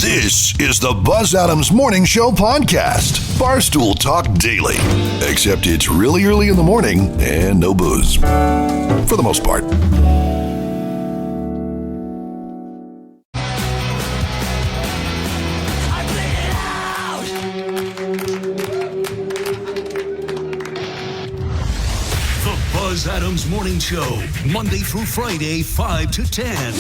This is the Buzz Adams Morning Show podcast. Barstool Talk Daily. Except it's really early in the morning and no booze. For the most part. Buzz Adams Morning Show, Monday through Friday, 5 to 10.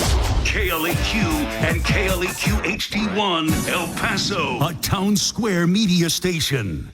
KLAQ and KLAQ HD1, El Paso, a town square media station.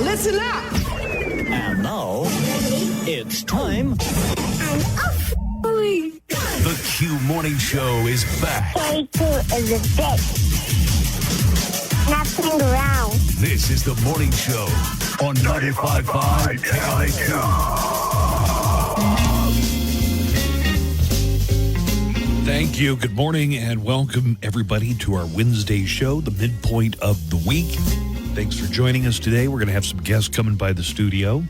Listen up. And now, it's time. The Q Morning Show is back. KLAQ is a bitch. Not playing around. This is the morning show on 95.5 KLAQ. Thank you. Good morning and welcome everybody to our Wednesday show, the midpoint of the week. Thanks for joining us today. We're going to have some guests coming by the studio.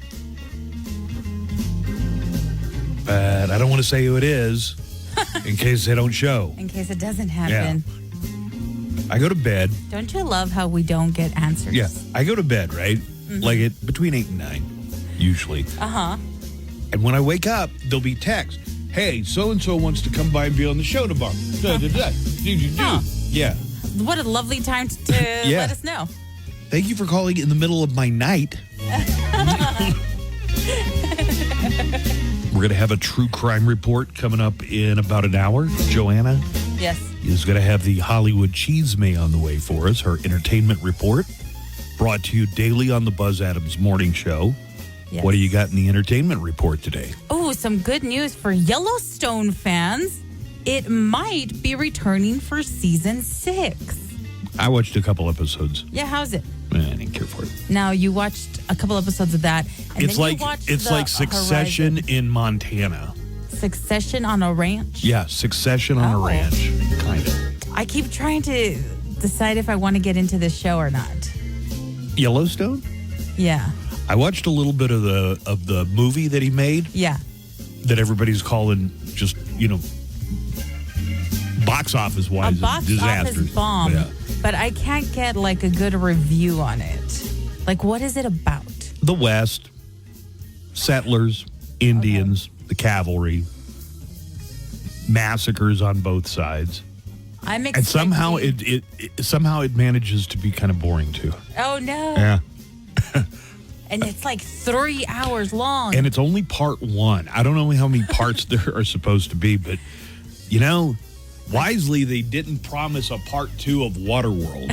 But I don't want to say who it is in case they don't show. In case it doesn't happen. Yeah. I go to bed. Don't you love how we don't get answers? Yeah. I go to bed, right? Mm-hmm. Like between 8 and 9, usually. Uh-huh. And when I wake up, there'll be text. Hey, so-and-so wants to come by and be on the show tomorrow. Huh. Yeah. What a lovely time to Yeah. let us know. Thank you for calling in the middle of my night. We're going to have a true crime report coming up in about an hour. Joanna Yes. is going to have the Hollywood Cheesemay on the way for us, her entertainment report, brought to you daily on the Buzz Adams Morning Show. Yes. What do you got in the entertainment report today? Oh, some good news for Yellowstone fans. It might be returning for season 6. I watched a couple episodes. Yeah, how's it? I didn't care for it. Now, you watched a couple episodes of that. And It's then like you watched it's the like Succession Horizon. in Montana. Succession on a ranch? Yeah, Succession on a Oh. ranch, kind of. I keep trying to decide if I want to get into this show or not. Yellowstone? Yeah. I watched a little bit of the movie that he made Yeah. that everybody's calling just, box office A wise box disasters. office bomb. Yeah. But I can't get like a good review on it. Like, what is it about? The West, settlers, Indians, the cavalry, massacres on both sides. I'm And expecting... somehow it manages to be kind of boring too. Oh, no. Yeah. And it's like 3 hours long. And it's only part 1. I don't know how many parts there are supposed to be, but wisely they didn't promise a part 2 of Waterworld.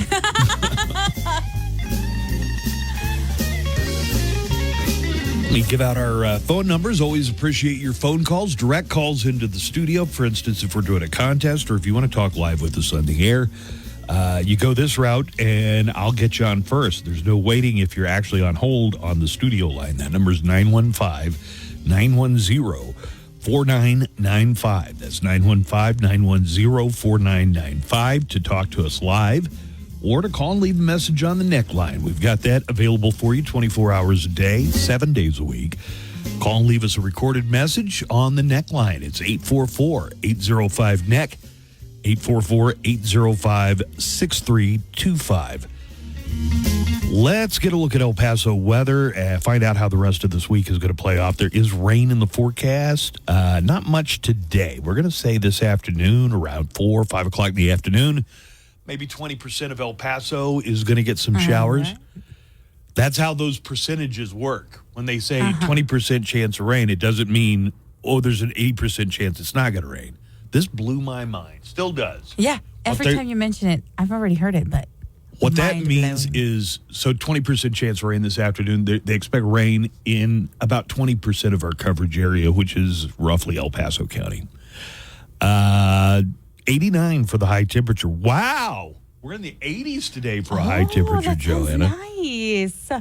Let me give out our phone numbers. Always appreciate your phone calls, direct calls into the studio. For instance, if we're doing a contest or if you want to talk live with us on the air, you go this route and I'll get you on first. There's no waiting if you're actually on hold on the studio line. That number is 915-910-4995. That's 915-910-4995 to talk to us live or to call and leave a message on the neckline. We've got that available for you 24 hours a day, 7 days a week. Call and leave us a recorded message on the neckline. It's 844-805-NECK, 844-805-6325. Let's get a look at El Paso weather and find out how the rest of this week is going to play off. There is rain in the forecast. Not much today. We're going to say this afternoon around 4 or 5 o'clock in the afternoon, maybe 20% of El Paso is going to get some showers. That's how those percentages work. When they say 20% chance of rain, it doesn't mean, there's an 80% chance it's not going to rain. This blew my mind. Still does. Yeah. Every time you mention it, I've already heard it, but What that Mind means blown. is, 20% chance of rain this afternoon. They expect rain in about 20% of our coverage area, which is roughly El Paso County. 89 for the high temperature. Wow. We're in the 80s today for a high temperature, that sounds Joanna. nice.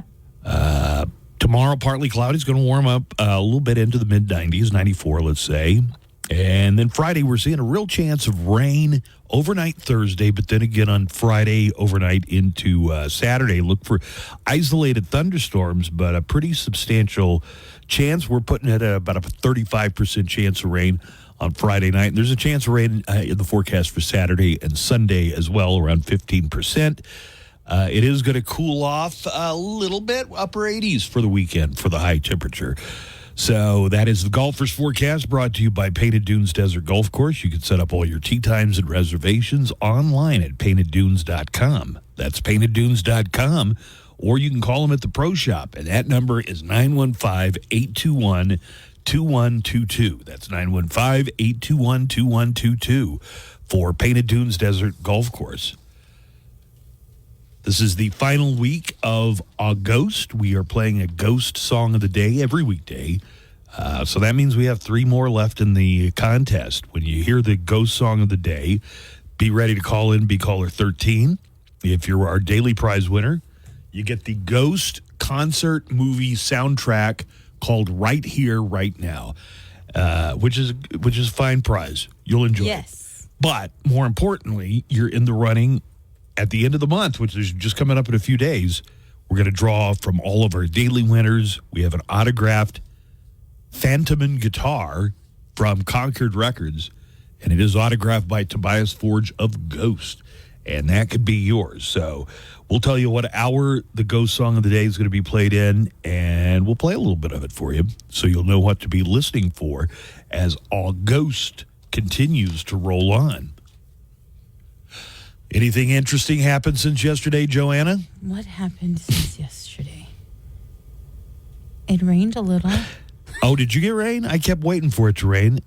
Tomorrow, partly cloudy. It's going to warm up a little bit into the mid-90s, 94, let's say. And then Friday, we're seeing a real chance of rain overnight Thursday, but then again on Friday, overnight into Saturday. Look for isolated thunderstorms, but a pretty substantial chance. We're putting it at about a 35% chance of rain on Friday night. And there's a chance of rain in the forecast for Saturday and Sunday as well, around 15%. It is going to cool off a little bit, upper 80s for the weekend for the high temperature. So that is the Golfer's Forecast, brought to you by Painted Dunes Desert Golf Course. You can set up all your tee times and reservations online at painteddunes.com. That's painteddunes.com. Or you can call them at the Pro Shop, and that number is 915-821-2122. That's 915-821-2122 for Painted Dunes Desert Golf Course. This is the final week of August. We are playing a ghost song of the day every weekday. So that means we have 3 more left in the contest. When you hear the ghost song of the day, be ready to call in, be caller 13. If you're our daily prize winner, you get the Ghost concert movie soundtrack called Right Here, Right Now, which is a fine prize. You'll enjoy it. Yes. But more importantly, you're in the running at the end of the month, which is just coming up in a few days. We're going to draw from all of our daily winners. We have an autographed Phantom guitar from Concord Records, and it is autographed by Tobias Forge of Ghost, and that could be yours. So we'll tell you what hour the Ghost song of the day is going to be played in, and we'll play a little bit of it for you so you'll know what to be listening for as August continues to roll on. Anything interesting happened since yesterday, Joanna? What happened since yesterday? It rained a little. Oh, did you get rain? I kept waiting for it to rain.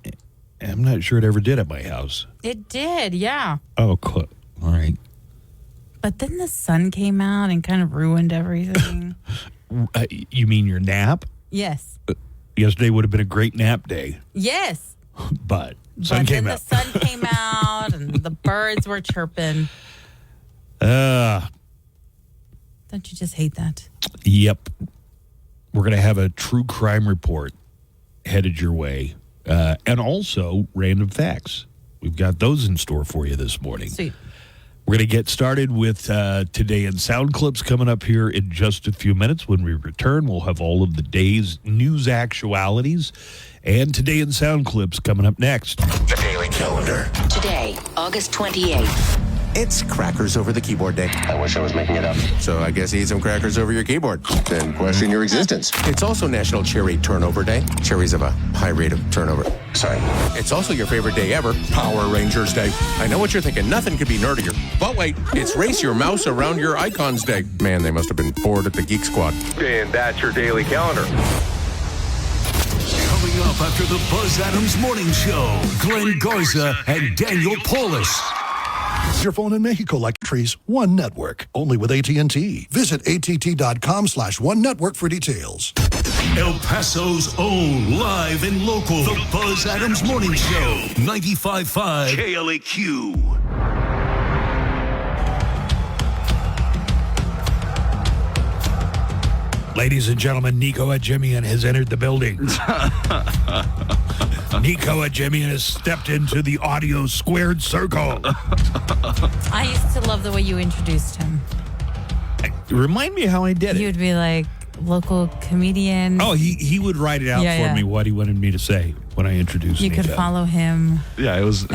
I'm not sure it ever did at my house. It did, yeah. Oh, cool. All right. But then the sun came out and kind of ruined everything. You mean your nap? Yes. Yesterday would have been a great nap day, Yes. but sun came out. The sun came out and the birds were chirping. Don't Don't you just hate that? Yep. We're going to have a true crime report headed your way, and also random facts. We've got those in store for you this morning. Sweet. We're going to get started with Today in Sound Clips coming up here in just a few minutes. When we return, we'll have all of the day's news actualities and Today in Sound Clips coming up next. The Daily Calendar. Today, August 28th. It's crackers over the keyboard day. I wish I was making it up. So I guess eat some crackers over your keyboard. Then question your existence. It's also National Cherry Turnover Day. Cherries have a high rate of turnover. Sorry. It's also your favorite day ever, Power Rangers Day. I know what you're thinking. Nothing could be nerdier. But wait, it's Race Your Mouse Around Your Icons Day. Man, they must have been bored at the Geek Squad. And that's your daily calendar. Coming up after the Buzz Adams Morning Show, Glenn Garza and Daniel Paulus. Your phone in Mexico like trees. One network. Only with AT&T. Visit att.com/one network for details. El Paso's own live and local, the Buzz Adams Morning Show, 95.5 KLAQ. Ladies and gentlemen, Nico Adjemian has entered the building. Nico Adjemian has stepped into the audio squared circle. I used to love the way you introduced him. Remind me how I did He it. would be like, local comedian. Oh, he would write it out Yeah, for yeah. me what he wanted me to say when I introduced You Nico. could follow him. Yeah, it was.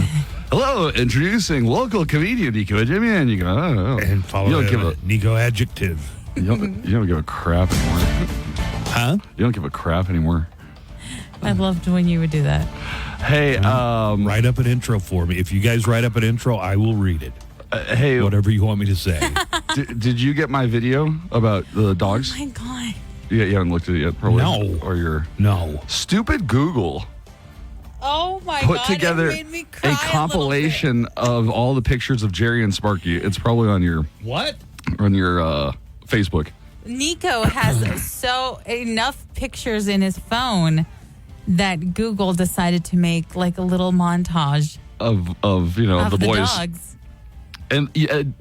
Hello, introducing local comedian Nico Jimmy, and you go, oh, And follow you don't give him, a Nico Adjective. you don't give a crap anymore. Huh? You don't give a crap anymore. I loved when you would do that. Hey, Write up an intro for me. If you guys write up an intro, I will read it. hey, Whatever you want me to say. did you get my video about the dogs? Oh my God. You haven't looked at it yet, probably. No. Or your No. stupid Google Oh my put God. together it made me cry a compilation of all the pictures of Jerry and Sparky. It's probably on your. What? on your Facebook. Nico has enough pictures in his phone that Google decided to make like a little montage of the boys. Dogs. And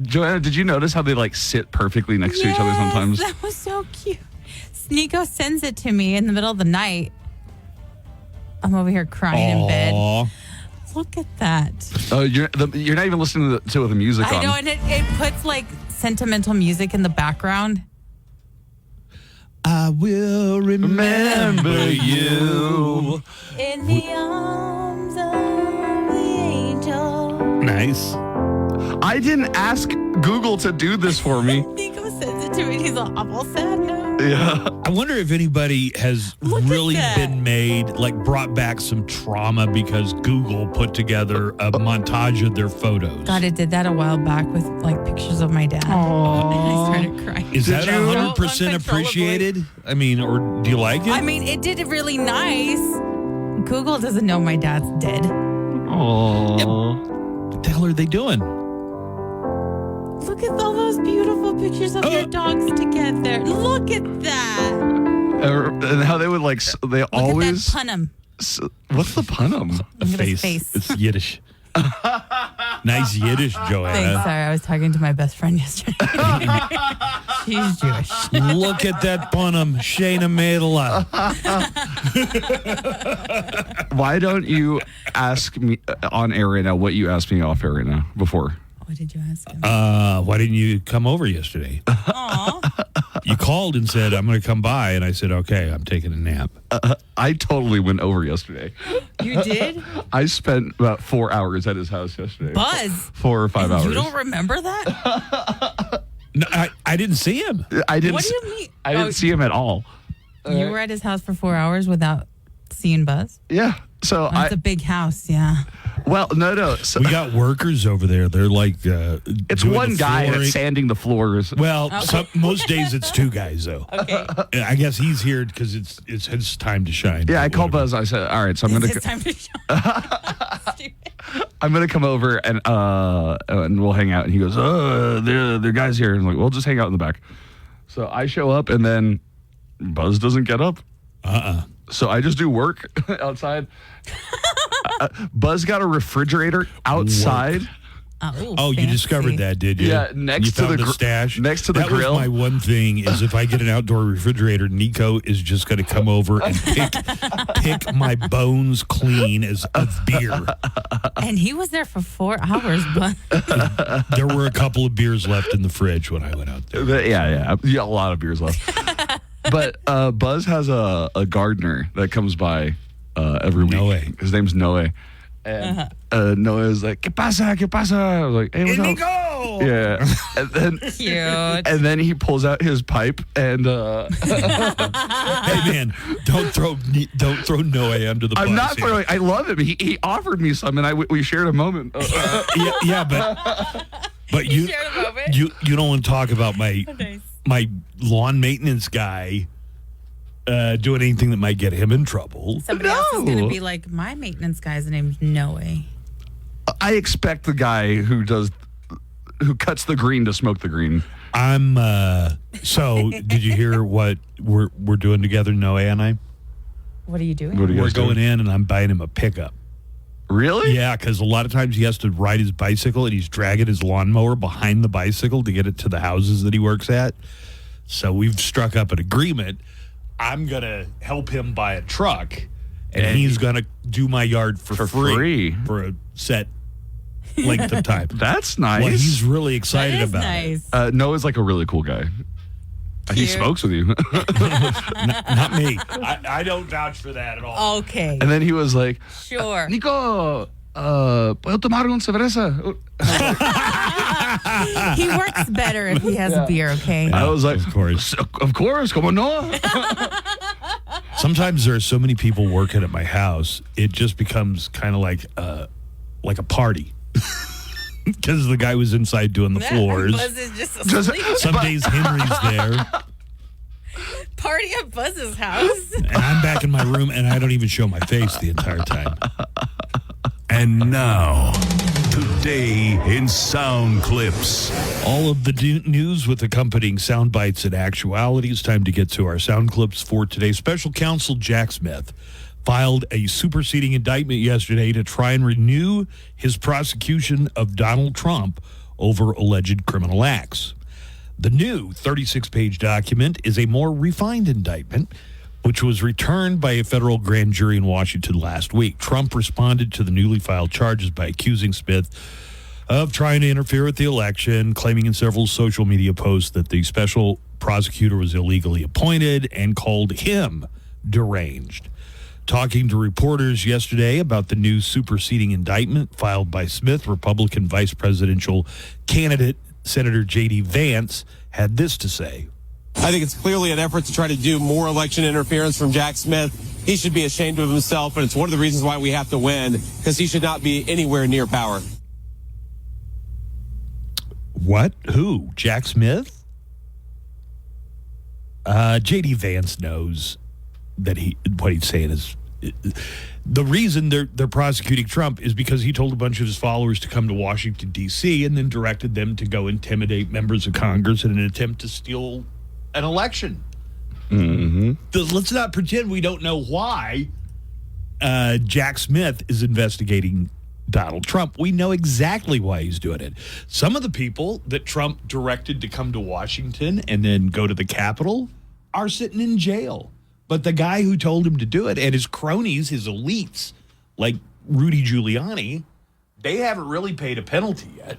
Joanna, did you notice how they like sit perfectly next to each other sometimes? That was so cute. Nico sends it to me in the middle of the night. I'm over here crying in bed. Look at that. Oh, you're not even listening to it with the music on. I know, and it puts like sentimental music in the background. I will remember you in the arms of the angel. Nice. I didn't ask Google to do this for me. Nico sends it to me and he's all awful sad now. Yeah. I wonder if anybody has really been brought back some trauma because Google put together a montage of their photos. God, it did that a while back with like pictures of my dad. Aww. And I started crying. Is that 100% appreciated? I mean, or do you like it? I mean, it did it really nice. Google doesn't know my dad's dead. Aww. Yep. What the hell are they doing? Look at all those beautiful pictures of your dogs together. Look at that. And how they would they always. Look at that punum. What's the punum? A face. It's Yiddish. Nice Yiddish, Joanna. Thanks, sorry. I was talking to my best friend yesterday. She's Jewish. Look at that punum. Shayna Madela. Why don't you ask me on air right now what you asked me off air right now before? What did you ask him? Why didn't you come over yesterday? Aw. You called and said, I'm going to come by. And I said, okay, I'm taking a nap. I totally went over yesterday. You did? I spent about 4 hours at his house yesterday. Buzz. 4 or 5 hours. You don't remember that? No, I didn't see him. I didn't. What do you mean? I didn't see him at all. You were at his house for 4 hours without seeing Buzz? Yeah. So That's a big house, yeah. Well, no. So, we got workers over there. They're like, it's one guy that's sanding the floors. Well, most days it's two guys though. Okay. I guess he's here because it's his time to shine. Yeah, I called Buzz. I said, all right, so I'm going to. It's time to shine. I'm gonna come over and we'll hang out. And he goes, there guys here. And I'm like, we'll just hang out in the back. So I show up and then Buzz doesn't get up. So I just do work outside. Buzz got a refrigerator outside. Oh, you discovered that, did you? Yeah, next to the stash. Next to the that grill. Was my one thing is if I get an outdoor refrigerator, Nico is just going to come over and pick my bones clean of beer. And he was there for 4 hours, but there were a couple of beers left in the fridge when I went out there. Yeah, a lot of beers left. But Buzz has a gardener that comes by every week. Noe. His name's Noe. And Noe is like, ¿Qué pasa? ¿Qué pasa? I was like, hey, what's up? Nico! Yeah. And then, cute. And then he pulls out his pipe and hey man, don't throw Noe under the bus. I'm not throwing. I love him. He offered me some, and we shared a moment. But you don't want to talk about my lawn maintenance guy doing anything that might get him in trouble. Somebody else is going to be like, my maintenance guy's name's Noe. I expect the guy who cuts the green to smoke the green. So did you hear what we're doing together, Noe and I? What are you doing? We're going in and I'm buying him a pickup. Really? Yeah, because a lot of times he has to ride his bicycle and he's dragging his lawnmower behind the bicycle to get it to the houses that he works at. So we've struck up an agreement. I'm going to help him buy a truck, and he's going to do my yard for free for a set length of time. That's nice. Well, he's really excited about nice. it. Noah's like a really cool guy. Cute. He smokes with you. Not me. I don't vouch for that at all. Okay. And then he was like, sure. Nico, ¿puedo tomar una cerveza? He works better if he has a beer, okay? I was like, of course, como no? Sometimes there are so many people working at my house, it just becomes kind of like a party. Because the guy was inside doing the floors. Buzz is just asleep. Some days Henry's there. Party at Buzz's house. And I'm back in my room, and I don't even show my face the entire time. And now, Today in sound clips. All of the news with accompanying sound bites and actualities. Time to get to our sound clips for today. Special counsel Jack Smith filed a superseding indictment yesterday to try and renew his prosecution of Donald Trump over alleged criminal acts. The new 36-page document is a more refined indictment, which was returned by a federal grand jury in Washington last week. Trump responded to the newly filed charges by accusing Smith of trying to interfere with the election, claiming in several social media posts that the special prosecutor was illegally appointed, and called him deranged. Talking to reporters yesterday about the new superseding indictment filed by Smith, Republican vice presidential candidate Senator J.D. Vance had this to say. I think it's clearly an effort to try to do more election interference from Jack Smith. He should be ashamed of himself, and it's one of the reasons why we have to win, because he should not be anywhere near power. What? Who? Jack Smith? J.D. Vance knows that what he's saying is the reason they're prosecuting Trump is because he told a bunch of his followers to come to Washington, D.C., and then directed them to go intimidate members of Congress in an attempt to steal an election. Mm-hmm. Let's not pretend we don't know why Jack Smith is investigating Donald Trump. We know exactly why he's doing it. Some of the people that Trump directed to come to Washington and then go to the Capitol are sitting in jail. But the guy who told him to do it and his cronies, his elites, like Rudy Giuliani, they haven't really paid a penalty yet.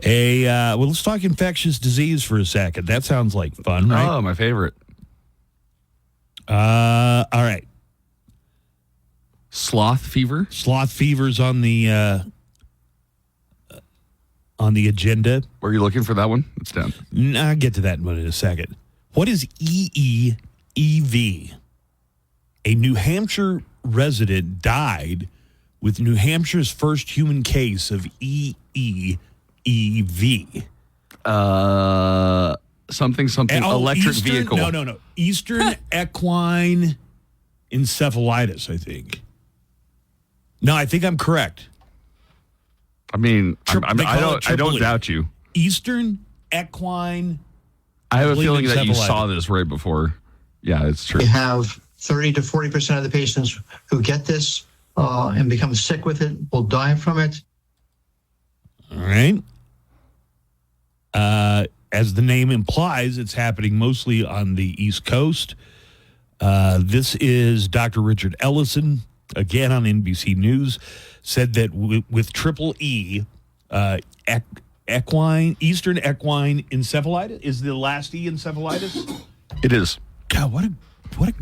Well, let's talk infectious disease for a second. That sounds like fun, right? Oh, my favorite. All right. Sloth fever. Sloth fever's on the agenda. Were you looking for that one? It's down. I'll get to that one in a second. What is EEEV? A New Hampshire resident died with New Hampshire's first human case of EEEV. Something electric vehicle. No. Eastern equine encephalitis, I think. No, I think I'm correct. I mean, I don't doubt you. Eastern equine. I have a feeling that you saw this right before. Yeah, it's true. We have 30 to 40% of the patients who get this and become sick with it will die from it. All right. As the name implies, it's happening mostly on the East Coast. This is Dr. Richard Ellison, again on NBC News, said that with triple E, Eastern equine encephalitis is the last E encephalitis. It is. God, what a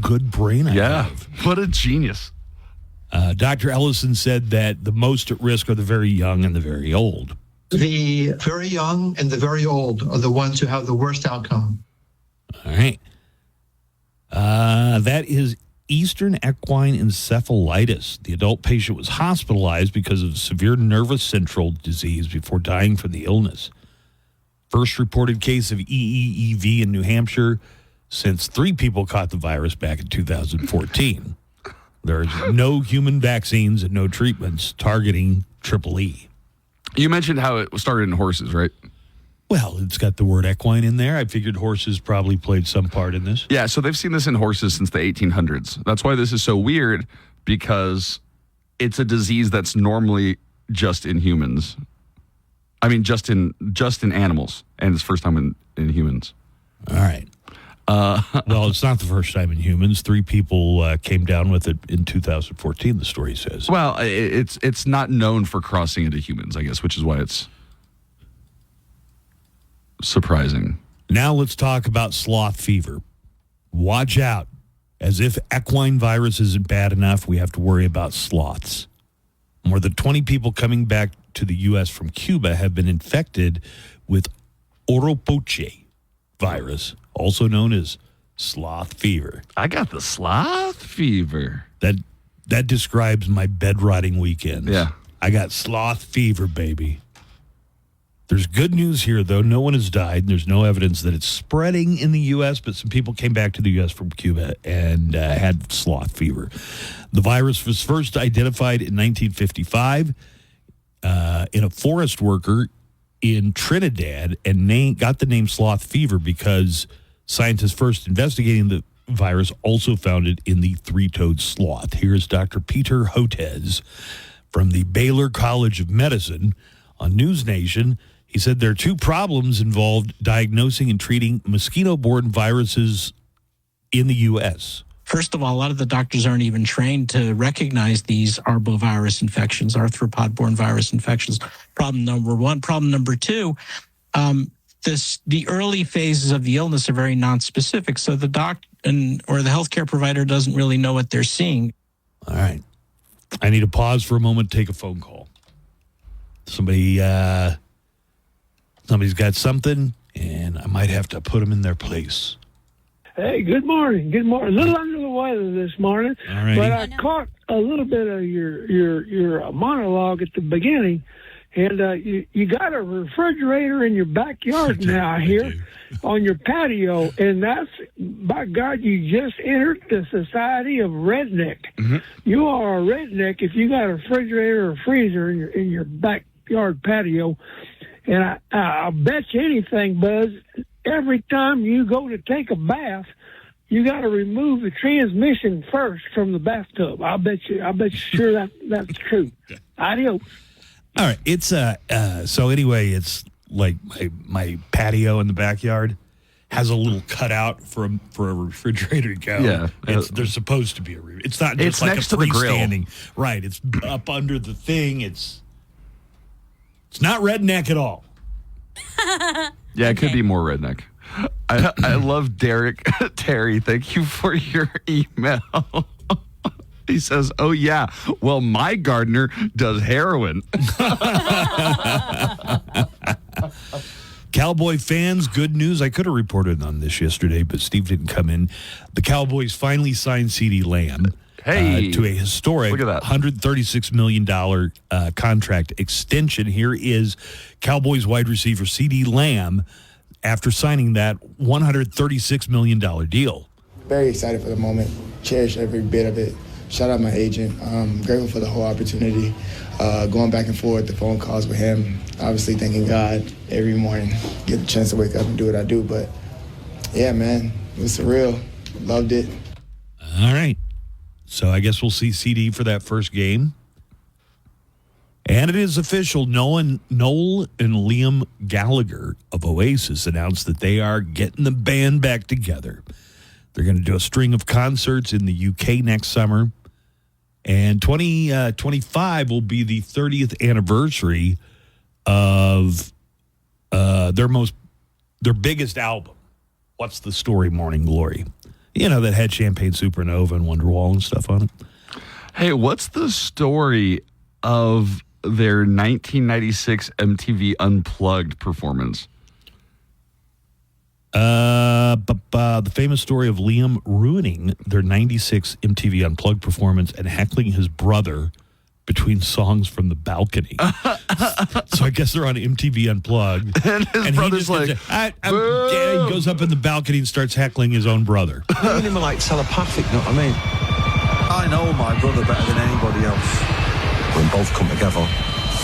good brain I have. What a genius. Dr. Ellison said that the most at risk are the very young and the very old. The very young and the very old are the ones who have the worst outcome. All right. That is Eastern equine encephalitis. The adult patient was hospitalized because of severe nervous central disease before dying from the illness. First reported case of EEEV in New Hampshire since 3 people caught the virus back in 2014. There's no human vaccines and no treatments targeting triple E. You mentioned how it started in horses, right? Well, it's got the word equine in there. I figured horses probably played some part in this. Yeah, so they've seen this in horses since the 1800s. That's why this is so weird, because it's a disease that's normally just in humans. I mean, just in animals, and it's first time in humans. All right. Well, it's not the first time in humans. 3 people came down with it in 2014, the story says. Well, it's not known for crossing into humans, I guess, which is why it's surprising. Now let's talk about sloth fever. Watch out. As if equine virus isn't bad enough, we have to worry about sloths. More than 20 people coming back to the U.S. from Cuba have been infected with Oropoche virus, also known as sloth fever. I got the sloth fever. That describes my bed rotting weekends. Yeah. I got sloth fever, baby. There's good news here, though. No one has died. There's no evidence that it's spreading in the U.S., but some people came back to the U.S. from Cuba and had sloth fever. The virus was first identified in 1955 in a forest worker in Trinidad and got the name sloth fever because scientists first investigating the virus also found it in the three-toed sloth. Here's Dr. Peter Hotez from the Baylor College of Medicine on News Nation. He said there are two problems involved diagnosing and treating mosquito-borne viruses in the U.S. First of all, a lot of the doctors aren't even trained to recognize these arbovirus infections, arthropod-borne virus infections. Problem number one. Problem number two, the early phases of the illness are very nonspecific, so the doctor or the healthcare provider doesn't really know what they're seeing. All right. I need to pause for a moment, take a phone call. Somebody's got something, and I might have to put them in their place. Hey, good morning. Good morning. A little under the weather this morning, Alrighty. but I caught a little bit of your monologue at the beginning, and you got a refrigerator in your backyard now, I hear, on your patio, and that's, by God, you just entered the society of redneck. Mm-hmm. You are a redneck if you got a refrigerator or freezer in your backyard patio. And I'll bet you anything, Buzz, every time you go to take a bath, you got to remove the transmission first from the bathtub. I bet you sure that's true. Adios. All right. It's so anyway, it's like my patio in the backyard has a little cutout for a refrigerator to go. Yeah. There's supposed to be it's not just like next a to the grill. freestanding. Right. It's up under the thing. It's not redneck at all. Yeah, it could be more redneck. I love Terry, thank you for your email. He says, oh, yeah, well, my gardener does heroin. Cowboy fans, good news. I could have reported on this yesterday, but Steve didn't come in. The Cowboys finally signed CeeDee Lamb to a historic $136 million contract extension. Here is Cowboys wide receiver CeeDee Lamb after signing that $136 million deal. Very excited for the moment. Cherish every bit of it. Shout out my agent. I'm grateful for the whole opportunity. Going back and forth, the phone calls with him. Obviously thanking God every morning. Get the chance to wake up and do what I do. But, yeah, man, it was surreal. Loved it. All right. So I guess we'll see CD for that first game. And it is official. Noel and Liam Gallagher of Oasis announced that they are getting the band back together. They're going to do a string of concerts in the UK next summer. And 2025 will be the 30th anniversary of their biggest album. What's the Story, Morning Glory? You know, that had Champagne Supernova and Wonderwall and stuff on it. Hey, what's the story of their 1996 MTV Unplugged performance? The famous story of Liam ruining their 96 MTV Unplugged performance and heckling his brother between songs from the balcony. So I guess they're on MTV Unplugged. And his brother's like, he goes up in the balcony and starts heckling his own brother. Me and him are like telepathic, you know what I mean? I know my brother better than anybody else. When both come together,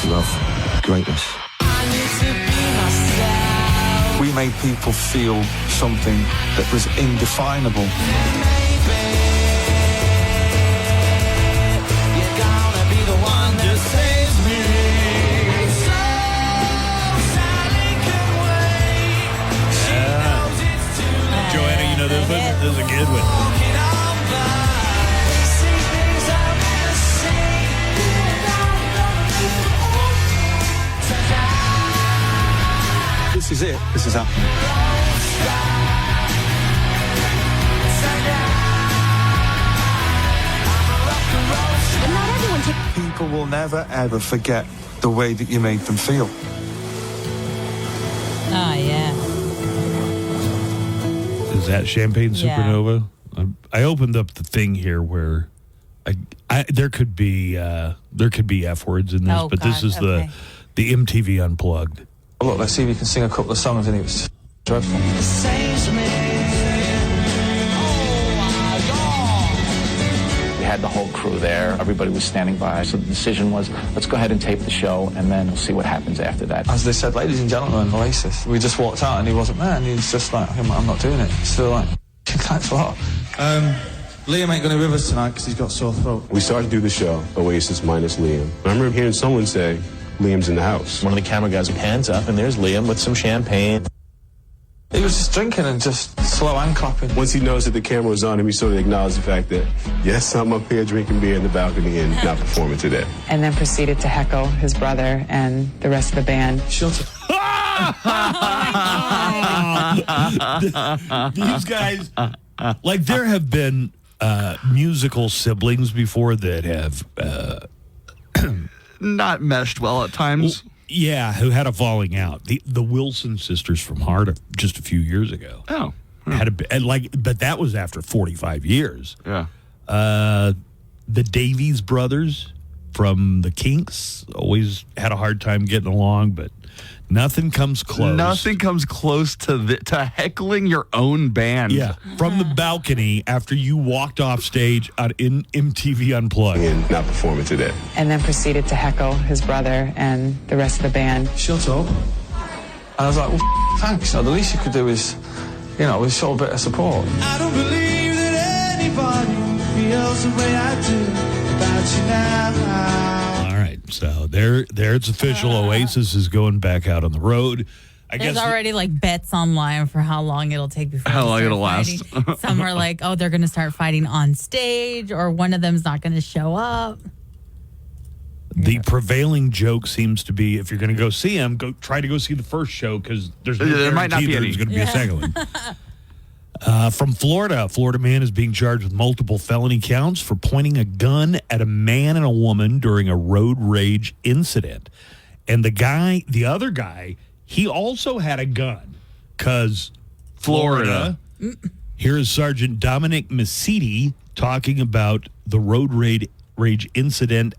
you have greatness. We made people feel something that was indefinable. Joanna, you know this is a good one. This is it. This is happening. People will never, ever forget the way that you made them feel. Oh, yeah. Is that Champagne Supernova? Yeah. I opened up the thing here where there could be F words in this, but this is the MTV Unplugged. Look, let's see if you can sing a couple of songs, and it was dreadful. We had the whole crew there. Everybody was standing by. So the decision was, let's go ahead and tape the show, and then we'll see what happens after that. As they said, ladies and gentlemen, Oasis. We just walked out and he wasn't there, and he's just like, I'm not doing it. Still like, thanks a lot. Liam ain't going to be with us tonight because he's got sore throat. We started to do the show, Oasis minus Liam. I remember hearing someone say, Liam's in the house. One of the camera guys hands up, and there's Liam with some champagne. He was just drinking and just slow hand clapping. Once he noticed that the camera was on him, he sort of acknowledged the fact that, yes, I'm up here drinking beer in the balcony and not performing today. And then proceeded to heckle his brother and the rest of the band. Shut up. These guys, like there have been musical siblings before that have not meshed well at times. Yeah, who had a falling out. The Wilson sisters from Heart just a few years ago. Oh. But that was after 45 years. Yeah. The Davies brothers from the Kinks always had a hard time getting along, but nothing comes close. Nothing comes close to heckling your own band. Yeah, from the balcony after you walked off stage in MTV Unplugged. And not performing today. And then proceeded to heckle his brother and the rest of the band. Shut up. And I was like, well, thanks. The least you could do is, is show a bit of support. I don't believe that anybody feels the way I do about you now. All right, so there it's official. Oasis is going back out on the road. There's already like bets online for how long it'll take before how long it'll last. Some are like, oh, they're going to start fighting on stage, or one of them's not going to show up. The prevailing joke seems to be, if you're going to go see him, try to go see the first show because there might not be any. There's going to be a second one. From Florida, a Florida man is being charged with multiple felony counts for pointing a gun at a man and a woman during a road rage incident. And the other guy, he also had a gun because Florida. Here is Sergeant Dominic Masidi talking about the road rage incident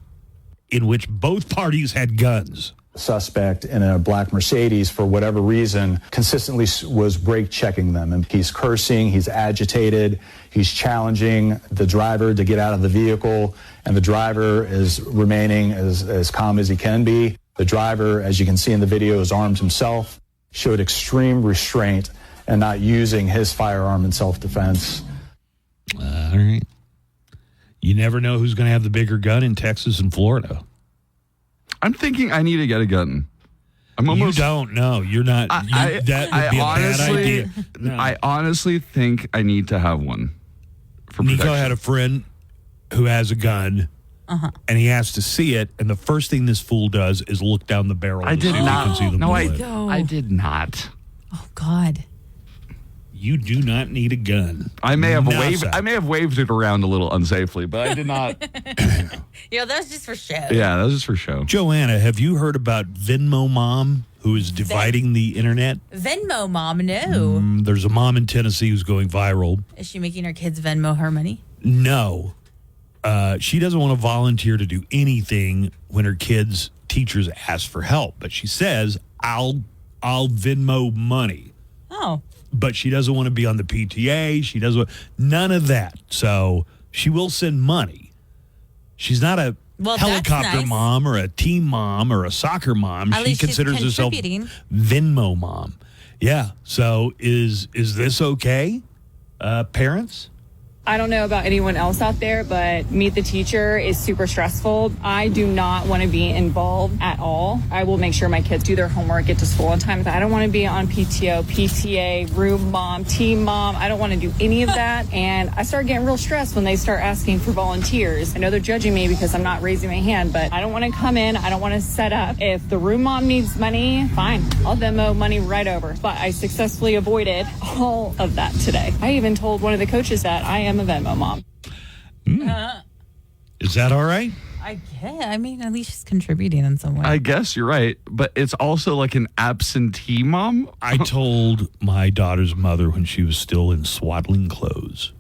in which both parties had guns. Suspect in a black Mercedes, for whatever reason, consistently was brake checking them. And he's cursing, he's agitated, he's challenging the driver to get out of the vehicle, and the driver is remaining as calm as he can be. The driver, as you can see in the video, is armed himself, showed extreme restraint and not using his firearm in self-defense. All right. You never know who's going to have the bigger gun in Texas and Florida. I'm thinking I need to get a gun. You don't know. You're not. That would be a bad idea. No. I honestly think I need to have one. For Nico protection. had a friend who has a gun, and he has to see it, and the first thing this fool does is look down the barrel I to did see not. if he can see the No, bullet. I did not. Oh, God. You do not need a gun. I may have waved it around a little unsafely, but I did not. That was just for show. Yeah, that was just for show. Joanna, have you heard about Venmo Mom, who is dividing the internet? Venmo Mom, no. There's a mom in Tennessee who's going viral. Is she making her kids Venmo her money? No. She doesn't want to volunteer to do anything when her kids' teachers ask for help, but she says, I'll Venmo money. Oh. But she doesn't want to be on the PTA. She doesn't none of that. So she will send money. She's not a helicopter mom or a team mom or a soccer mom. At she least considers she's herself Venmo mom. Yeah. So is this okay, parents? I don't know about anyone else out there, but Meet the Teacher is super stressful. I do not want to be involved at all. I will make sure my kids do their homework, get to school on time. I don't want to be on PTO, PTA, room mom, team mom. I don't want to do any of that. And I start getting real stressed when they start asking for volunteers. I know they're judging me because I'm not raising my hand, but I don't want to come in. I don't want to set up. If the room mom needs money, fine. I'll Venmo money right over. But I successfully avoided all of that today. I even told one of the coaches that I am a Venmo mom. Is that all right? I guess. I mean, at least she's contributing in some way. I guess you're right, but it's also like an absentee mom. I told my daughter's mother when she was still in swaddling clothes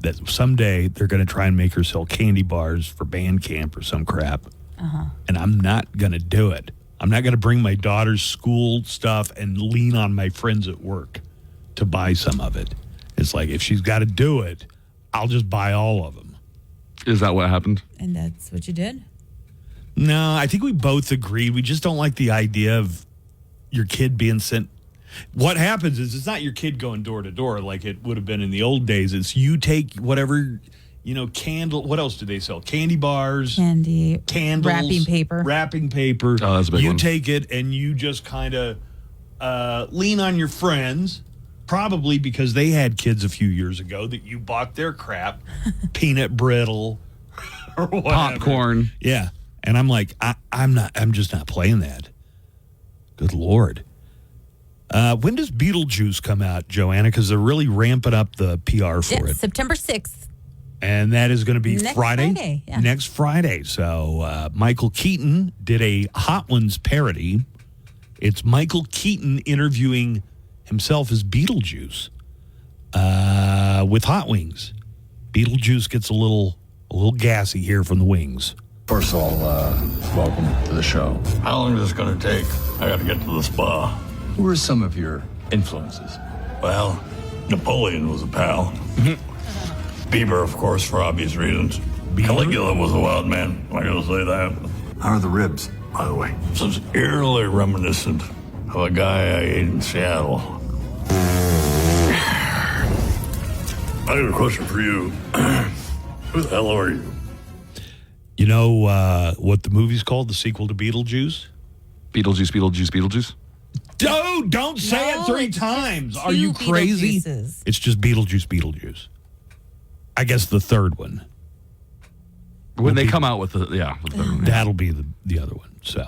that someday they're going to try and make her sell candy bars for band camp or some crap. And I'm not going to do it. I'm not going to bring my daughter's school stuff and lean on my friends at work to buy some of it. It's like, if she's got to do it, I'll just buy all of them. Is that what happened? And that's what you did? No, I think we both agreed. We just don't like the idea of your kid being sent. What happens is it's not your kid going door to door like it would have been in the old days. It's you take whatever, candle. What else do they sell? Candy bars. Candy. Candles. Wrapping paper. Oh, that's a big you one. take it and you just kind of lean on your friends, probably because they had kids a few years ago that you bought their crap, peanut brittle or whatever. Popcorn. Yeah. And I'm like, I'm just not playing that. Good Lord. When does Beetlejuice come out, Joanna? Because they're really ramping up the PR for it. September 6th. And that is going to be Next Friday? Friday, yeah. Next Friday. So Michael Keaton did a Hot Ones parody. It's Michael Keaton interviewing himself as Beetlejuice with Hot Wings. Beetlejuice gets a little gassy here from the wings. First of all, welcome to the show. How long is this going to take? I got to get to the spa. Who are some of your influences? Well, Napoleon was a pal. Bieber, of course, for obvious reasons. Caligula was a wild man. I'm going to say that. How are the ribs, by the way? So it's eerily reminiscent of a guy I ate in Seattle. I got a question for you. Who the hell are you? You know what the movie's called, the sequel to Beetlejuice? Beetlejuice. Don't say it 3 times. Are you two crazy? Beetlejuices. It's just Beetlejuice. I guess the third one. When they come out with the third one. That'll be the other one. So,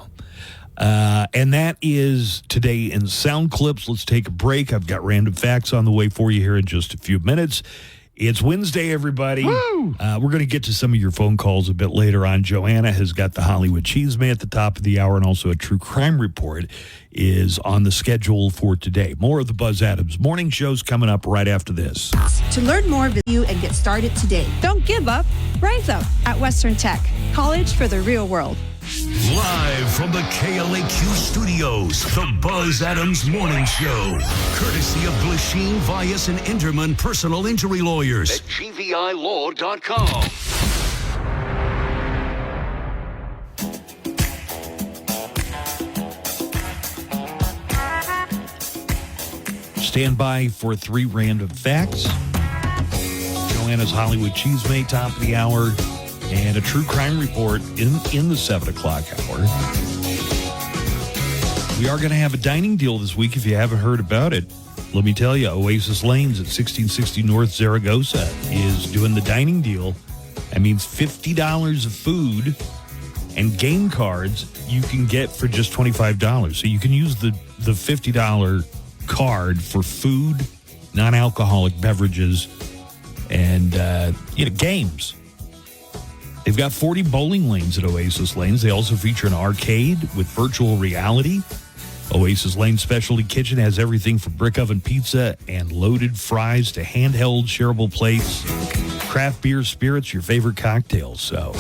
and that is today in Sound Clips. Let's take a break. I've got random facts on the way for you here in just a few minutes. It's Wednesday, everybody. We're going to get to some of your phone calls a bit later on. Joanna has got the Hollywood Cheesemate at the top of the hour, and also a true crime report is on the schedule for today. More of the Buzz Adams Morning Show's coming up right after this. To learn more, visit you and get started today. Don't give up. Rise up at Western Tech, college for the real world. Live from the KLAQ studios, the Buzz Adams Morning Show. Courtesy of Glasheen, Vyas, and Enderman Personal Injury Lawyers at GVILaw.com. Stand by for 3 random facts. Joanna's Hollywood Cheesemate, top of the hour. And a true crime report in the 7 o'clock hour. We are going to have a dining deal this week if you haven't heard about it. Let me tell you, Oasis Lanes at 1660 North Zaragoza is doing the dining deal. That means $50 of food and game cards you can get for just $25. So you can use the $50 card for food, non-alcoholic beverages, and games. They've got 40 bowling lanes at Oasis Lanes. They also feature an arcade with virtual reality. Oasis Lane Specialty Kitchen has everything from brick oven pizza and loaded fries to handheld shareable plates, craft beer, spirits, your favorite cocktails. So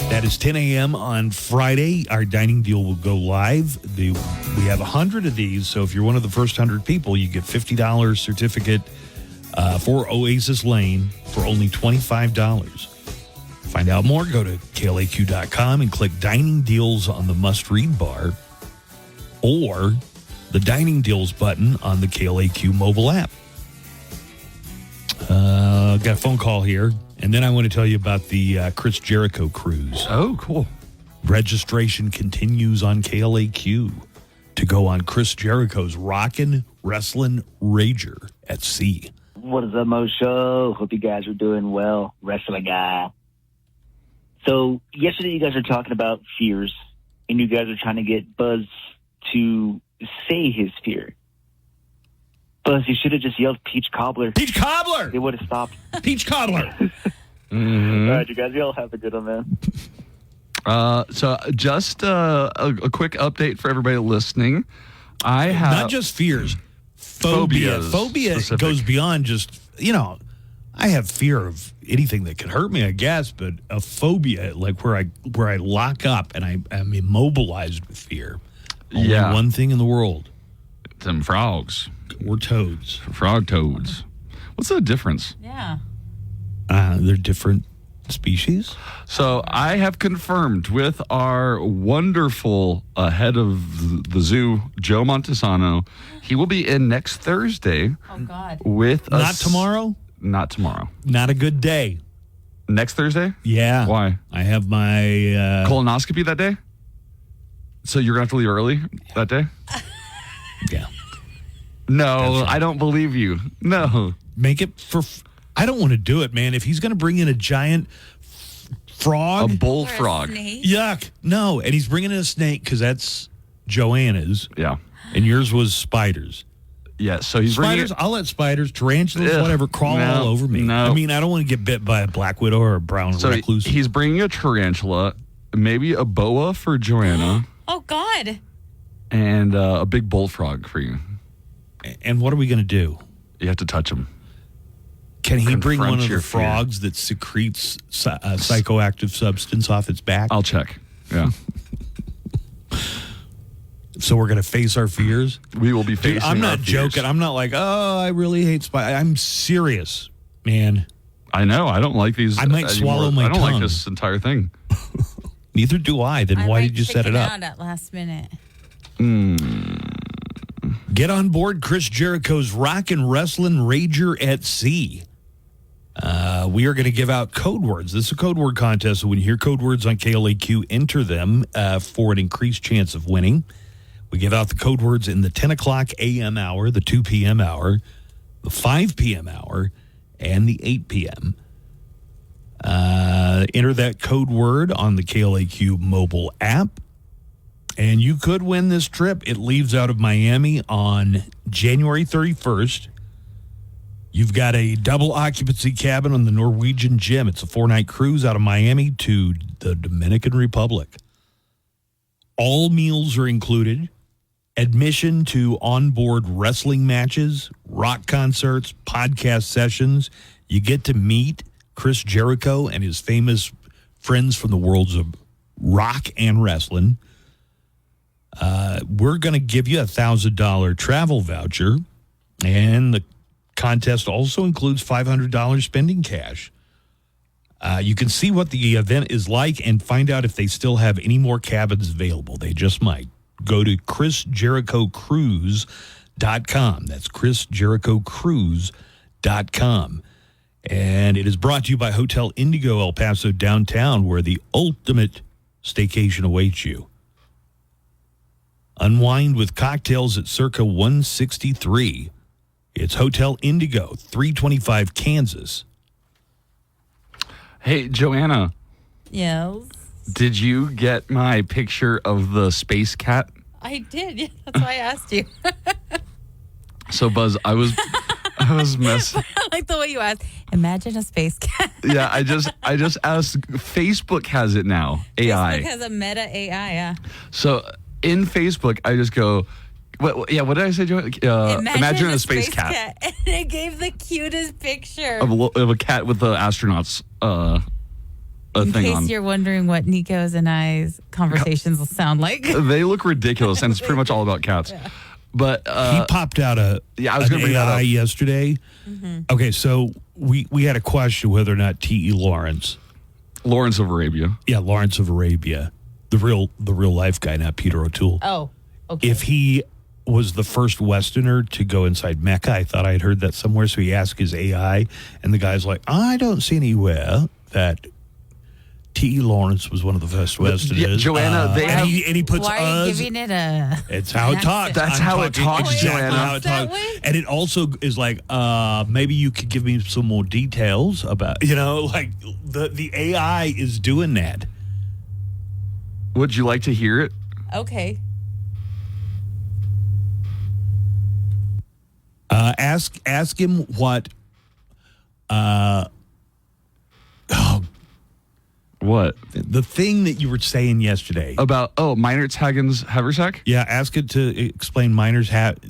that is 10 a.m. on Friday. Our dining deal will go live. We have 100 of these, so if you're one of the first 100 people, you get $50 certificate for Oasis Lane for only $25. Find out more, go to KLAQ.com and click Dining Deals on the must-read bar or the Dining Deals button on the KLAQ mobile app. Got a phone call here, and then I want to tell you about the Chris Jericho cruise. Oh, cool. Registration continues on KLAQ to go on Chris Jericho's Rockin' Wrestlin' Rager at sea. What is up, Mo Show? Hope you guys are doing well. Wrestling guy. So, yesterday you guys were talking about fears, and you guys are trying to get Buzz to say his fear. Buzz, you should have just yelled Peach Cobbler. Peach Cobbler! It would have stopped. Peach Cobbler! All right, you guys, y'all have a good one, man. So, just a quick update for everybody listening. I have... Not just fears. Phobia specific. goes beyond just, I have fear of anything that could hurt me, I guess, but a phobia, like where I lock up and I'm immobilized with fear. Only one thing in the world. Them frogs. Or toads. Frog toads. What's the difference? Yeah. They're different species. So I have confirmed with our wonderful head of the zoo, Joe Montesano. He will be in next Thursday. Oh, God. With us. Not tomorrow? Not tomorrow. Not a good day. Next Thursday? Yeah. Why? I have my... colonoscopy that day? So you're going to have to leave early that day? Yeah. No, I don't believe you. No. Make it for... I don't want to do it, man. If he's going to bring in a giant frog... A bullfrog. Yuck. No, and he's bringing in a snake because that's Joanna's. Yeah. And yours was spiders. Yeah, so he's spiders. I'll let spiders, tarantulas, whatever, crawl all over me. No. I mean, I don't want to get bit by a black widow or a brown recluse. He's bringing a tarantula, maybe a boa for Joanna, Oh, God. and a big bullfrog for you. And what are we going to do? You have to touch him. Can he bring Confront one of your the frogs that secretes a psychoactive substance off its back? I'll check. Yeah. So we're going to face our fears? We will be facing Dude, I'm not our fears. joking. I'm not like, oh, I really hate spiders. I'm serious, man. I know. I don't like these. I might swallow my I don't tongue. like this entire thing. Neither do I. Then why did you set it up? Out at last minute. Get on board Chris Jericho's Rock and Wrestling Rager at Sea. We are going to give out code words. This is a code word contest. So when you hear code words on KLAQ, enter them for an increased chance of winning. We give out the code words in the 10 o'clock a.m. hour, the 2 p.m. hour, the 5 p.m. hour, and the 8 p.m. Enter that code word on the KLAQ mobile app, and you could win this trip. It leaves out of Miami on January 31st. You've got a double occupancy cabin on the Norwegian Gym. It's a 4-night cruise out of Miami to the Dominican Republic. All meals are included. Admission to onboard wrestling matches, rock concerts, podcast sessions. You get to meet Chris Jericho and his famous friends from the worlds of rock and wrestling. We're going to give you a $1,000 travel voucher, and the contest also includes $500 spending cash. You can see what the event is like and find out if they still have any more cabins available. They just might. Go to ChrisJerichoCruise.com. That's ChrisJerichoCruise.com. And it is brought to you by Hotel Indigo El Paso downtown, where the ultimate staycation awaits you. Unwind with cocktails at Circa 163. It's Hotel Indigo, 325 Kansas. Hey, Joanna. Yes. Did you get my picture of the space cat? I did. Yeah, that's why I asked you. So, Buzz, I was messing. I like the way you asked. Imagine a space cat. Yeah, I just asked. Facebook has it now. AI. Facebook has a meta AI. Yeah. So in Facebook, I just go. What did I say, Joanna? Imagine a space cat. And it gave the cutest picture of a cat with the astronauts. In thing case on. you're wondering what Nico's and I's conversations will sound like. They look ridiculous, and it's pretty much all about cats. Yeah. But he popped out I was going to bring that AI up yesterday. Mm-hmm. Okay, so we had a question whether or not T.E. Lawrence of Arabia, Lawrence of Arabia, the real life guy, not Peter O'Toole. Oh, okay. If he was the first Westerner to go inside Mecca, I thought I'd heard that somewhere. So he asked his AI, and the guy's like, I don't see anywhere that T.E. Lawrence was one of the first Westerners. Yeah, Joanna, and he puts Why are you giving it a... It's how it talks. That's how it talks, exactly Joanna. how it talks. And it also is like, maybe you could give me some more details about, like the AI is doing that. Would you like to hear it? Okay. Ask him what. What? The thing that you were saying yesterday about Meinert's Hagen's Haversack? Yeah, ask it to explain Meiner's Tavern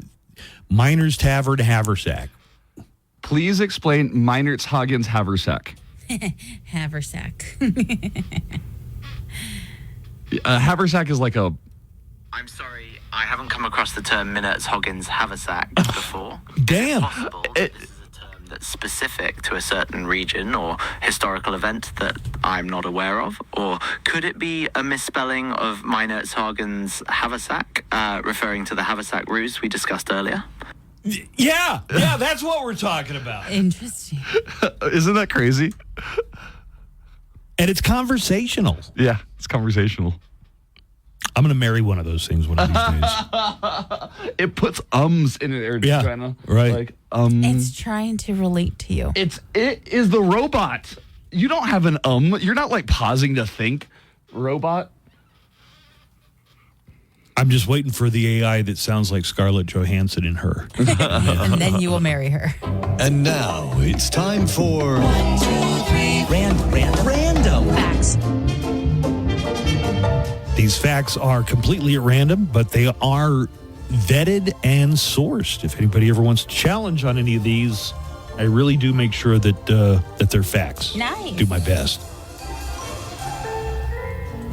Haversack. Please explain Meinertz-Hagen's haversack. Haversack. Haversack is like a... I'm sorry, I haven't come across the term Meinertz-Hagen's haversack before. Damn. Is it possible that this is a term that's specific to a certain region or historical event that I'm not aware of? Or could it be a misspelling of Meinertz-Hagen's haversack, referring to the haversack ruse we discussed earlier? Yeah, that's what we're talking about. Interesting. Isn't that crazy? And it's conversational. Yeah, it's conversational. I'm going to marry one of those things one of these days. It puts ums in it there, Yeah, Joanna. right. Like, It's trying to relate to you. It is the robot. You don't have an You're not like pausing to think, robot. I'm just waiting for the AI that sounds like Scarlett Johansson in Her. And then you will marry her. And now it's time for 1, 2, 3 random facts. These facts are completely at random, but they are vetted and sourced. If anybody ever wants to challenge on any of these, I really do make sure that that they're facts. Nice. Do my best.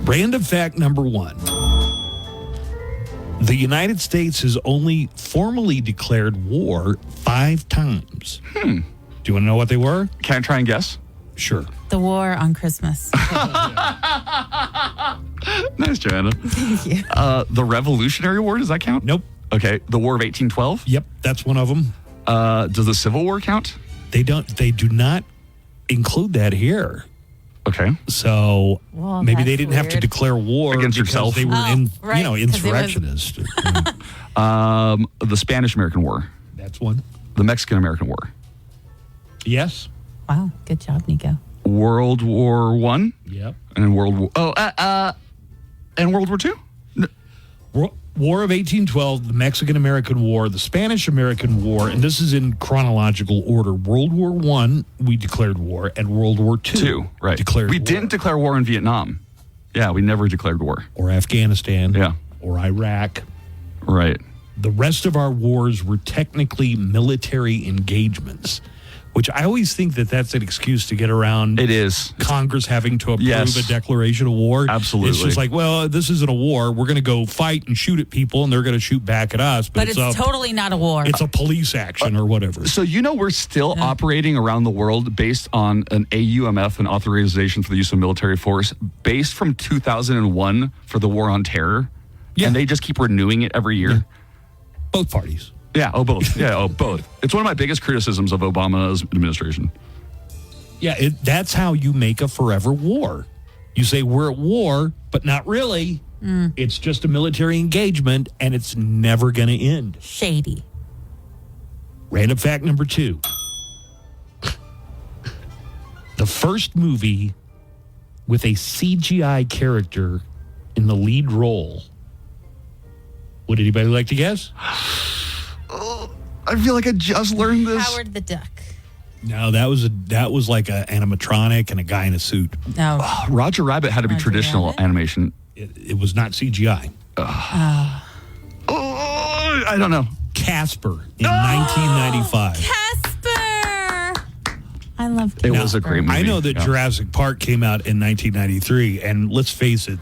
Random fact number 1. The United States has only formally declared war 5 times. Do you want to know what they were? Can I try and guess? Sure. The war on Christmas. Nice, Joanna. Thank you. The Revolutionary War, does that count? Nope. Okay. The War of 1812? Yep, that's one of them. Does the Civil War count? They do not include that here. Okay. So Well, maybe that's they didn't have to weird. declare war Against because yourself. they were Oh, right, 'cause it was- insurrectionists. The Spanish-American War. That's one. The Mexican-American War. Yes. Wow, good job, Nico. World War I? Yep. And then World War... and World War II? War of 1812, the Mexican-American War, the Spanish-American War, and this is in chronological order. World War I, we declared war, and World War II, right. declared We war. didn't declare war in Vietnam. Yeah, we never declared war. Or Afghanistan. Yeah. Or Iraq. Right. The rest of our wars were technically military engagements, which I always think that that's an excuse to get around. It is. Congress having to approve Yes. a declaration of war. Absolutely. It's just like, well, this isn't a war. We're going to go fight and shoot at people, and they're going to shoot back at us. But it's totally not a war. It's a police action or whatever. So we're still operating around the world based on an AUMF, an authorization for the use of military force, based from 2001 for the War on Terror. Yeah. And they just keep renewing it every year. Yeah. Both parties. Yeah, both. Yeah, both. It's one of my biggest criticisms of Obama's administration. Yeah, that's how you make a forever war. You say we're at war, but not really. It's just a military engagement, and it's never going to end. Shady. Random fact number 2. The first movie with a CGI character in the lead role. Would anybody like to guess? I feel like I just learned this. Howard the Duck. No, that was like an animatronic and a guy in a suit. No. Roger Rabbit had to be Roger traditional Rabbit? animation. It was not CGI. I don't know. Casper in 1995. Casper! I love Casper. It was a great movie. I know that Yeah. Jurassic Park came out in 1993, and let's face it,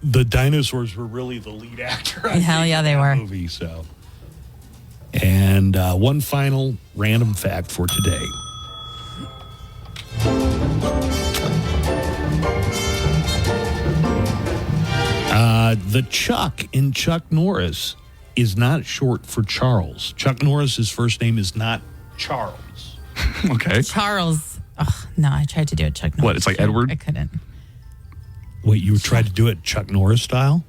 the dinosaurs were really the lead actor. Hell yeah, they were. Movie, so. And one final random fact for today. The Chuck in Chuck Norris is not short for Charles. Chuck Norris's first name is not Charles. Okay. Charles. Oh, no, I tried to do it Chuck Norris. What, it's like Edward? I couldn't. Wait, you tried to do it Chuck Norris style?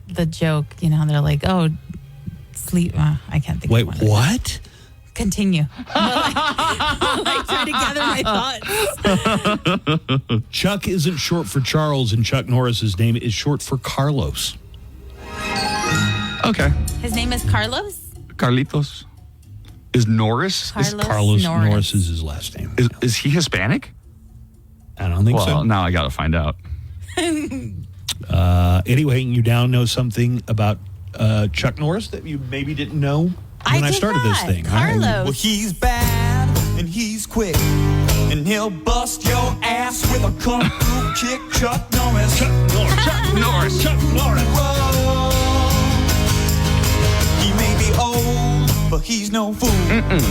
The joke, they're like, oh, sleep. I can't think Wait, of one. what? Continue. I try to gather my thoughts. Chuck isn't short for Charles, and Chuck Norris's name is short for Carlos. Okay. His name is Carlos? Carlitos. Is Norris? Carlos Norris is his last name. Is he Hispanic? I don't think so. Well, now I got to find out. Anyway, you now know something about Chuck Norris that you maybe didn't know when I started this thing. Carlos. Well, he's bad and he's quick. And he'll bust your ass with a kung fu kick. Chuck Norris. Chuck Norris. Chuck Norris. Chuck Norris. Whoa. He may be old, but he's no fool.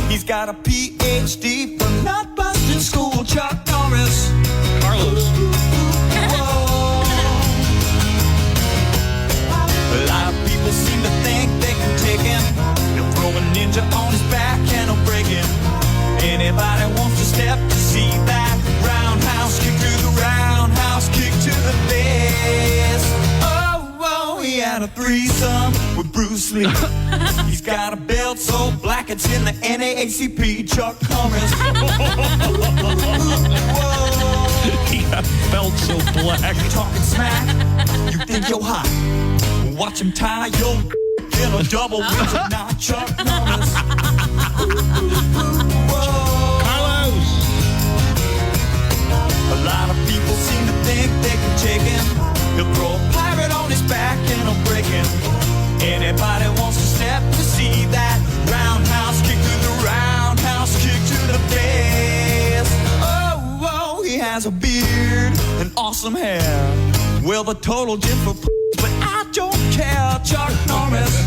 He's got a PhD from not busting school. Chuck Norris. Carlos. A lot of people seem to think they can take him. He'll throw a ninja on his back and he'll break him. Anybody wants to step to see that roundhouse kick to the roundhouse kick to the face. Oh, he had a threesome with Bruce Lee. He's got a belt so black it's in the NAACP. Chuck Norris. He had a belt so black. Talking smack, you think you're hot. Watch him tie your in a double winter knot. Chuck Norris. Carlos. A lot of people seem to think they can take him. He'll throw a pirate on his back and he'll break him. Anybody wants to step to see that roundhouse kick to the roundhouse kick to the face. Oh, he has a beard and awesome hair. Well, the total gym for but I don't care. Chuck Norris.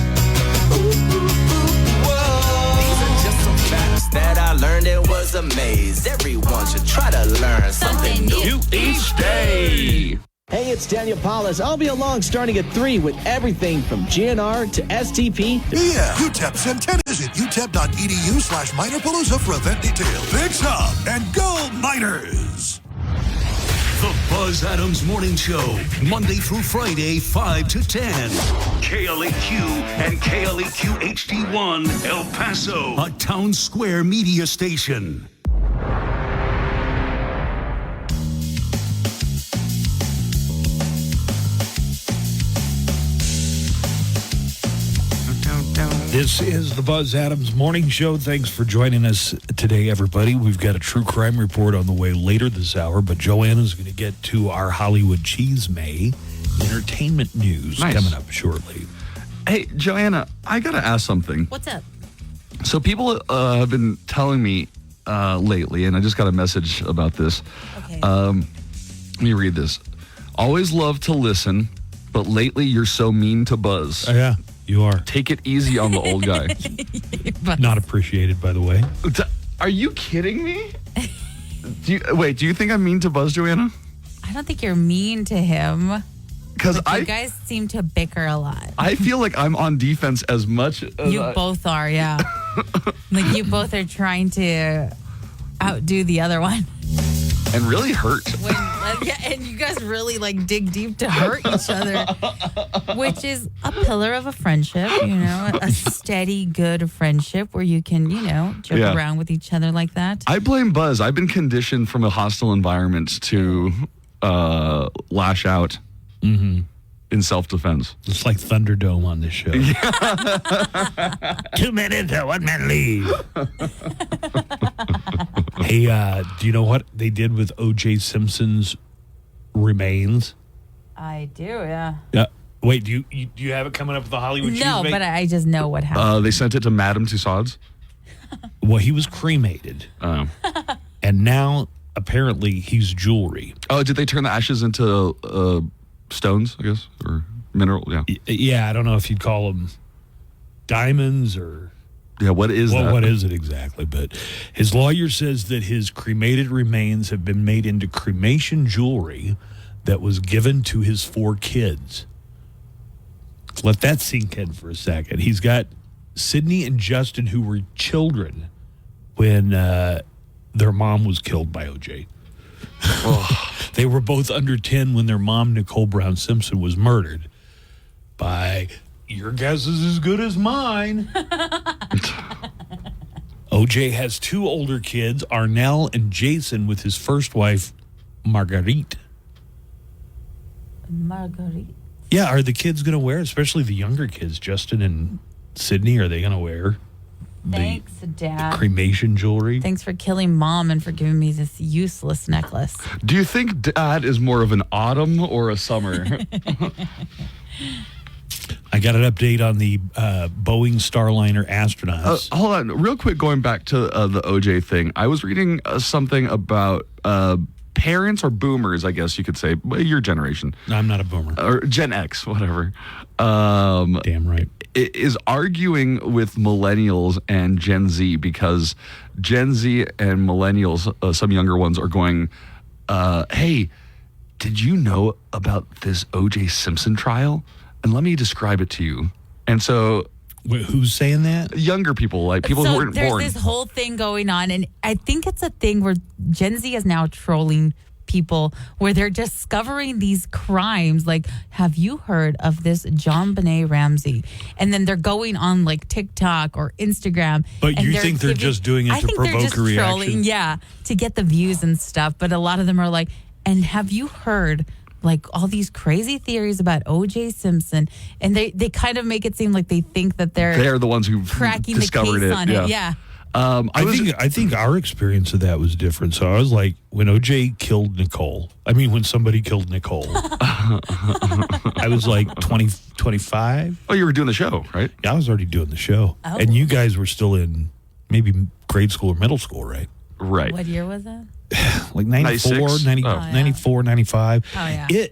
These are just some facts that I learned. It was a maze. Everyone should try to learn something new each day. Hey, it's Daniel Paulus. I'll be along starting at 3 with everything from GNR to STP. Yeah, UTEP send visit utep.edu/minerpalooza for event details. Fix up and go Miners! The Buzz Adams Morning Show, Monday through Friday, 5 to 10. KLAQ and KLAQ HD1, El Paso, a town square media station. This is the Buzz Adams Morning Show. Thanks for joining us today, everybody. We've got a true crime report on the way later this hour, but Joanna's going to get to our Hollywood Cheesemay entertainment news coming up shortly. Hey, Joanna, I got to ask something. What's up? So people have been telling me lately, and I just got a message about this. Okay. Let me read this. Always love to listen, but lately you're so mean to Buzz. Yeah. You are. Take it easy on the old guy. Not appreciated, by the way. Are you kidding me? Do you think I'm mean to Buzz, Joanna? I don't think you're mean to him. Because you guys seem to bicker a lot. I feel like I'm on defense as much as You both are, yeah. Like you both are trying to outdo the other one. And really hurt. And you guys really like dig deep to hurt each other, which is a pillar of a friendship, a steady, good friendship where you can, joke around with each other like that. I blame Buzz. I've been conditioned from a hostile environment to lash out in self-defense. It's like Thunderdome on this show. 2 minutes, 1 minute leave. Hey, do you know what they did with O.J. Simpson's remains? I do, yeah. Yeah. Wait, do you have it coming up with the Hollywood No, Cheesemay? but I just know what happened. They sent it to Madame Tussauds. Well, he was cremated. Oh. And now, apparently, he's jewelry. Oh, did they turn the ashes into stones, I guess? Or mineral, yeah. Yeah, I don't know if you'd call them diamonds or... Yeah, what is that? What is it exactly? But his lawyer says that his cremated remains have been made into cremation jewelry that was given to his 4 kids. Let that sink in for a second. He's got Sydney and Justin, who were children when their mom was killed by O.J. They were both under 10 when their mom, Nicole Brown Simpson, was murdered by... Your guess is as good as mine. OJ has 2 older kids, Arnell and Jason, with his first wife, Marguerite. Marguerite? Yeah, are the kids going to wear, especially the younger kids, Justin and Sydney, are they going to wear Thanks, Dad. the cremation jewelry? Thanks for killing Mom and for giving me this useless necklace. Do you think Dad is more of an autumn or a summer? I got an update on the Boeing Starliner astronauts. Hold on, real quick, going back to the OJ thing. I was reading something about parents or boomers, I guess you could say, your generation. I'm not a boomer. Or Gen X, whatever. Damn right. Is arguing with millennials and Gen Z because Gen Z and millennials, some younger ones, are going, hey, did you know about this O.J. Simpson trial? And let me describe it to you. And so... Wait, who's saying that? Younger people, like people who weren't born. There's this whole thing going on, and I think it's a thing where Gen Z is now trolling people where they're discovering these crimes. Like, have you heard of this John Benet Ramsey? And then they're going on like TikTok or Instagram. But you think they're just doing it to provoke a reaction? Trolling, yeah, to get the views and stuff. But a lot of them are like, and have you heard like all these crazy theories about O.J. Simpson? And they kind of make it seem like they think that they're the ones who cracking discovered the case it. on it. Yeah. I think our experience of that was different. So I was like, when OJ killed Nicole, when somebody killed Nicole, I was like 20, 25. Oh, you were doing the show, right? Yeah, I was already doing the show. Oh. And you guys were still in maybe grade school or middle school, right? Right. What year was that? Like 94, 94, 95. Oh, yeah.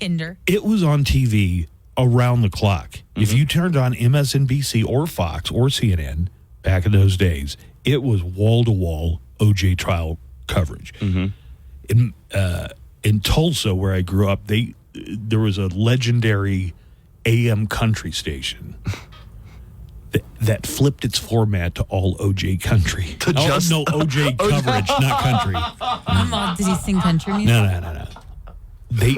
Kinder. It was on TV around the clock. Mm-hmm. If you turned on MSNBC or Fox or CNN back in those days, it was wall-to-wall OJ trial coverage. Mm-hmm. In Tulsa, where I grew up, there was a legendary AM country station that flipped its format to all OJ country. No, OJ coverage, not country. Did he sing country music? No.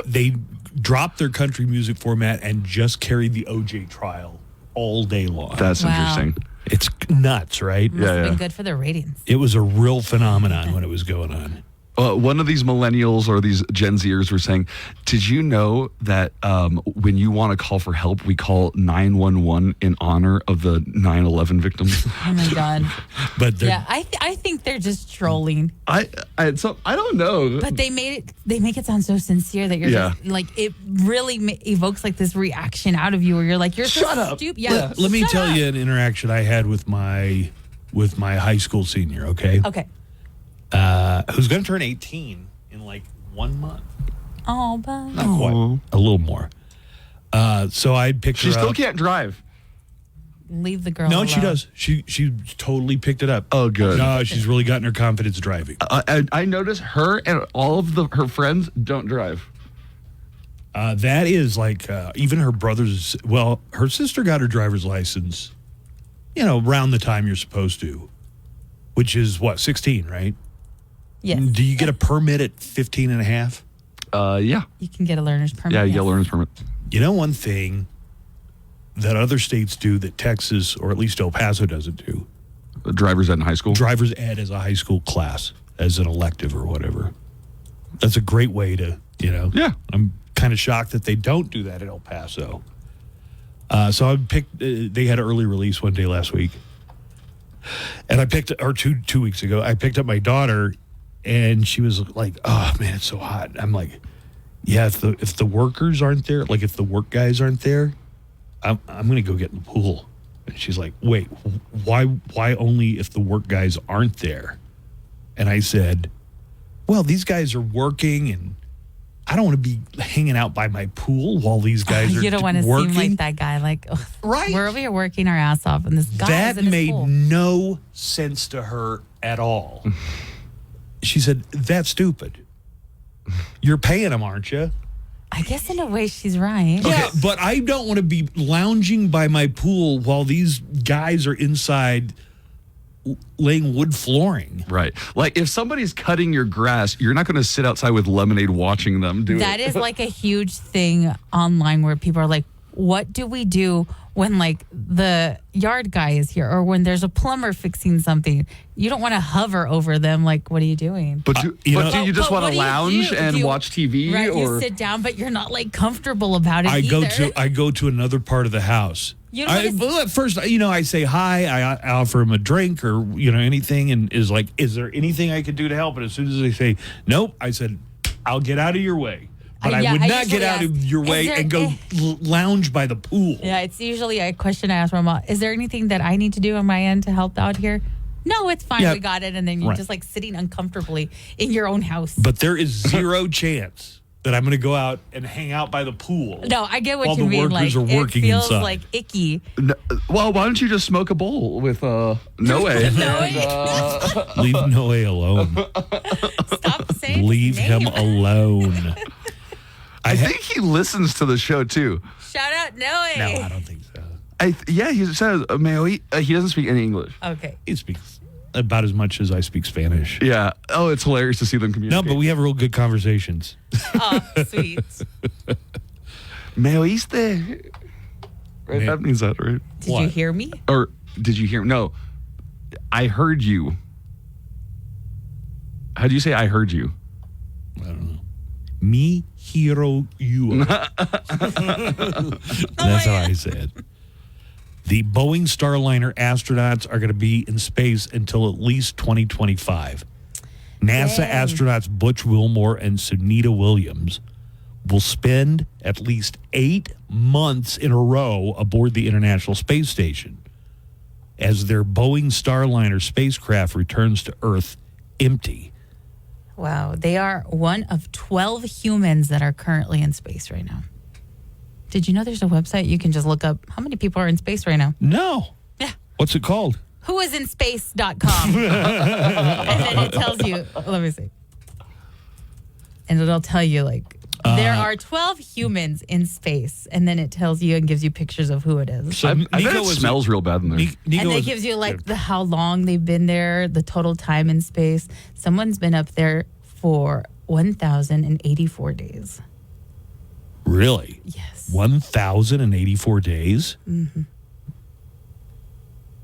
They dropped their country music format and just carried the OJ trial all day long. That's interesting. It's nuts, right? Must have been good for their ratings. It was a real phenomenon when it was going on. One of these millennials or these Gen Zers were saying, did you know that when you want to call for help, we call 911 in honor of the 9/11 victims? Oh, my God. But I think they're just trolling. I don't know. But they make it sound so sincere that you're just like, it really evokes like this reaction out of you where you're like, you're Shut so up. stupid. Yeah. Let me tell you an interaction I had with my high school senior, okay? Okay. Who's going to turn 18 in like 1 month. Oh, but Not quite. A little more. So I picked her up. She still can't drive. Leave the girl No, alone. she does. She totally picked it up. Oh, good. No, she's really gotten her confidence driving. I noticed her and all of her friends don't drive. That is like even her brother's. Well, her sister got her driver's license, around the time you're supposed to, which is what, 16, right? Yes. Do you get a permit at 15 and a half? Yeah. You can get a learner's permit. Yeah, you get a learner's permit. You know, one thing that other states do that Texas, or at least El Paso, doesn't do? Driver's ed in high school? Driver's ed as a high school class, as an elective or whatever. That's a great way to, Yeah. I'm kind of shocked that they don't do that at El Paso. So I picked, they had an early release one day last week. And I picked, or two weeks ago, I picked up my daughter, and she was like, "Oh man, it's so hot." I'm like, "Yeah, if the workers aren't there, like if the work guys aren't there, I'm gonna go get in the pool." And she's like, "Wait, why only if the work guys aren't there?" And I said, "Well, these guys are working, and I don't want to be hanging out by my pool while these guys are working." You don't want to seem like that guy. Like, right? We're over here working our ass off, and this guy That is in his made pool. no sense to her at all. She said, "That's stupid. You're paying them, aren't you?" I guess in a way she's right. Okay, but I don't want to be lounging by my pool while these guys are inside laying wood flooring. Right. Like if somebody's cutting your grass, you're not going to sit outside with lemonade watching them do it. That is like a huge thing online where people are like, what do we do when like the yard guy is here or when there's a plumber fixing something? You don't want to hover over them. Like, what are you doing? But do you just want to lounge and watch TV? Right, or you sit down, but you're not like comfortable about it either. I go to another part of the house. Well, at first, I say hi. I offer him a drink or anything, and is like, "Is there anything I could do to help?" And as soon as they say nope, I said, "I'll get out of your way." But I would not get out of your way and go lounge by the pool. Yeah, it's usually a question I ask my mom. Is there anything that I need to do on my end to help out here? No, it's fine. Yeah. We got it. And then you're just like sitting uncomfortably in your own house. But there is zero chance that I'm going to go out and hang out by the pool. No, I get what while you the mean. workers Like, are working it feels inside. like icky. Well, why don't you just smoke a bowl with Noe? Leave Noe alone. Stop saying Leave his name. him alone. I think he listens to the show too. Shout out Noe. No, I don't think so. Yeah, he says he doesn't speak any English. Okay. He speaks about as much as I speak Spanish. Yeah. Oh, it's hilarious to see them communicate. No, but we have real good conversations. Oh, sweet. Me oíste? Right, that means that, right? Did you hear me? Or did you hear? No, I heard you. How do you say I heard you? I don't know. Me hiro you. That's how I say it. The Boeing Starliner astronauts are going to be in space until at least 2025. NASA astronauts Butch Wilmore and Sunita Williams will spend at least 8 months in a row aboard the International Space Station as their Boeing Starliner spacecraft returns to Earth empty. Wow. They are one of 12 humans that are currently in space right now. Did you know there's a website you can just look up how many people are in space right now? No. Yeah. What's it called? Whoisinspace.com. And then it tells you, let me see. And it'll tell you, like, there are 12 humans in space. And then it tells you and gives you pictures of who it is. So I bet it smells real bad in there. And it gives you, like, how long they've been there, the total time in space. Someone's been up there for 1,084 days. Really? Yes. 1,084 days? Mm-hmm.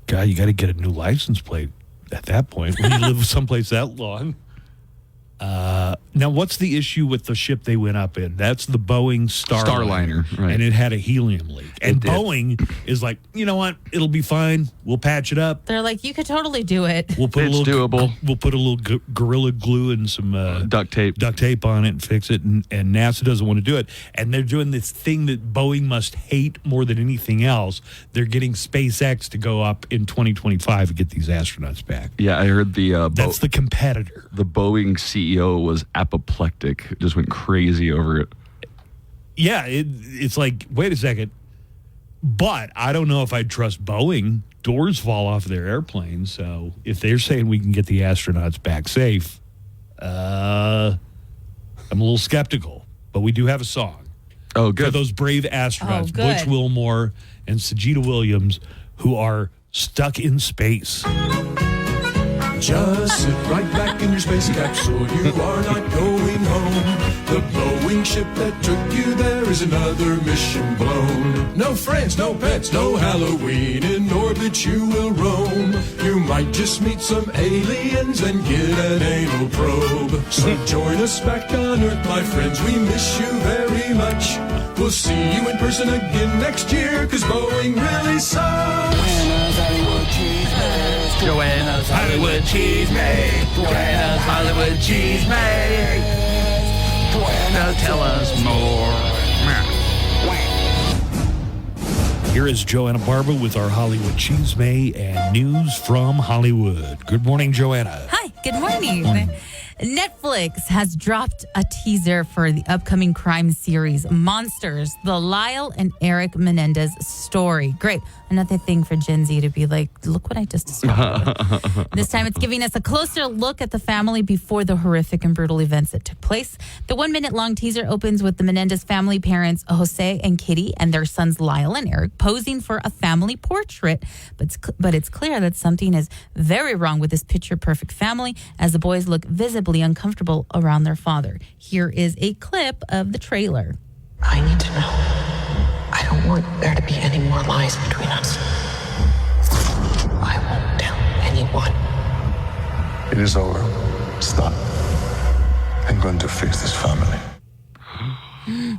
God, you got to get a new license plate at that point when you live someplace that long. Now, what's the issue with the ship they went up in? That's the Boeing Starliner, right. And it had a helium leak. And It did. Boeing is like, you know what? It'll be fine. We'll patch it up. They're like, you could totally do it. We'll put It's a little doable. We'll put a little Gorilla Glue and some Duct tape on it and fix it. And NASA doesn't want to do it. And they're doing this thing that Boeing must hate more than anything else. They're getting SpaceX to go up in 2025 and get these astronauts back. Yeah, I heard That's the competitor. The Boeing CEO was apoplectic, just went crazy over it. Yeah, it's like, wait a second. But I don't know if I'd trust Boeing. Doors fall off their airplanes. So if they're saying we can get the astronauts back safe, I'm a little skeptical. But we do have a song. Oh, good. For those brave astronauts, Oh, good. Butch Wilmore and Sajida Williams, who are stuck in space. Just sit right back in your space capsule. You are not going home. The Boeing ship that took you there is another mission blown. No friends, no pets, no Halloween. In orbit you will roam. You might just meet some aliens and get an anal probe. So join us back on Earth, my friends. We miss you very much. We'll see you in person again next year, 'cause Boeing really sucks. Joanna's Hollywood Cheese Made. Joanna's Hollywood Cheese Made. Joanna, tell us more. Here is Joanna Barba with our Hollywood Cheesemate and news from Hollywood. Good morning, Joanna. Hi, good morning. Netflix has dropped a teaser for the upcoming crime series Monsters, the Lyle and Eric Menendez story. Great. Another thing for Gen Z to be like, look what I just discovered. This time it's giving us a closer look at the family before the horrific and brutal events that took place. The 1-minute long teaser opens with the Menendez family parents, Jose and Kitty, and their sons Lyle and Eric posing for a family portrait. But it's clear that something is very wrong with this picture-perfect family as the boys look visibly uncomfortable around their father. Here is a clip of the trailer. I need to know. I don't want there to be any more lies between us. I won't tell anyone. It is over. Stop. I'm going to fix this family.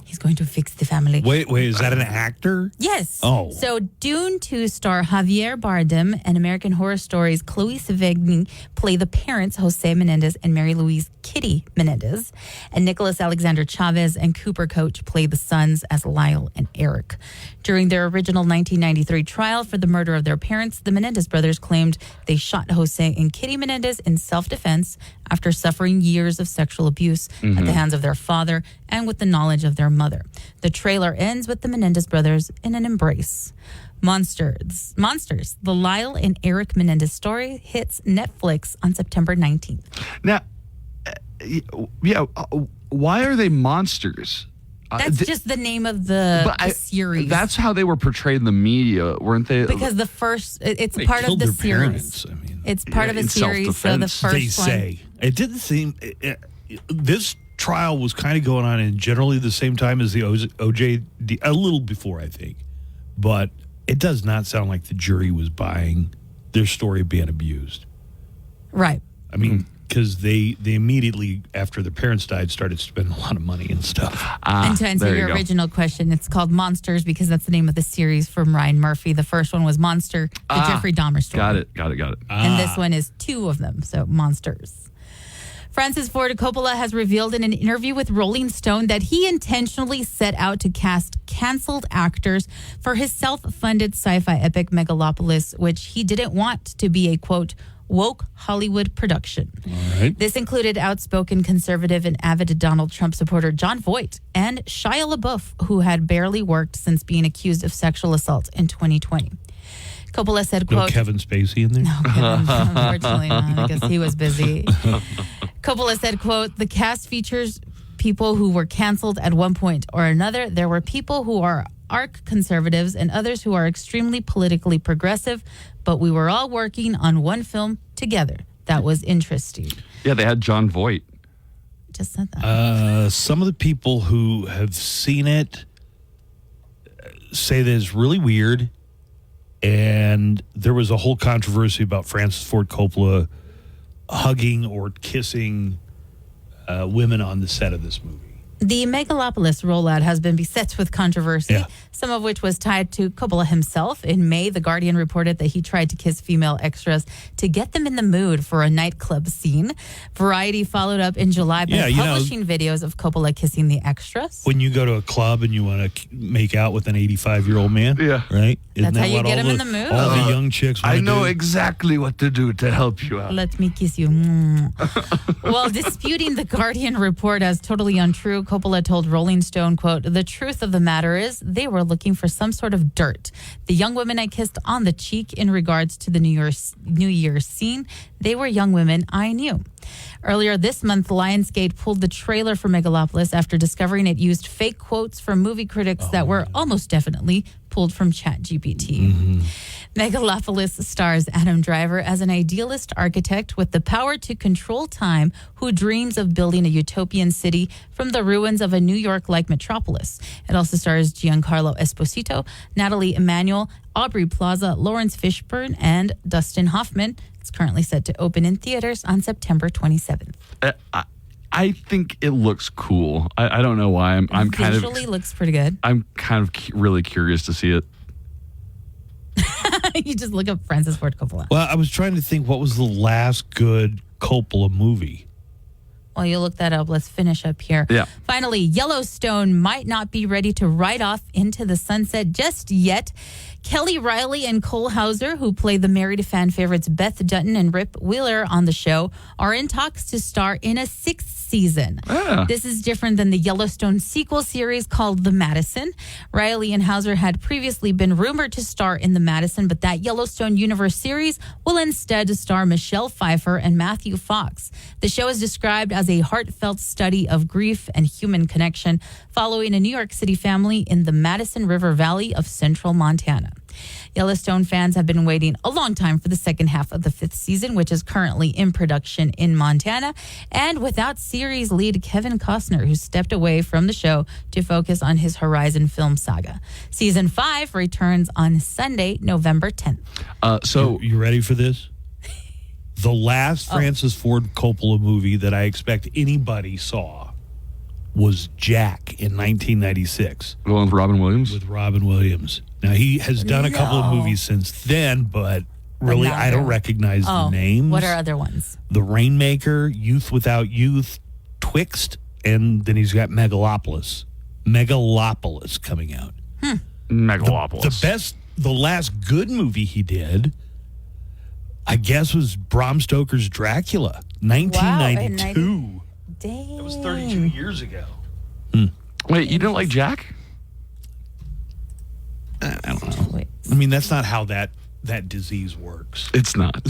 He's going to fix the family. Wait, is that an actor? Yes. Oh. So Dune 2 star Javier Bardem and American Horror Stories Chloe Sevigny play the parents, Jose Menendez and Mary Louise Kitty Menendez. And Nicholas Alexander Chavez and Cooper Coach play the sons as Lyle and Eric. During their original 1993 trial for the murder of their parents, the Menendez brothers claimed they shot Jose and Kitty Menendez in self-defense after suffering years of sexual abuse at the hands of their father and with the knowledge of their mother. The trailer ends with the Menendez brothers in an embrace. Monsters, the Lyle and Eric Menendez story hits Netflix on September 19th. Now, why are they monsters? That's just the name of the series. That's how they were portrayed in the media, weren't they? Because the first, it's They part of killed the their series. parents. I mean, it's part of a in series. So the self-defense. first they one. say. It didn't seem... this trial was kind of going on in generally the same time as the OJ, a little before, I think. But it does not sound like the jury was buying their story being abused. Right. I mean, because they immediately, after their parents died, started spending a lot of money and stuff. And to answer your original question, it's called Monsters because that's the name of the series from Ryan Murphy. The first one was Monster, the Jeffrey Dahmer story. Got it. And this one is two of them, so Monsters. Francis Ford Coppola has revealed in an interview with Rolling Stone that he intentionally set out to cast canceled actors for his self-funded sci-fi epic Megalopolis, which he didn't want to be a, quote, woke Hollywood production. All right. This included outspoken conservative and avid Donald Trump supporter Jon Voight and Shia LaBeouf, who had barely worked since being accused of sexual assault in 2020. Coppola said, quote... No Kevin Spacey in there? No, Kevin, unfortunately not. I guess he was busy. Coppola said, quote, the cast features people who were canceled at one point or another. There were people who are arc conservatives and others who are extremely politically progressive, but we were all working on one film together. That was interesting. Yeah, they had Jon Voight. Just said that. Some of the people who have seen it say that it's really weird. And there was a whole controversy about Francis Ford Coppola hugging or kissing women on the set of this movie. The Megalopolis rollout has been beset with controversy, some of which was tied to Coppola himself. In May, The Guardian reported that he tried to kiss female extras to get them in the mood for a nightclub scene. Variety followed up in July by publishing videos of Coppola kissing the extras. When you go to a club and you want to make out with an 85-year-old man, right? That's how you get him in the mood. All the young chicks want I to know do. exactly what to do to help you out. Let me kiss you. While disputing the Guardian report as totally untrue, Coppola told Rolling Stone, quote, the truth of the matter is they were looking for some sort of dirt. The young women I kissed on the cheek in regards to the New Year's scene, they were young women I knew. Earlier this month, Lionsgate pulled the trailer for Megalopolis after discovering it used fake quotes from movie critics that were almost definitely pulled from ChatGPT. Megalopolis stars Adam Driver as an idealist architect with the power to control time who dreams of building a utopian city from the ruins of a New York-like metropolis. It also stars Giancarlo Esposito, Natalie Emanuel, Aubrey Plaza, Lawrence Fishburne, and Dustin Hoffman. It's currently set to open in theaters on September 27th. I think it looks cool. I don't know why. I'm kind of visually looks pretty good. I'm kind of really curious to see it. You just look up Francis Ford Coppola. Well, I was trying to think what was the last good Coppola movie. While you look that up, let's finish up here. Yeah. Finally, Yellowstone might not be ready to ride off into the sunset just yet. Kelly Riley and Cole Hauser, who play the married fan favorites Beth Dutton and Rip Wheeler on the show, are in talks to star in a sixth season. This is different than the Yellowstone sequel series called The Madison. Riley and Hauser had previously been rumored to star in The Madison, but that Yellowstone Universe series will instead star Michelle Pfeiffer and Matthew Fox. The show is described as a heartfelt study of grief and human connection, following a New York City family in the Madison River Valley of central Montana. Yellowstone fans have been waiting a long time for the second half of the fifth season, which is currently in production in Montana, and without series lead Kevin Costner, who stepped away from the show to focus on his Horizon film saga. Season 5 returns on Sunday, November 10th. So you ready for this? The last Francis Ford Coppola movie that I expect anybody saw was Jack in 1996. The one with Robin Williams? With Robin Williams. Now, he has done a couple of movies since then, but really, I don't recognize the names. What are other ones? The Rainmaker, Youth Without Youth, Twixt, and then he's got Megalopolis coming out. Megalopolis. The last good movie he did, I guess, was Bram Stoker's Dracula, 1992. Dang. That was 32 years ago. Wait, you didn't like Jack? I don't know. I mean, that's not how that disease works. It's not.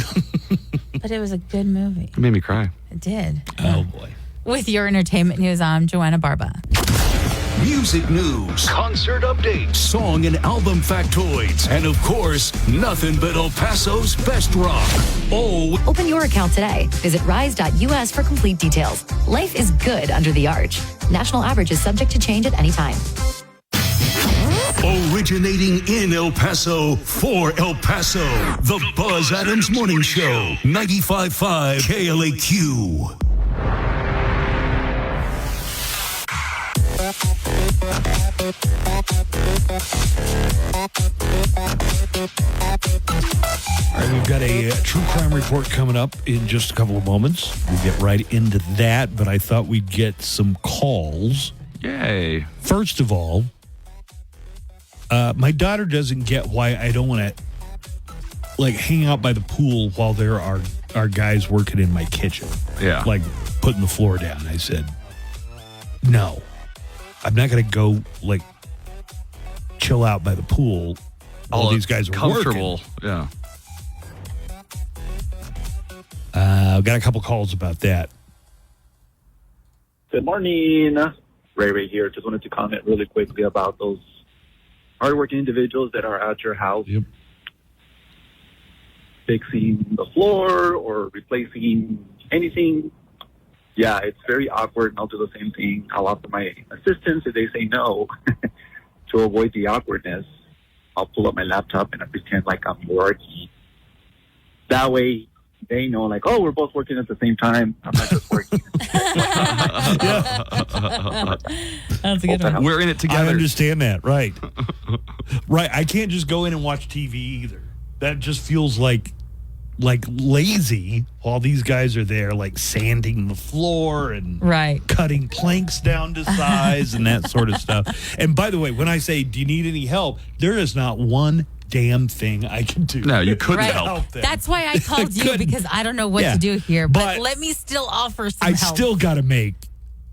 But it was a good movie. It made me cry. It did. Oh, boy. With your entertainment news, I'm Joanna Barba. Music news, concert updates, song and album factoids, and of course, nothing but El Paso's best rock. Open your account today. Visit rise.us for complete details. Life is good under the arch. National average is subject to change at any time. Originating in El Paso for El Paso, the Buzz Adams Morning Show, 95.5 KLAQ. All right, we've got a true crime report coming up in just a couple of moments. We'll get right into that, but I thought we'd get some calls. Yay. First of all, my daughter doesn't get why I don't want to hang out by the pool while there are guys working in my kitchen. Yeah. Like putting the floor down. I said, no, I'm not going to go chill out by the pool while these guys are comfortable. working. Yeah. I've got a couple calls about that. Good morning. Ray here. Just wanted to comment really quickly about those hardworking individuals that are at your house fixing the floor or replacing anything. Yeah, it's very awkward, and I'll do the same thing. I'll offer my assistance if they say no. To avoid the awkwardness, I'll pull up my laptop and I pretend like I'm working. That way, they know, oh, we're both working at the same time. I'm not just working. That's a good one. We're in it together. I understand that, right. Right, I can't just go in and watch TV either. That just feels like lazy while these guys are there, sanding the floor and cutting planks down to size and that sort of stuff. And by the way, when I say, do you need any help? There is not one damn thing I can do. No, you couldn't help them. That's why I called you, because I don't know what to do here. But let me still offer some help. I still got to make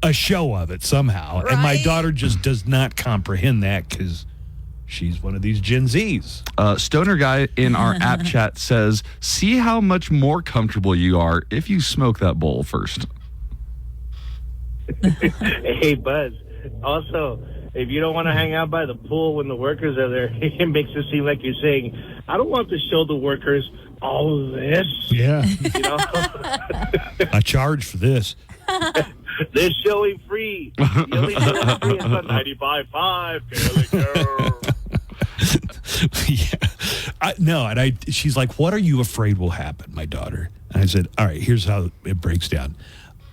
a show of it somehow. And my daughter just does not comprehend that because she's one of these Gen Zs. Stoner guy in our app chat says, see how much more comfortable you are if you smoke that bowl first. Hey, Buzz. Also, if you don't want to hang out by the pool when the workers are there, it makes it seem like you're saying, I don't want to show the workers all of this. Yeah. You know? I charge for this. They're showing free. The only showing free is on 95.5. Yeah. She's like, what are you afraid will happen, my daughter? And I said, all right, here's how it breaks down.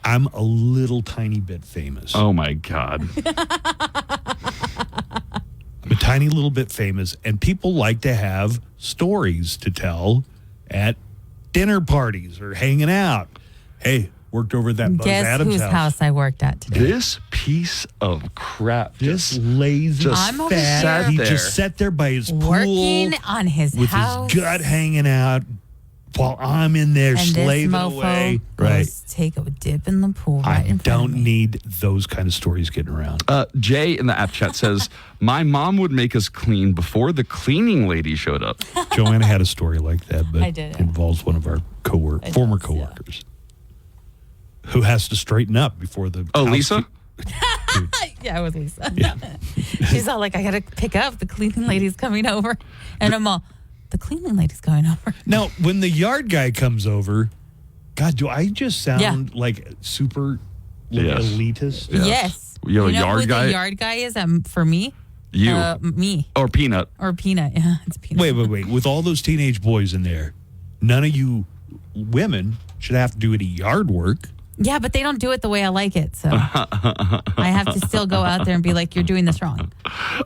I'm a little tiny bit famous. Oh, my God. I'm a tiny little bit famous, and people like to have stories to tell at dinner parties or hanging out. Hey, worked over at that Buzz Adams whose house I worked at today. This piece of crap. This lazy fat. He just sat there by his pool. Working on his with house. his gut hanging out while I'm in there and slaving this mofo away. goes take a dip in the pool right in front don't of me. need those kind of stories getting around. Jay in the app chat says, my mom would make us clean before the cleaning lady showed up. Joanna had a story like that, but I did. it involves one of our former coworkers who has to straighten up before the... Oh, Lisa? Yeah, it was Lisa. Yeah. She's all like, I got to pick up. The cleaning lady's coming over. And I'm all, the cleaning lady's going over. Now, when the yard guy comes over, God, do I just sound like super elitist? Yes. You have a know yard who guy? the yard guy is for me? You. Me. Or Peanut. Or Peanut. Yeah, it's Peanut. Wait. With all those teenage boys in there, none of you women should have to do any yard work. Yeah, but they don't do it the way I like it. So I have to still go out there and be like, you're doing this wrong.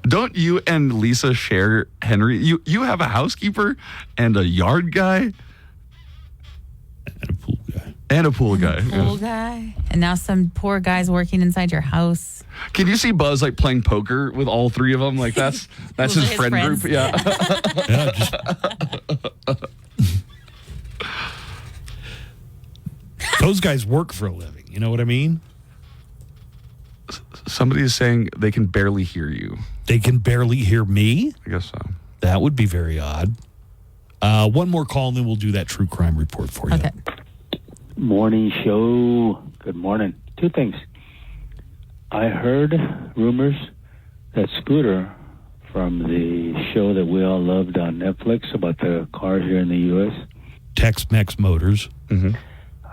Don't you and Lisa share Henry? You have a housekeeper and a yard guy? And a pool guy. And a pool guy. Pool guy. And now some poor guy's working inside your house. Can you see Buzz like playing poker with all three of them? Like that's his friend friends. group. Yeah. Those guys work for a living. You know what I mean? Somebody is saying they can barely hear you. They can barely hear me? I guess so. That would be very odd. One more call, and then we'll do that true crime report for you. Okay. Morning show. Good morning. Two things. I heard rumors that Scooter from the show that we all loved on Netflix about the cars here in the U.S. Tex-Mex Motors. Mm-hmm.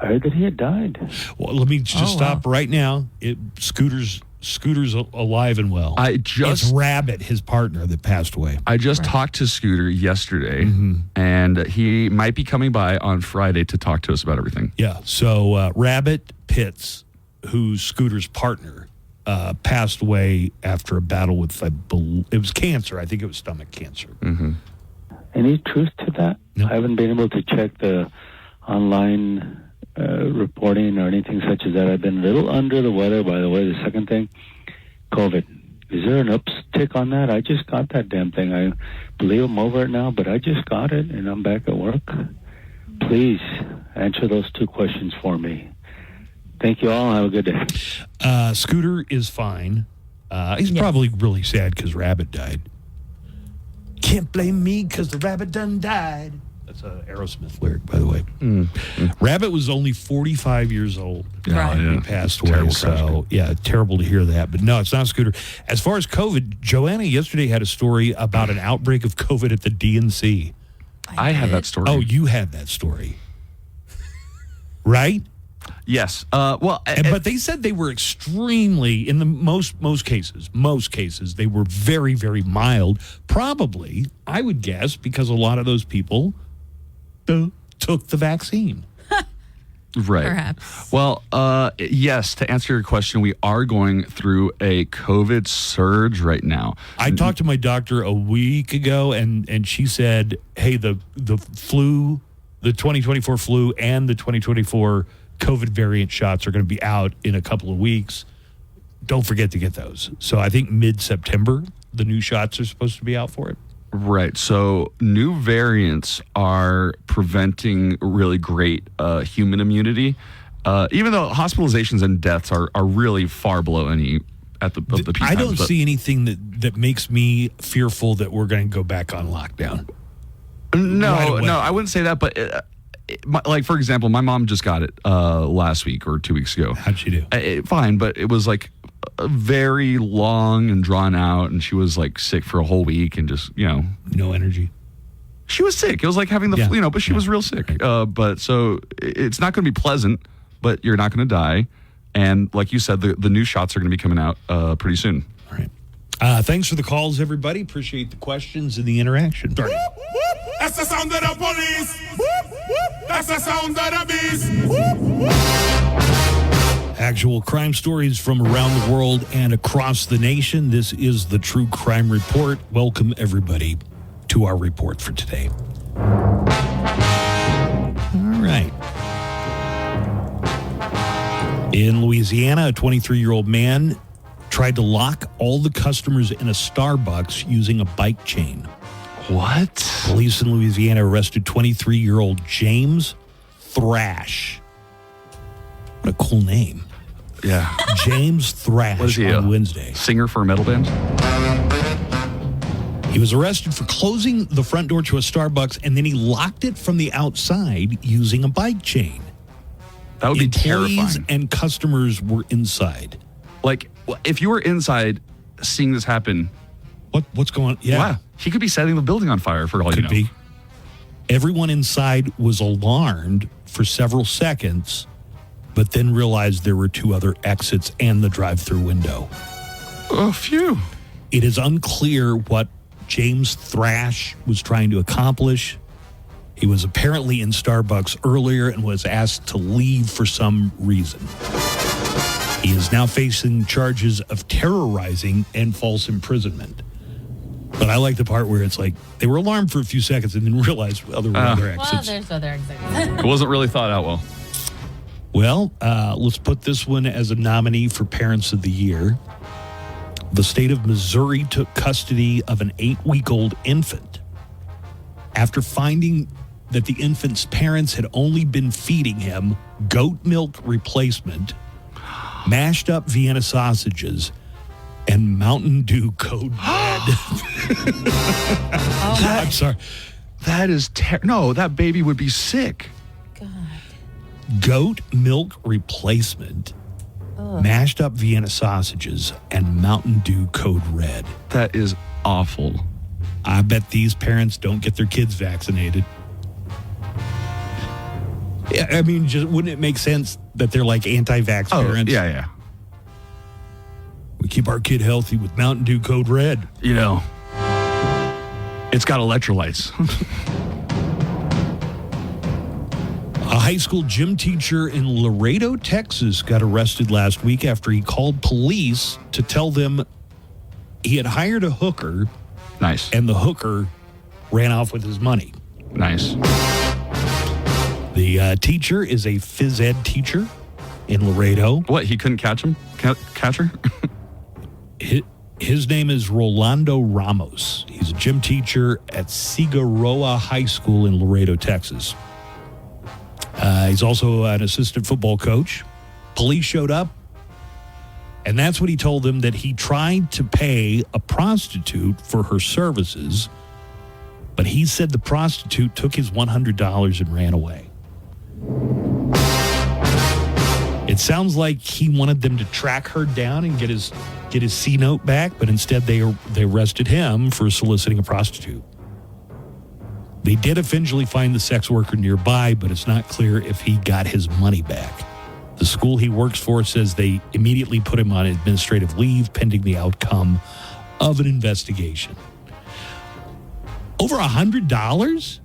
I heard that he had died. Well, let me just stop right now. Scooter's alive and well. It's Rabbit, his partner, that passed away. I just talked to Scooter yesterday, and he might be coming by on Friday to talk to us about everything. Yeah. So Rabbit Pitts, who's Scooter's partner, passed away after a battle with, it was cancer. I think it was stomach cancer. Mm-hmm. Any truth to that? No. I haven't been able to check the online reporting or anything such as that. I've been a little under the weather, by the way. The second thing, COVID. Is there an uptick on that? I just got that damn thing. I believe I'm over it now, but I just got it, and I'm back at work. Please answer those two questions for me. Thank you all. Have a good day. Scooter is fine. He's probably really sad because Rabbit died. Can't blame me because the rabbit done died. That's an Aerosmith lyric, by the way. Rabbit was only 45 years old. Right. He passed away. So, terrible to hear that. But no, it's not Scooter. As far as COVID, Joanna yesterday had a story about an outbreak of COVID at the DNC. I had that story. Oh, you had that story. Right? Yes. But they said they were extremely, in the most cases, they were very, very mild. Probably, I would guess, because a lot of those people took the vaccine. Right. Perhaps. Well, yes, to answer your question, we are going through a COVID surge right now. I talked to my doctor a week ago, and she said, hey, the flu, the 2024 flu and the 2024 COVID variant shots are going to be out in a couple of weeks. Don't forget to get those. So I think mid-September, the new shots are supposed to be out for it. Right. So new variants are preventing really great human immunity, even though hospitalizations and deaths are really far below any at the peak. I don't see anything that makes me fearful that we're going to go back on lockdown. No, I wouldn't say that. But like, for example, my mom just got it last week or 2 weeks ago. How'd she do? Fine, but it was like very long and drawn out, and she was like sick for a whole week and just, no energy. She was sick. It was like having the flu, but she was real sick. But so it's not going to be pleasant, but you're not going to die. And like you said, the new shots are going to be coming out pretty soon. All right. Thanks for the calls, everybody. Appreciate the questions and the interaction. That's the sound of the police. That's the sound of the beast. Actual crime stories from around the world and across the nation. This is the True Crime Report. Welcome, everybody, to our report for today. All right. In Louisiana, a 23-year-old man tried to lock all the customers in a Starbucks using a bike chain. What? Police in Louisiana arrested 23-year-old James Thrash. What a cool name. Yeah. James Thrash. What is he, on Wednesday. Singer for a metal band? He was arrested for closing the front door to a Starbucks, and then he locked it from the outside using a bike chain. That would be Employees terrifying. and customers were inside. Like, if you were inside seeing this happen, what's going on? Yeah. Wow. He could be setting the building on fire for all you know. Could be. Everyone inside was alarmed for several seconds, but then realized there were two other exits and the drive-through window. Oh, phew. It is unclear what James Thrash was trying to accomplish. He was apparently in Starbucks earlier and was asked to leave for some reason. He is now facing charges of terrorizing and false imprisonment. But I like the part where it's like they were alarmed for a few seconds and then realized there were other exits. Well, there's other exits. It wasn't really thought out well. Well, let's put this one as a nominee for Parents of the Year. The state of Missouri took custody of an 8-week-old infant after finding that the infant's parents had only been feeding him goat milk replacement, mashed up Vienna sausages, and Mountain Dew Code Red. I'm sorry. That is no, that baby would be sick. Goat milk replacement, mashed up Vienna sausages, and Mountain Dew Code Red. That is awful. I bet these parents don't get their kids vaccinated. Yeah, I mean, just wouldn't it make sense that they're like anti-vax parents? Yeah. We keep our kid healthy with Mountain Dew Code Red. You know, it's got electrolytes. A high school gym teacher in Laredo, Texas, got arrested last week after he called police to tell them he had hired a hooker. Nice. And the hooker ran off with his money. Nice. The teacher is a phys ed teacher in Laredo. What, he couldn't catch him? Catch her? His name is Rolando Ramos. He's a gym teacher at Cigarroa High School in Laredo, Texas. He's also an assistant football coach. Police showed up, and that's when he told them that he tried to pay a prostitute for her services, but he said the prostitute took his $100 and ran away. It sounds like he wanted them to track her down and get his C note back, but instead they arrested him for soliciting a prostitute. They did eventually find the sex worker nearby, but it's not clear if he got his money back. The school he works for says they immediately put him on administrative leave pending the outcome of an investigation. Over $100?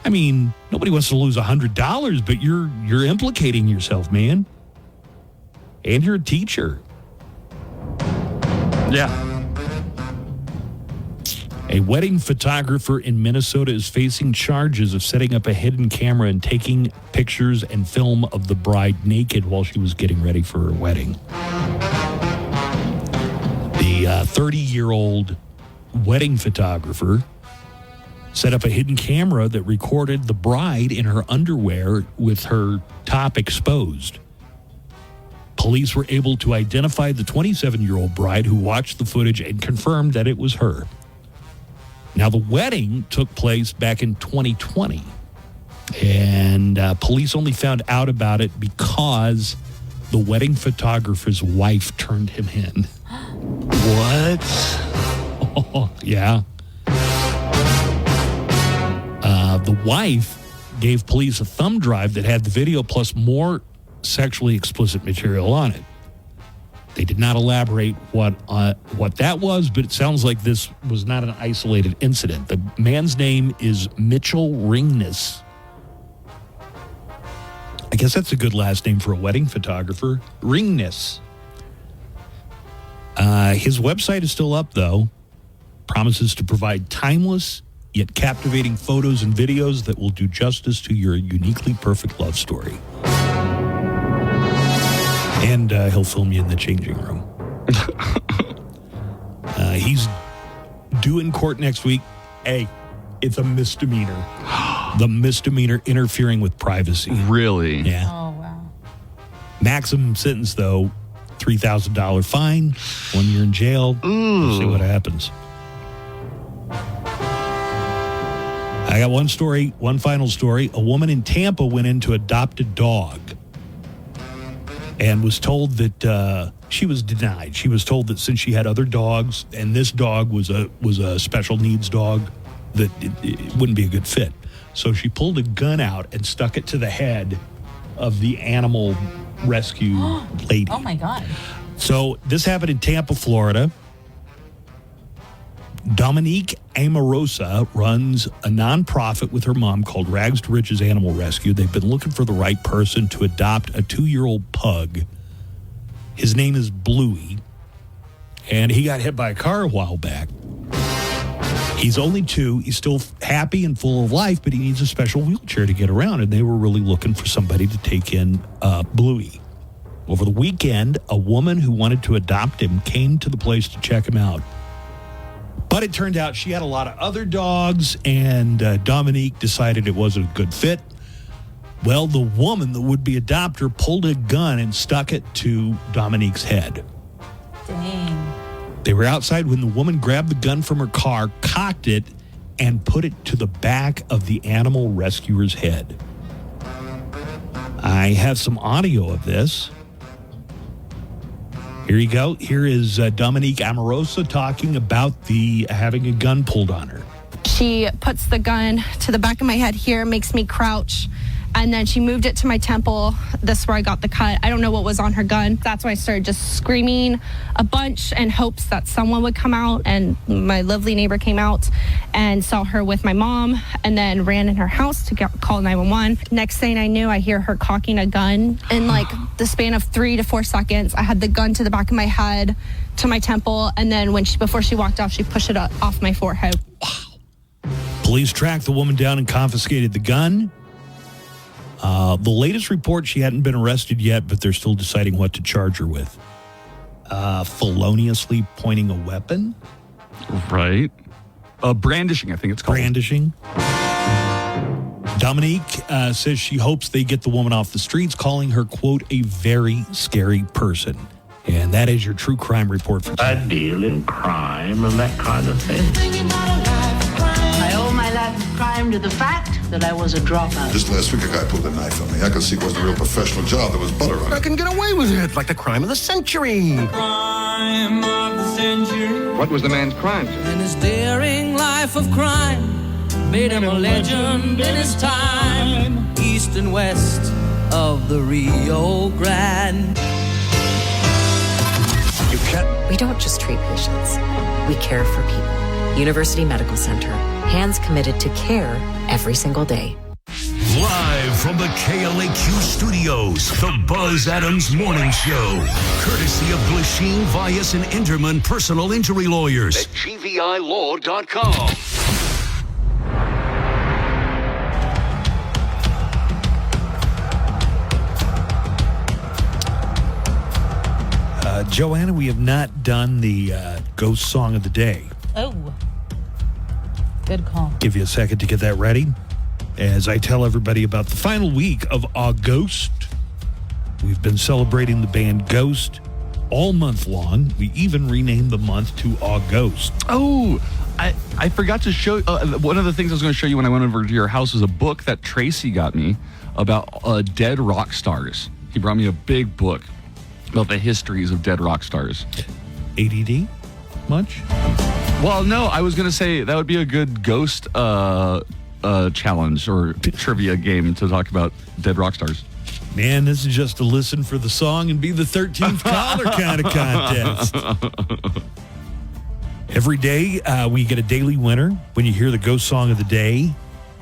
I mean, nobody wants to lose $100, but you're implicating yourself, man. And you're a teacher. Yeah. A wedding photographer in Minnesota is facing charges of setting up a hidden camera and taking pictures and film of the bride naked while she was getting ready for her wedding. The 30-year-old wedding photographer set up a hidden camera that recorded the bride in her underwear with her top exposed. Police were able to identify the 27-year-old bride who watched the footage and confirmed that it was her. Now, the wedding took place back in 2020, and police only found out about it because the wedding photographer's wife turned him in. What? Oh, yeah. The wife gave police a thumb drive that had the video plus more sexually explicit material on it. They did not elaborate what that was, but it sounds like this was not an isolated incident. The man's name is Mitchell Ringness. I guess that's a good last name for a wedding photographer. Ringness. His website is still up, though. Promises to provide timeless yet captivating photos and videos that will do justice to your uniquely perfect love story. And he'll film you in the changing room. He's due in court next week. Hey, it's a misdemeanor. The misdemeanor interfering with privacy. Really? Yeah. Oh, wow. Maximum sentence, though, $3,000 fine, 1 year in jail. We'll see what happens. I got one final story. A woman in Tampa went in to adopt a dog and was told that she was denied. She was told that since she had other dogs and this dog was a special needs dog, that it wouldn't be a good fit. So she pulled a gun out and stuck it to the head of the animal rescue lady. Oh, my God. So this happened in Tampa, Florida. Dominique Amorosa runs a nonprofit with her mom called Rags to Riches Animal Rescue. They've been looking for the right person to adopt a 2-year-old pug. His name is Bluey, and he got hit by a car a while back. He's only 2. He's still happy and full of life, but he needs a special wheelchair to get around, and they were really looking for somebody to take in Bluey. Over the weekend, a woman who wanted to adopt him came to the place to check him out. But it turned out she had a lot of other dogs, and Dominique decided it wasn't a good fit. Well, the woman, the would-be adopter, pulled a gun and stuck it to Dominique's head. Dang. They were outside when the woman grabbed the gun from her car, cocked it, and put it to the back of the animal rescuer's head. I have some audio of this. Here you go. Here is Dominique Amorosa talking about having a gun pulled on her. She puts the gun to the back of my head here, makes me crouch, and then she moved it to my temple. This is where I got the cut. I don't know what was on her gun. That's why I started just screaming a bunch in hopes that someone would come out, and my lovely neighbor came out and saw her with my mom and then ran in her house to call 911. Next thing I knew, I hear her cocking a gun. In like the span of 3 to 4 seconds, I had the gun to the back of my head, to my temple, and then before she walked off, she pushed it off my forehead. Wow. Police tracked the woman down and confiscated the gun. The latest report, she hadn't been arrested yet, but they're still deciding what to charge her with. Feloniously pointing a weapon? Right. Brandishing, I think it's called. Brandishing. Dominique says she hopes they get the woman off the streets, calling her, quote, a very scary person. And that is your true crime report for today. I deal in crime and that kind of thing. I owe my life of crime to the fact that I was a dropout. Just last week, a guy pulled a knife on me. I could see it wasn't a real professional job. There was butter on it. I can get away with it, like the crime of the century. Crime of the century. What was the man's crime? And his daring life of crime made him a legend in his time. East and west of the Rio Grande. We don't just treat patients. We care for people. University Medical Center. Hands committed to care every single day. Live from the KLAQ studios, the Buzz Adams Morning Show. Courtesy of Glasheen, Vyas, and Enderman Personal Injury Lawyers at GVILaw.com. Joanna, we have not done the ghost song of the day. Oh. Good call. Give you a second to get that ready. As I tell everybody about the final week of August, we've been celebrating the band Ghost all month long. We even renamed the month to August. Oh, I forgot to show one of the things I was going to show you when I went over to your house was a book that Tracy got me about dead rock stars. He brought me a big book about the histories of dead rock stars. ADD? Much? Well, no, I was going to say that would be a good ghost challenge or trivia game to talk about dead rock stars. Man, this is just a listen for the song and be the 13th caller kind of contest. Every day, we get a daily winner when you hear the ghost song of the day.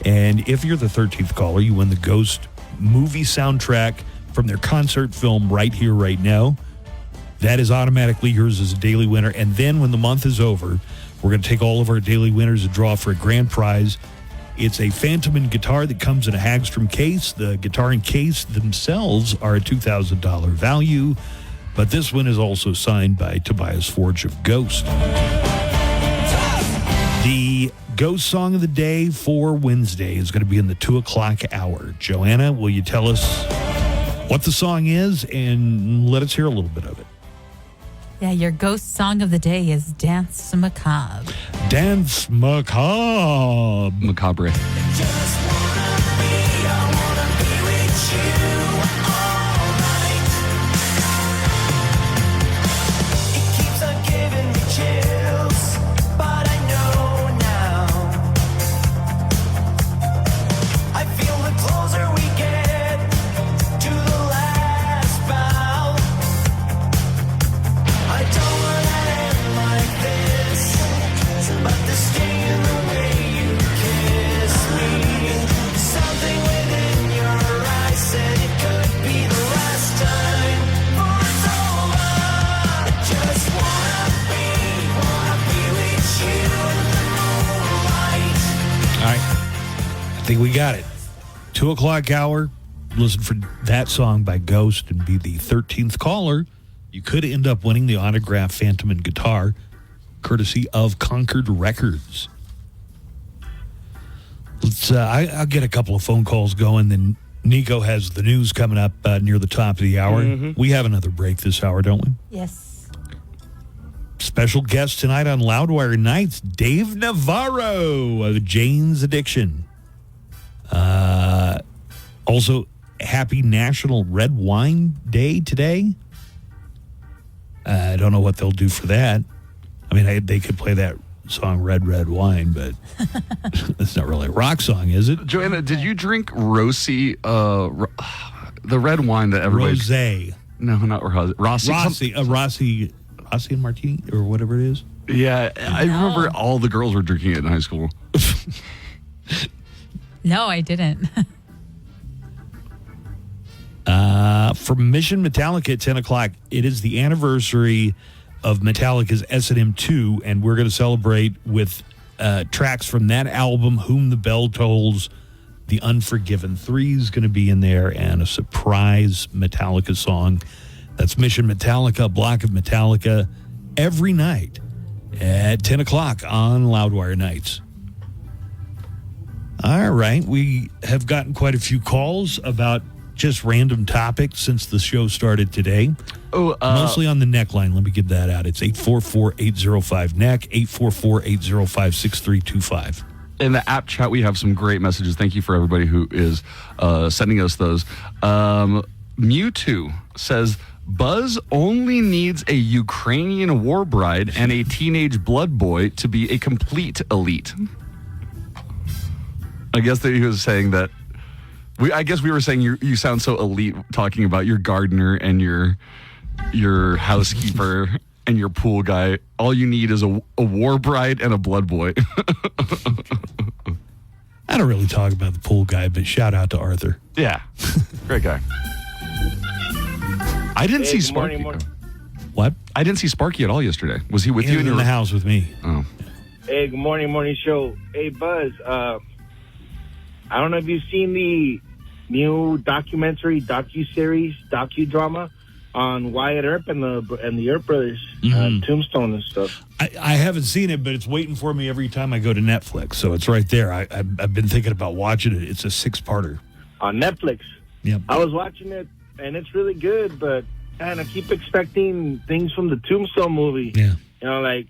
And if you're the 13th caller, you win the Ghost movie soundtrack from their concert film Right Here, Right Now. That is automatically yours as a daily winner. And then when the month is over, we're going to take all of our daily winners and draw for a grand prize. It's a Phantom and guitar that comes in a Hagstrom case. The guitar and case themselves are a $2,000 value, but this one is also signed by Tobias Forge of Ghost. The Ghost Song of the Day for Wednesday is going to be in the 2 o'clock hour. Joanna, will you tell us what the song is and let us hear a little bit of it? Yeah, your ghost song of the day is Dance Macabre. Dance Macabre. Macabre. But think we got it. 2 o'clock hour. Listen for that song by Ghost and be the 13th caller. You could end up winning the autographed Phantom and guitar, courtesy of Concord Records. Let's. I'll get a couple of phone calls going. Then Nico has the news coming up near the top of the hour. Mm-hmm. We have another break this hour, don't we? Yes. Special guest tonight on Loudwire Nights, Dave Navarro of Jane's Addiction. Also, happy National Red Wine Day today. I don't know what they'll do for that. I mean, they could play that song Red, Red Wine, but it's not really a rock song, is it? Joanna, did you drink Rossi, the red wine that everybody... Rosé. No, not Rossi. Rossi and Martini, or whatever it is. Yeah, I remember all the girls were drinking it in high school. No, I didn't. From Mission Metallica at 10 o'clock, it is the anniversary of Metallica's S&M 2, and we're going to celebrate with tracks from that album, Whom the Bell Tolls. The Unforgiven 3 is going to be in there, and a surprise Metallica song. That's Mission Metallica, a block of Metallica, every night at 10 o'clock on Loudwire Nights. All right, we have gotten quite a few calls about just random topics since the show started today. Mostly on the neck line. Let me get that out. It's 844-805-NECK, 844-805-6325. In the app chat, we have some great messages. Thank you for everybody who is sending us those. Mewtwo says, Buzz only needs a Ukrainian war bride and a teenage blood boy to be a complete elite. I guess that he was saying that I guess we were saying you sound so elite talking about your gardener and your housekeeper and your pool guy. All you need is a war bride and a blood boy. I don't really talk about the pool guy, but shout out to Arthur. Yeah, great guy. I didn't see Sparky. What? I didn't see Sparky at all yesterday. Was he with you? He was in the house with me. Oh. Hey, good morning show. Hey, Buzz. I don't know if you've seen the new docuseries, docudrama on Wyatt Earp and the Earp brothers, Tombstone and stuff. I haven't seen it, but it's waiting for me every time I go to Netflix, so it's right there. I've been thinking about watching it. It's a 6-parter. On Netflix. Yep. I was watching it, and it's really good, but man, I keep expecting things from the Tombstone movie. Yeah. You know, like...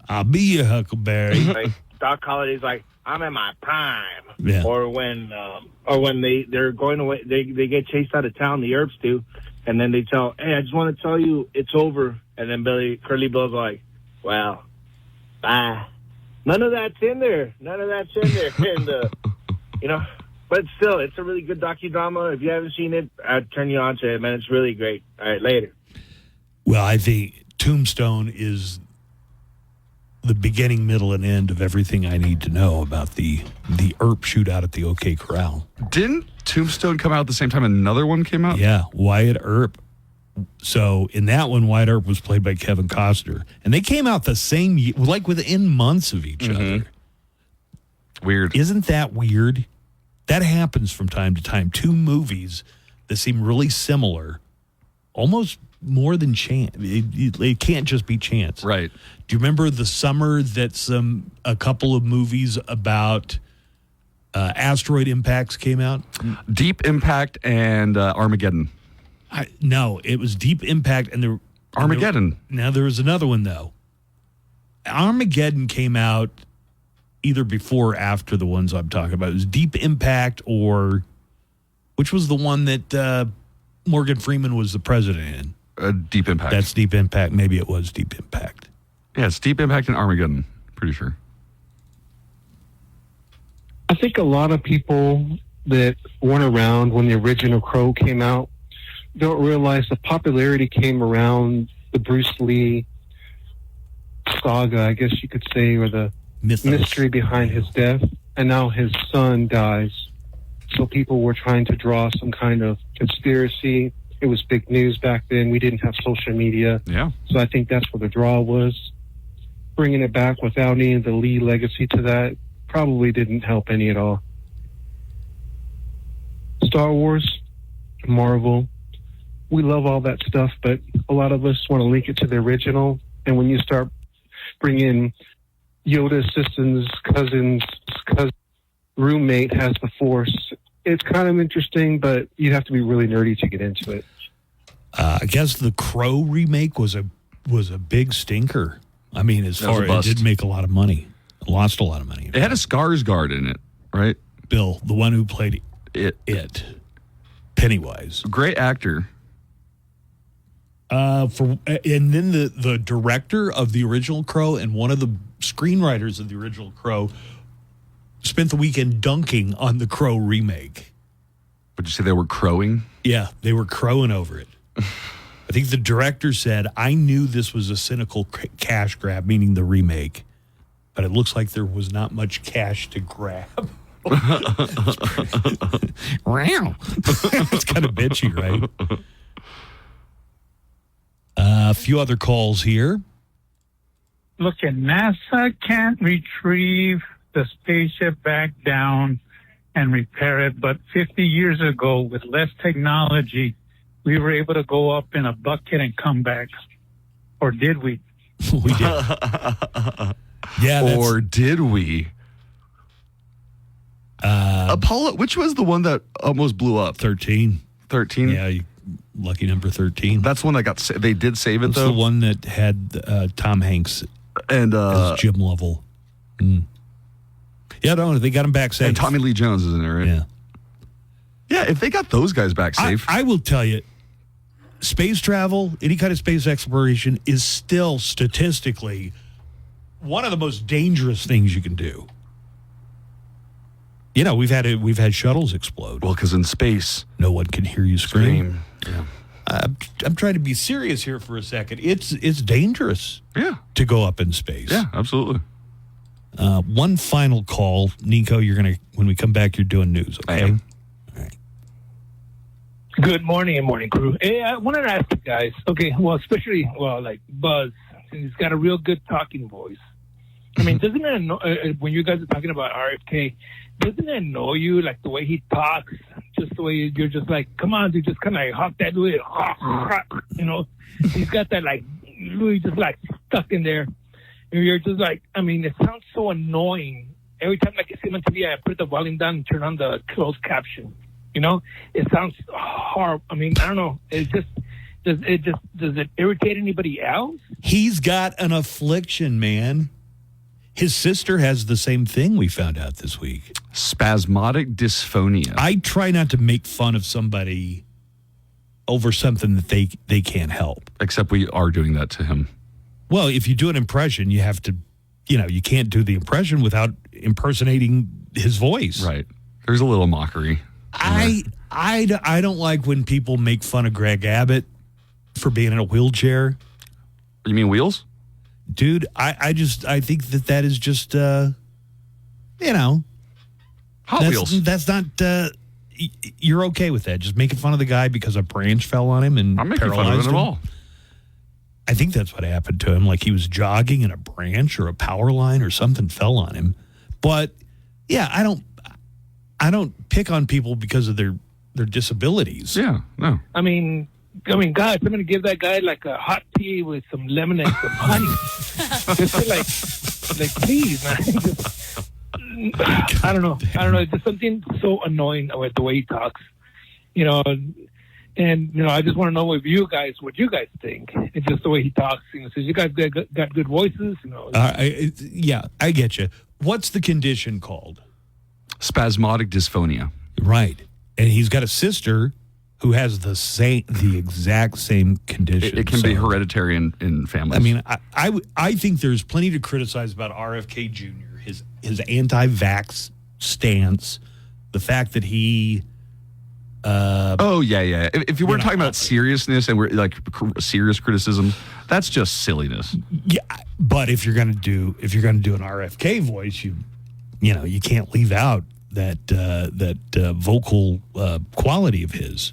I'll be your Huckleberry. Like Doc Holliday's like, I'm in my prime. Yeah. Or when they're going away, they get chased out of town, the Earps do, and then they tell, hey, I just want to tell you it's over. And then Curly Bill's like, well, bye. None of that's in there. And, you know, but still, it's a really good docudrama. If you haven't seen it, I'd turn you on to it, man. It's really great. All right, later. Well, I think Tombstone is the beginning, middle, and end of everything I need to know about the Earp shootout at the OK Corral. Didn't Tombstone come out at the same time another one came out? Yeah, Wyatt Earp. So in that one, Wyatt Earp was played by Kevin Costner. And they came out the same year, like within months of each other. Weird. Isn't that weird? That happens from time to time. Two movies that seem really similar, almost more than chance. It can't just be chance. Right. Do you remember the summer that a couple of movies about asteroid impacts came out? Deep Impact and Armageddon. No, it was Deep Impact and Armageddon. Now there was another one though. Armageddon came out either before or after the ones I'm talking about. It was Deep Impact, or which was the one that Morgan Freeman was the president in? Deep Impact. That's Deep Impact. Maybe it was Deep Impact. Yeah, it's Deep Impact and Armageddon. Pretty sure. I think a lot of people that weren't around when the original Crow came out don't realize the popularity came around the Bruce Lee saga, I guess you could say, or the mystery behind his death. And now his son dies. So people were trying to draw some kind of conspiracy. It was big news back then. We didn't have social media. Yeah. So I think that's where the draw was. Bringing it back without any of the Lee legacy to that probably didn't help any at all. Star Wars, Marvel, we love all that stuff, but a lot of us want to link it to the original. And when you start bringing Yoda assistants, cousins, roommate has the Force, it's kind of interesting, but you have to be really nerdy to get into it. I guess the Crow remake was a big stinker. I mean, as far as it did make a lot of money. It lost a lot of money. It had a Skarsgård in it, right? Bill, the one who played it. Pennywise. Great actor. And then the director of the original Crow and one of the screenwriters of the original Crow spent the weekend dunking on the Crow remake. Would you say they were crowing? Yeah, they were crowing over it. I think the director said, I knew this was a cynical cash grab, meaning the remake, but it looks like there was not much cash to grab. Wow. It's kind of bitchy, right? A few other calls here. Look, at NASA can't retrieve the spaceship back down and repair it, but 50 years ago, with less technology, we were able to go up in a bucket and come back. Or did we? We did. Yeah. Or did we? Apollo, which was the one that almost blew up? 13. 13? Yeah, lucky number 13. That's one that they did save it, That's though? the one that had Tom Hanks and as Jim Lovell. Mm. Yeah, no, they got him back safe. And Tommy Lee Jones is in there, right? Yeah. Yeah, if they got those guys back safe. I will tell you, space travel, any kind of space exploration is still statistically one of the most dangerous things you can do. You know, we've had shuttles explode. Well, because in space, no one can hear you scream. Yeah. I'm trying to be serious here for a second. It's dangerous. Yeah. To go up in space. Yeah, absolutely. One final call, Nico. When we come back, you're doing news. Okay. I am. Good morning and morning crew. Hey, I wanted to ask you guys, okay, well, especially, like Buzz, he's got a real good talking voice. I mean, doesn't it annoy, when you guys are talking about RFK, doesn't it annoy you, like the way he talks, just the way you're just like, come on, dude, just kind of like hop that way, you know? He's got that, like, really just like stuck in there. And you're just like, I mean, it sounds so annoying. Every time I see him on TV, I put the volume down and turn on the closed caption. You know, it sounds horrible. I mean, I don't know. Does it irritate anybody else? He's got an affliction, man. His sister has the same thing, we found out this week. Spasmodic dysphonia. I try not to make fun of somebody over something that they can't help. Except we are doing that to him. Well, if you do an impression, you have to, you can't do the impression without impersonating his voice. Right. There's a little mockery. I don't like when people make fun of Greg Abbott for being in a wheelchair. You mean Wheels? Dude, I think that is just, Hot Wheels. That's not, you're okay with that. Just making fun of the guy because a branch fell on him and I'm making paralyzed fun of him him. at all. I think that's what happened to him. Like he was jogging and a branch or a power line or something fell on him. But yeah, I don't pick on people because of their disabilities. Yeah, no. I mean, guys, I'm going to give that guy like a hot tea with some lemon and some honey. Just like, please, man. I don't know. It's just something so annoying with the way he talks, And, I just want to know what you guys think. It's just the way he talks. Says you guys got good voices. I get you. What's the condition called? Spasmodic dysphonia. Right. And he's got a sister who has the exact same condition. It can be hereditary in families. I mean, I think there's plenty to criticize about RFK Jr., his anti-vax stance, the fact that he... yeah. If you weren't talking about seriousness and we're like serious criticism, that's just silliness. Yeah, but if you're gonna do an RFK voice, you can't leave out that vocal quality of his.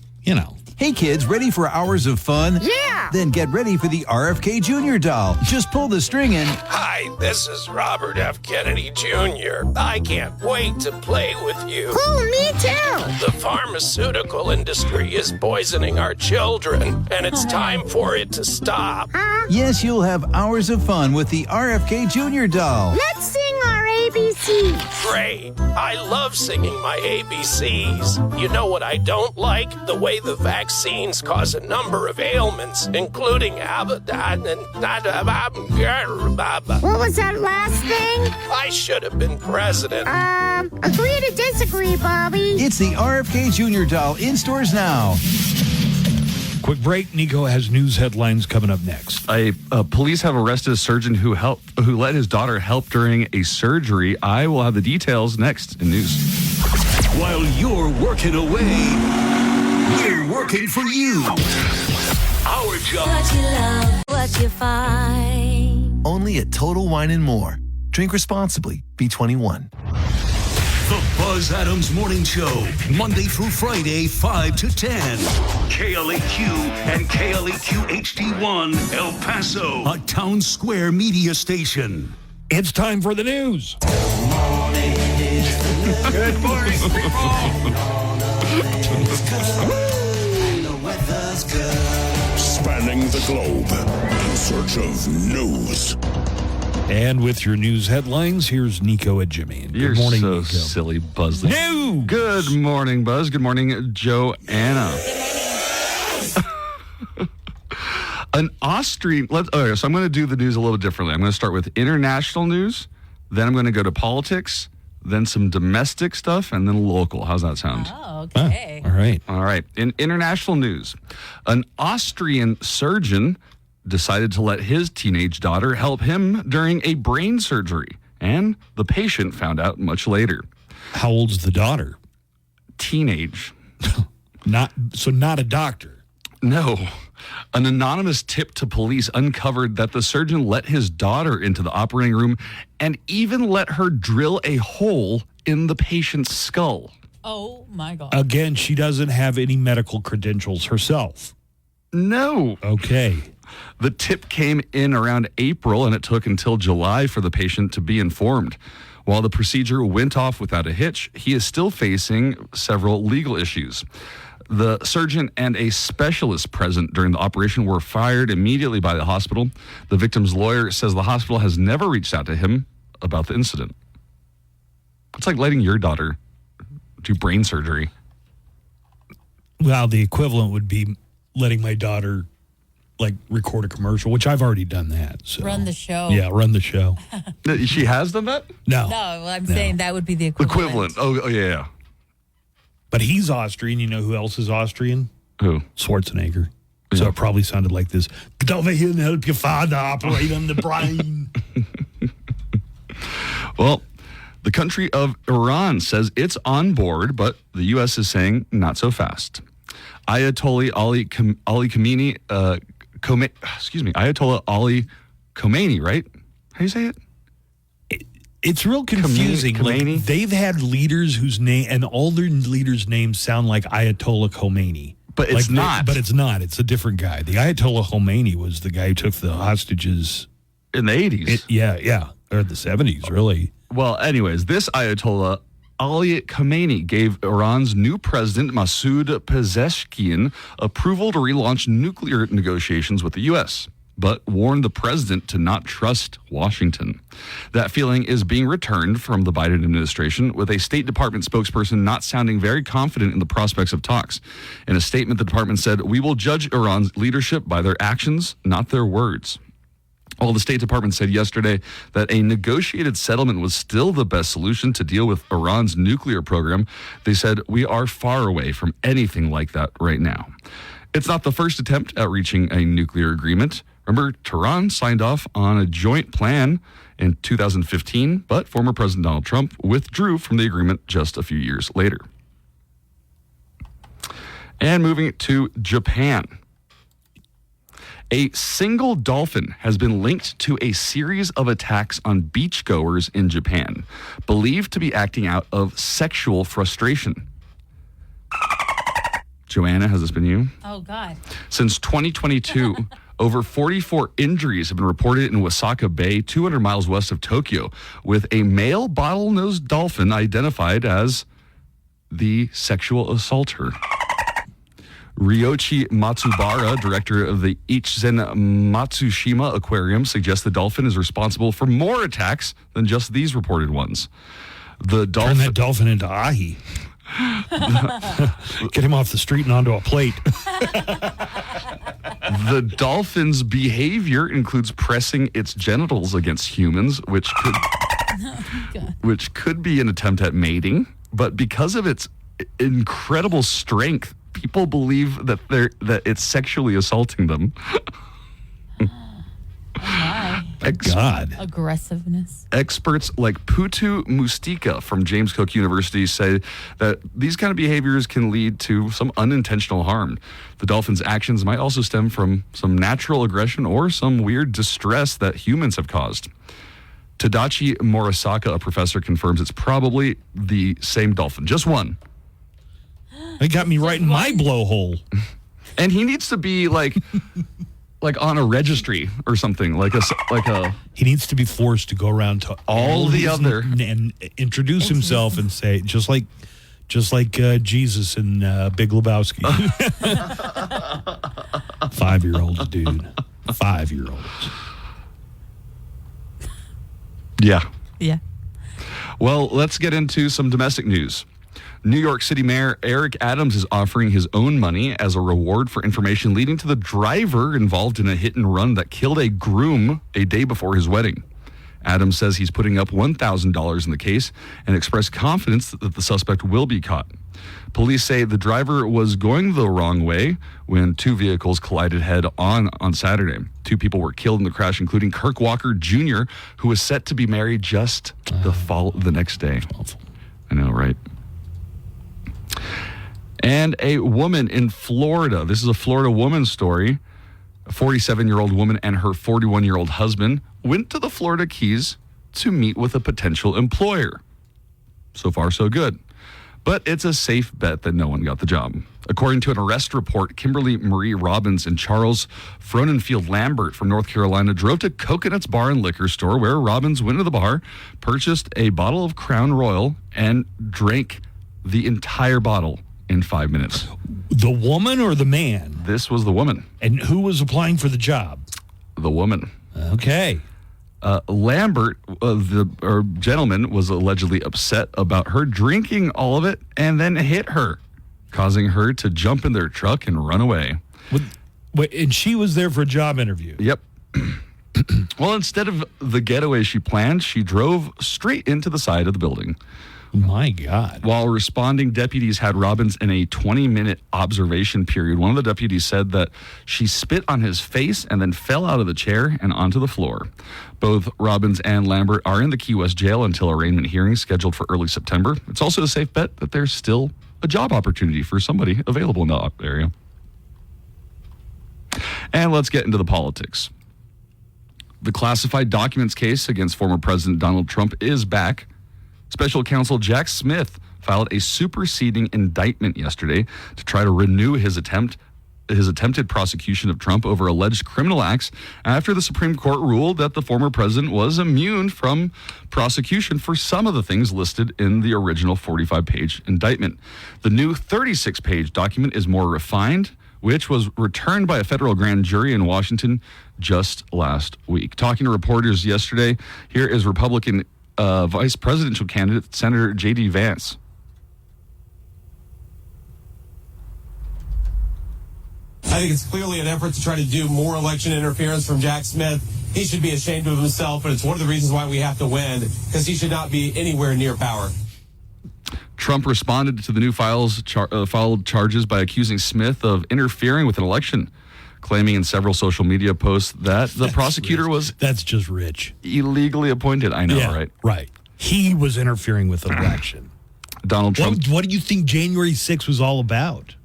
Hey kids, ready for hours of fun? Yeah! Then get ready for the RFK Jr. doll. Just pull the string and... Hi, this is Robert F. Kennedy Jr. I can't wait to play with you. Cool, me too! The pharmaceutical industry is poisoning our children, and it's time for it to stop. Yes, you'll have hours of fun with the RFK Jr. doll. Let's sing our ABCs. Great. I love singing my ABCs. You know what I don't like? The way the vaccines cause a number of ailments, including What was that last thing? I should have been president. Agree to disagree, Bobby. It's the RFK Jr. doll in stores now. Quick break. Nico has news headlines coming up next. Police have arrested a surgeon who let his daughter help during a surgery. I will have the details next in news. While you're working away, we're working for you. Our job. What you love, what you find. Only at Total Wine & More. Drink responsibly. Be 21. The Buzz Adams Morning Show, Monday through Friday, 5 to 10. KLAQ and KLAQ HD1, El Paso, a Town Square media station. It's time for the news. Good morning, Spanning the globe in search of news. And with your news headlines, here's Nico and Jimmy. You're Good morning, so Nico. silly, Buzz. No! Good morning, Buzz. Good morning, Joanna. An Austrian... Okay, so I'm going to do the news a little differently. I'm going to start with international news, then I'm going to go to politics, then some domestic stuff, and then local. How's that sound? Oh, okay. All right. All right. In international news, an Austrian surgeon decided to let his teenage daughter help him during a brain surgery, and the patient found out much later. How old's the daughter? Teenage. Not a doctor. No. An anonymous tip to police uncovered that the surgeon let his daughter into the operating room and even let her drill a hole in the patient's skull. Oh, my God. Again, she doesn't have any medical credentials herself. No. Okay. The tip came in around April, and it took until July for the patient to be informed. While the procedure went off without a hitch, he is still facing several legal issues. The surgeon and a specialist present during the operation were fired immediately by the hospital. The victim's lawyer says the hospital has never reached out to him about the incident. It's like letting your daughter do brain surgery. Well, the equivalent would be letting my daughter record a commercial, which I've already done that. So. Run the show. Yeah, run the show. She has done that? No. No, I'm saying that would be the equivalent. Oh, yeah. But he's Austrian. You know who else is Austrian? Who? Schwarzenegger. So it probably sounded like this. Get over here and help your father operate on the brain. Well, the country of Iran says it's on board, but the U.S. is saying not so fast. Ayatollah Ali Khamenei, Ayatollah Ali Khomeini, right? How do you say it? It's real confusing. Khomeini? They've had leaders whose name, and all their leaders' names sound like Ayatollah Khomeini. But it's not. But it's not. It's a different guy. The Ayatollah Khomeini was the guy who took the hostages. In the 80s. Yeah. Or the 70s, really. Well, anyways, this Ayatollah Ali Khamenei gave Iran's new president, Masoud Pezeshkian, approval to relaunch nuclear negotiations with the U.S., but warned the president to not trust Washington. That feeling is being returned from the Biden administration, with a State Department spokesperson not sounding very confident in the prospects of talks. In a statement, the department said, "We will judge Iran's leadership by their actions, not their words." While the State Department said yesterday that a negotiated settlement was still the best solution to deal with Iran's nuclear program, they said, "We are far away from anything like that right now." It's not the first attempt at reaching a nuclear agreement. Remember, Tehran signed off on a joint plan in 2015, but former President Donald Trump withdrew from the agreement just a few years later. And moving to Japan. A single dolphin has been linked to a series of attacks on beachgoers in Japan, believed to be acting out of sexual frustration. Joanna, has this been you? Oh, God. Since 2022, over 44 injuries have been reported in Osaka Bay, 200 miles west of Tokyo, with a male bottlenose dolphin identified as the sexual assaulter. Ryoichi Matsubara, director of the Ichizen Matsushima Aquarium, suggests the dolphin is responsible for more attacks than just these reported ones. Turn that dolphin into ahi. Get him off the street and onto a plate. The dolphin's behavior includes pressing its genitals against humans, which could be an attempt at mating. But because of its incredible strength, people believe that it's sexually assaulting them. God. Aggressiveness. Experts like Putu Mustika from James Cook University say that these kind of behaviors can lead to some unintentional harm. The dolphin's actions might also stem from some natural aggression or some weird distress that humans have caused. Tadachi Morisaka, a professor, confirms it's probably the same dolphin. Just one. It got me right in my blowhole. And he needs to be like on a registry or something, like a. He needs to be forced to go around to all the other and introduce himself and say, just like Jesus in Big Lebowski. 5-year-olds, dude. 5-year-olds. Yeah. Yeah. Well, let's get into some domestic news. New York City Mayor Eric Adams is offering his own money as a reward for information leading to the driver involved in a hit and run that killed a groom a day before his wedding. Adams says he's putting up $1,000 in the case and expressed confidence that the suspect will be caught. Police say the driver was going the wrong way when two vehicles collided head-on Saturday. 2 people were killed in the crash, including Kirk Walker Jr., who was set to be married just the next day. I know, right? And a woman in Florida, this is a Florida woman story, a 47-year-old woman and her 41-year-old husband went to the Florida Keys to meet with a potential employer. So far, so good. But it's a safe bet that no one got the job. According to an arrest report, Kimberly Marie Robbins and Charles Fronenfield Lambert from North Carolina drove to Coconut's Bar and Liquor Store, where Robbins went to the bar, purchased a bottle of Crown Royal, and drank the entire bottle in 5 minutes. The woman or the man? This was the woman. And who was applying for the job? The woman. Okay. Lambert, the gentleman, was allegedly upset about her drinking all of it and then hit her, causing her to jump in their truck and run away. Wait, and she was there for a job interview? Yep. Well, instead of the getaway she planned, she drove straight into the side of the building. My God. While responding, deputies had Robbins in a 20-minute observation period. One of the deputies said that she spit on his face and then fell out of the chair and onto the floor. Both Robbins and Lambert are in the Key West jail until arraignment hearings scheduled for early September. It's also a safe bet that there's still a job opportunity for somebody available in that area. And let's get into the politics. The classified documents case against former President Donald Trump is back. Special counsel Jack Smith filed a superseding indictment yesterday to try to renew his attempted prosecution of Trump over alleged criminal acts after the Supreme Court ruled that the former president was immune from prosecution for some of the things listed in the original 45-page indictment. The new 36-page document is more refined, which was returned by a federal grand jury in Washington just last week. Talking to reporters yesterday, here is Republican vice presidential candidate Senator J.D. Vance. I think it's clearly an effort to try to do more election interference from Jack Smith. He should be ashamed of himself, and it's one of the reasons why we have to win, because he should not be anywhere near power. Trump responded to the new filed charges by accusing Smith of interfering with an election, claiming in several social media posts that the prosecutor was... That's just rich. ...illegally appointed. I know, yeah, right? Right. He was interfering with an election. Donald Trump... What do you think January 6th was all about?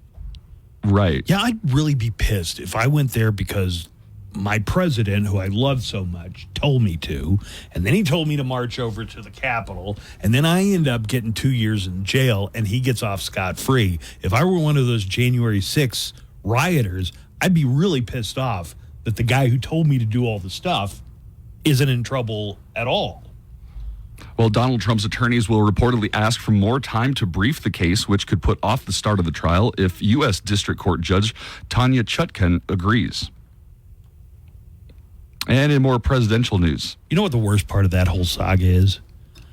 Right. Yeah, I'd really be pissed if I went there because my president, who I love so much, told me to, and then he told me to march over to the Capitol, and then I end up getting 2 years in jail, and he gets off scot-free. If I were one of those January 6th rioters, I'd be really pissed off that the guy who told me to do all the stuff isn't in trouble at all. Well, Donald Trump's attorneys will reportedly ask for more time to brief the case, which could put off the start of the trial if U.S. District Court Judge Tanya Chutkan agrees. And in more presidential news. You know what the worst part of that whole saga is?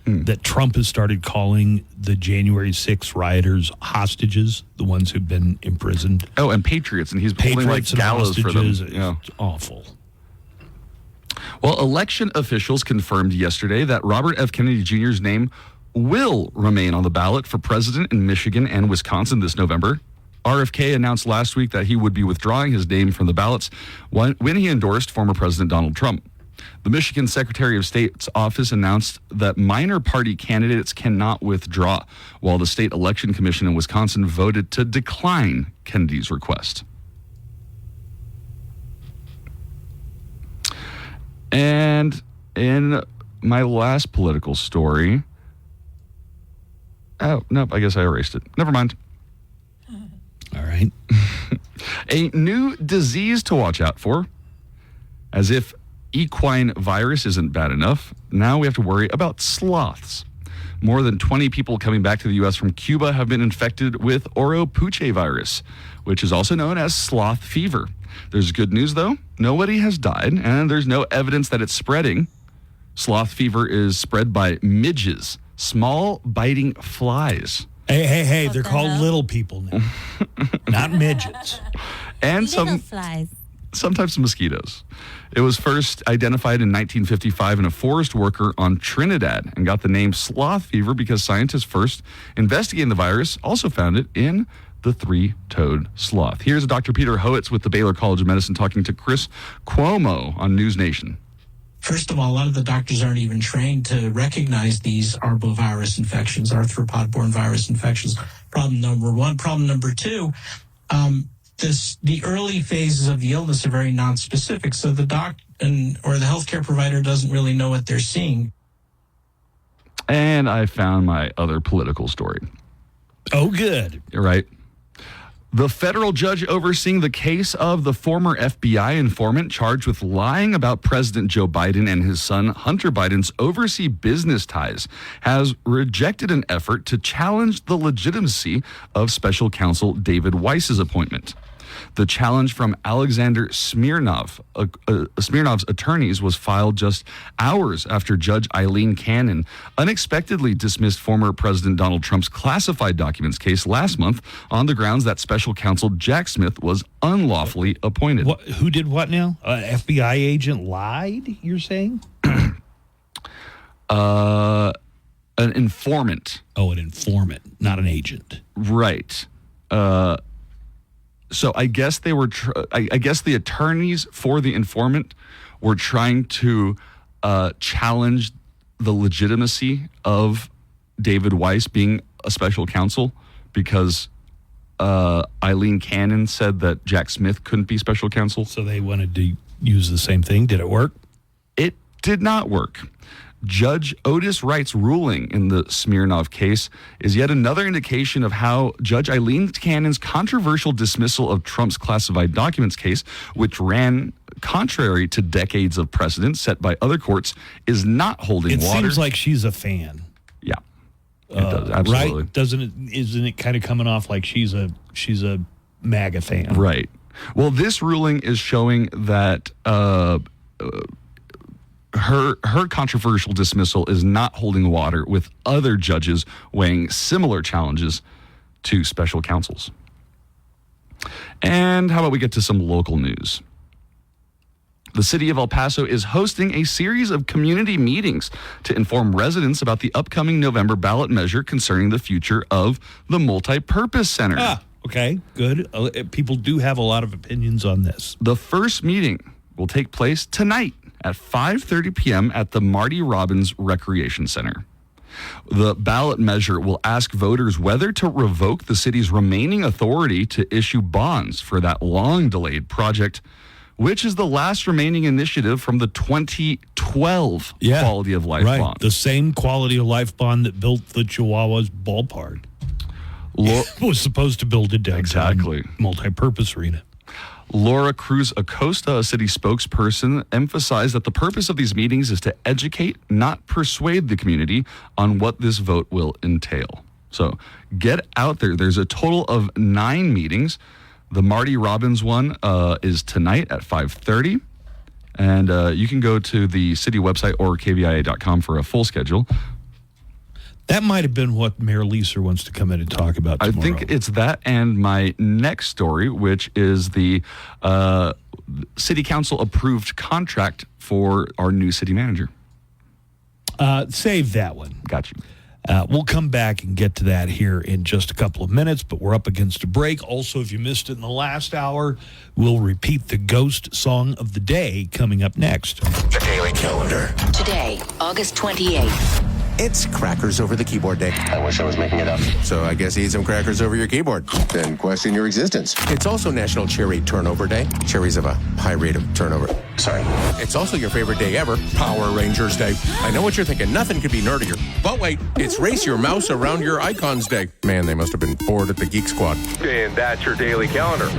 That Trump has started calling the January 6th rioters hostages, the ones who've been imprisoned. Oh, and patriots, and he's holding like gallows for them. Yeah. It's awful. Well, election officials confirmed yesterday that Robert F. Kennedy Jr.'s name will remain on the ballot for president in Michigan and Wisconsin this November. RFK announced last week that he would be withdrawing his name from the ballots when he endorsed former President Donald Trump. The Michigan Secretary of State's office announced that minor party candidates cannot withdraw, while the State Election Commission in Wisconsin voted to decline Kennedy's request. And in my last political story... Oh, nope, I guess I erased it. Never mind. All right. A new disease to watch out for. As if equine virus isn't bad enough, now we have to worry about sloths. More than 20 people coming back to the U.S. from Cuba have been infected with Oropouche virus, which is also known as sloth fever. There's good news, though. Nobody has died, and there's no evidence that it's spreading. Sloth fever is spread by midges, small biting flies. Hey, they're called little people now, not midgets. And Little flies. Sometimes mosquitoes. It was first identified in 1955 in a forest worker on Trinidad and got the name sloth fever because scientists first investigating the virus also found it in the three-toed sloth. Here's Dr. Peter Howitz with the Baylor College of Medicine talking to Chris Cuomo on News Nation. First of all, a lot of the doctors aren't even trained to recognize these arbovirus infections, arthropod-borne virus infections. Problem number one. Problem number two, the early phases of the illness are very nonspecific, so the doctor or the healthcare provider doesn't really know what they're seeing. And I found my other political story. Oh, good. You're right. The federal judge overseeing the case of the former FBI informant charged with lying about President Joe Biden and his son Hunter Biden's overseas business ties has rejected an effort to challenge the legitimacy of special counsel David Weiss's appointment. The challenge from Alexander Smirnov, Smirnov's attorneys, was filed just hours after Judge Eileen Cannon unexpectedly dismissed former President Donald Trump's classified documents case last month on the grounds that special counsel Jack Smith was unlawfully appointed. Who did what now? An FBI agent lied, you're saying? An informant. Oh, an informant, not an agent. Right. So I guess they were. I guess the attorneys for the informant were trying to challenge the legitimacy of David Weiss being a special counsel because Eileen Cannon said that Jack Smith couldn't be special counsel. So they wanted to use the same thing. Did it work? It did not work. Judge Otis Wright's ruling in the Smirnov case is yet another indication of how Judge Eileen Cannon's controversial dismissal of Trump's classified documents case, which ran contrary to decades of precedent set by other courts, is not holding water. It seems like she's a fan. Yeah, it does, absolutely. Right? Isn't it kind of coming off like she's a MAGA fan? Right. Well, this ruling is showing that her controversial dismissal is not holding water with other judges weighing similar challenges to special counsels. And how about we get to some local news? The city of El Paso is hosting a series of community meetings to inform residents about the upcoming November ballot measure concerning the future of the multi-purpose center. Okay, good. People do have a lot of opinions on this. The first meeting will take place tonight at 5:30 p.m. at the Marty Robbins Recreation Center. The ballot measure will ask voters whether to revoke the city's remaining authority to issue bonds for that long-delayed project, which is the last remaining initiative from the 2012 Quality of Life Bond. The same Quality of Life Bond that built the Chihuahuas ballpark. Was supposed to build a downtown multi-purpose arena. Laura Cruz Acosta, a city spokesperson, emphasized that the purpose of these meetings is to educate, not persuade the community on what this vote will entail. So get out there. There's a total of 9 meetings. The Marty Robbins one is tonight at 5:30. And you can go to the city website or kvia.com for a full schedule. That might have been what Mayor Leeser wants to come in and talk about tomorrow. I think it's that and my next story, which is the city council approved contract for our new city manager. Save that one. Got you. We'll come back and get to that here in just a couple of minutes, but we're up against a break. Also, if you missed it in the last hour, we'll repeat the Ghost Song of the Day coming up next. The Daily Calendar. Today, August 28th. It's crackers over the keyboard day. I wish I was making it up. So I guess eat some crackers over your keyboard. Then question your existence. It's also National Cherry Turnover Day. Cherries have a high rate of turnover. Sorry. It's also your favorite day ever, Power Rangers Day. I know what you're thinking. Nothing could be nerdier. But wait, it's Race Your Mouse Around Your Icons Day. Man, they must have been bored at the Geek Squad. And that's your Daily Calendar.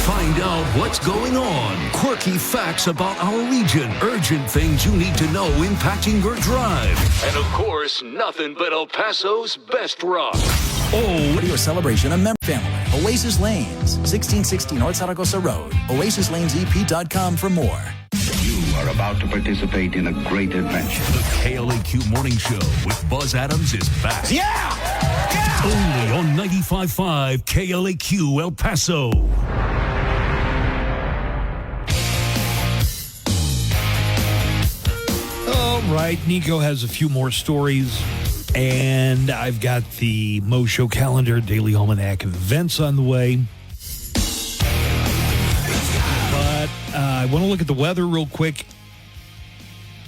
Find out what's going on. Quirky facts about our region. Urgent things you need to know impacting your drive. And of course, nothing but El Paso's best rock. Oh, radio celebration of member family. Oasis Lanes, 1660 North Zaragoza Road. OasisLanesEP.com for more. You are about to participate in a great adventure. The KLAQ Morning Show with Buzz Adams is back. Yeah! Only on 95.5 KLAQ El Paso. All right, Nico has a few more stories, and I've got the Mo Show calendar, Daily Almanac of events on the way. But I want to look at the weather real quick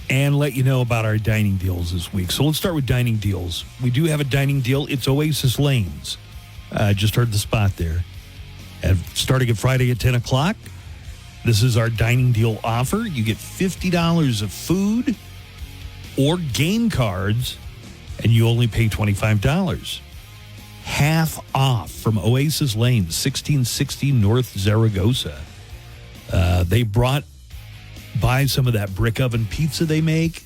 and let you know about our dining deals this week. So let's start with dining deals. We do have a dining deal. It's Oasis Lanes. Just heard the spot there. And starting at Friday at 10 o'clock, this is our dining deal offer. You get $50 of food or game cards, and you only pay $25. Half off from Oasis Lanes, 1660 North Zaragoza. They brought by some of that brick oven pizza they make,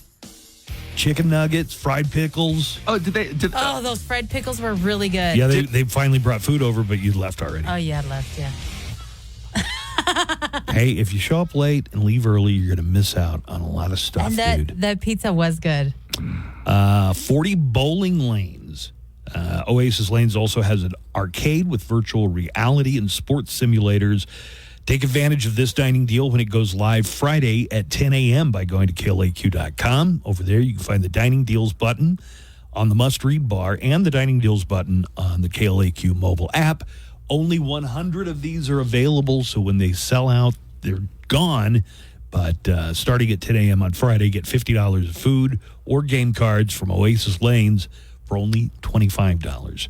chicken nuggets, fried pickles. Oh, Oh, those fried pickles were really good. Yeah, they finally brought food over, but you left already. Oh, yeah, I left, yeah. Hey, if you show up late and leave early, you're going to miss out on a lot of stuff, And dude. that pizza was good. 40 bowling lanes. Oasis Lanes also has an arcade with virtual reality and sports simulators. Take advantage of this dining deal when it goes live Friday at 10 a.m. by going to KLAQ.com. Over there, you can find the dining deals button on the must-read bar and the dining deals button on the KLAQ mobile app. Only 100 of these are available, so when they sell out, they're gone. But starting at 10 a.m. on Friday, get $50 of food or game cards from Oasis Lanes for only $25.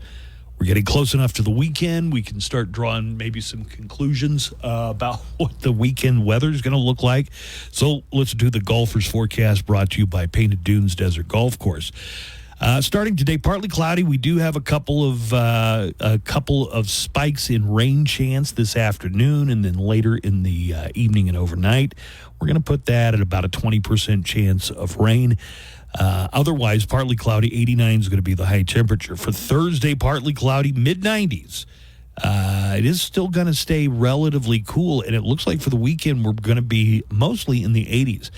We're getting close enough to the weekend. We can start drawing maybe some conclusions about what the weekend weather is going to look like. So let's do the golfer's forecast brought to you by Painted Dunes Desert Golf Course. Starting today, partly cloudy. We do have a couple of spikes in rain chance this afternoon, and then later in the evening and overnight. We're going to put that at about a 20% chance of rain. Otherwise, partly cloudy. 89 is going to be the high temperature. For Thursday, partly cloudy, mid-90s. It is still going to stay relatively cool, and it looks like for the weekend we're going to be mostly in the 80s.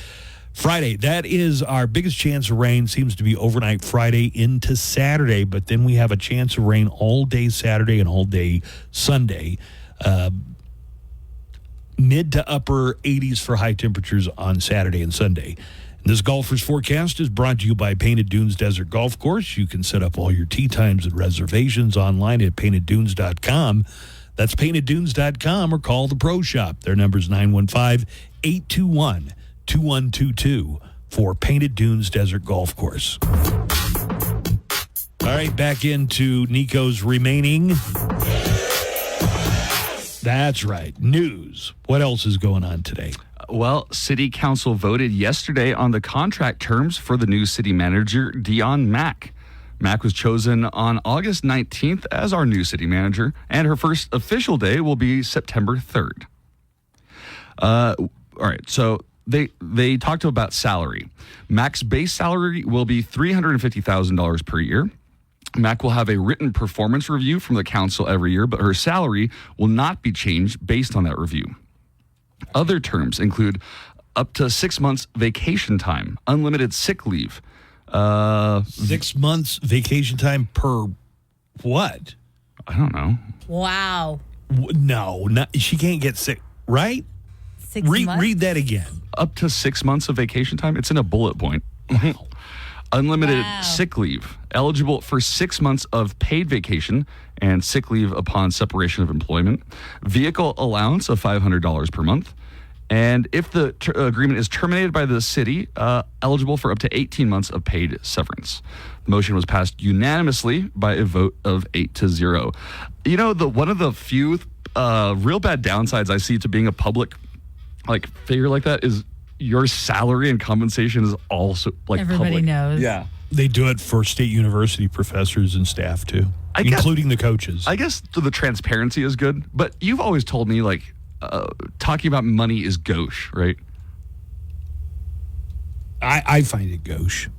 Friday, that is our biggest chance of rain, seems to be overnight Friday into Saturday, but then we have a chance of rain all day Saturday and all day Sunday. Mid to upper 80s for high temperatures on Saturday and Sunday. This golfer's forecast is brought to you by Painted Dunes Desert Golf Course. You can set up all your tee times and reservations online at painteddunes.com. That's painteddunes.com, or call the Pro Shop. Their number is 915-821-2122 for Painted Dunes Desert Golf Course. All right, back into Nico's remaining That's right. News. What else is going on today? Well, City Council voted yesterday on the contract terms for the new city manager, Dion Mack. Mack was chosen on August 19th as our new city manager, and her first official day will be September 3rd. All right, so they talked about salary. Mack's base salary will be $350,000 per year. Mack will have a written performance review from the council every year, but her salary will not be changed based on that review. Other terms include up to 6 months vacation time, unlimited sick leave. 6 months vacation time per what? I don't know. Wow. No, she can't get sick, right? 6 months? Read that again. Up to 6 months of vacation time. It's in a bullet point. Unlimited sick leave, eligible for 6 months of paid vacation and sick leave upon separation of employment. Vehicle allowance of $500 per month. And if the agreement is terminated by the city, eligible for up to 18 months of paid severance. The motion was passed unanimously by a vote of 8-0. You know, one of the few real bad downsides I see to being a public figure like that is your salary and compensation is also everybody public. knows. Yeah. They do it for state university professors and staff too, including the coaches. I guess the transparency is good, but you've always told me talking about money is gauche, right? I find it gauche.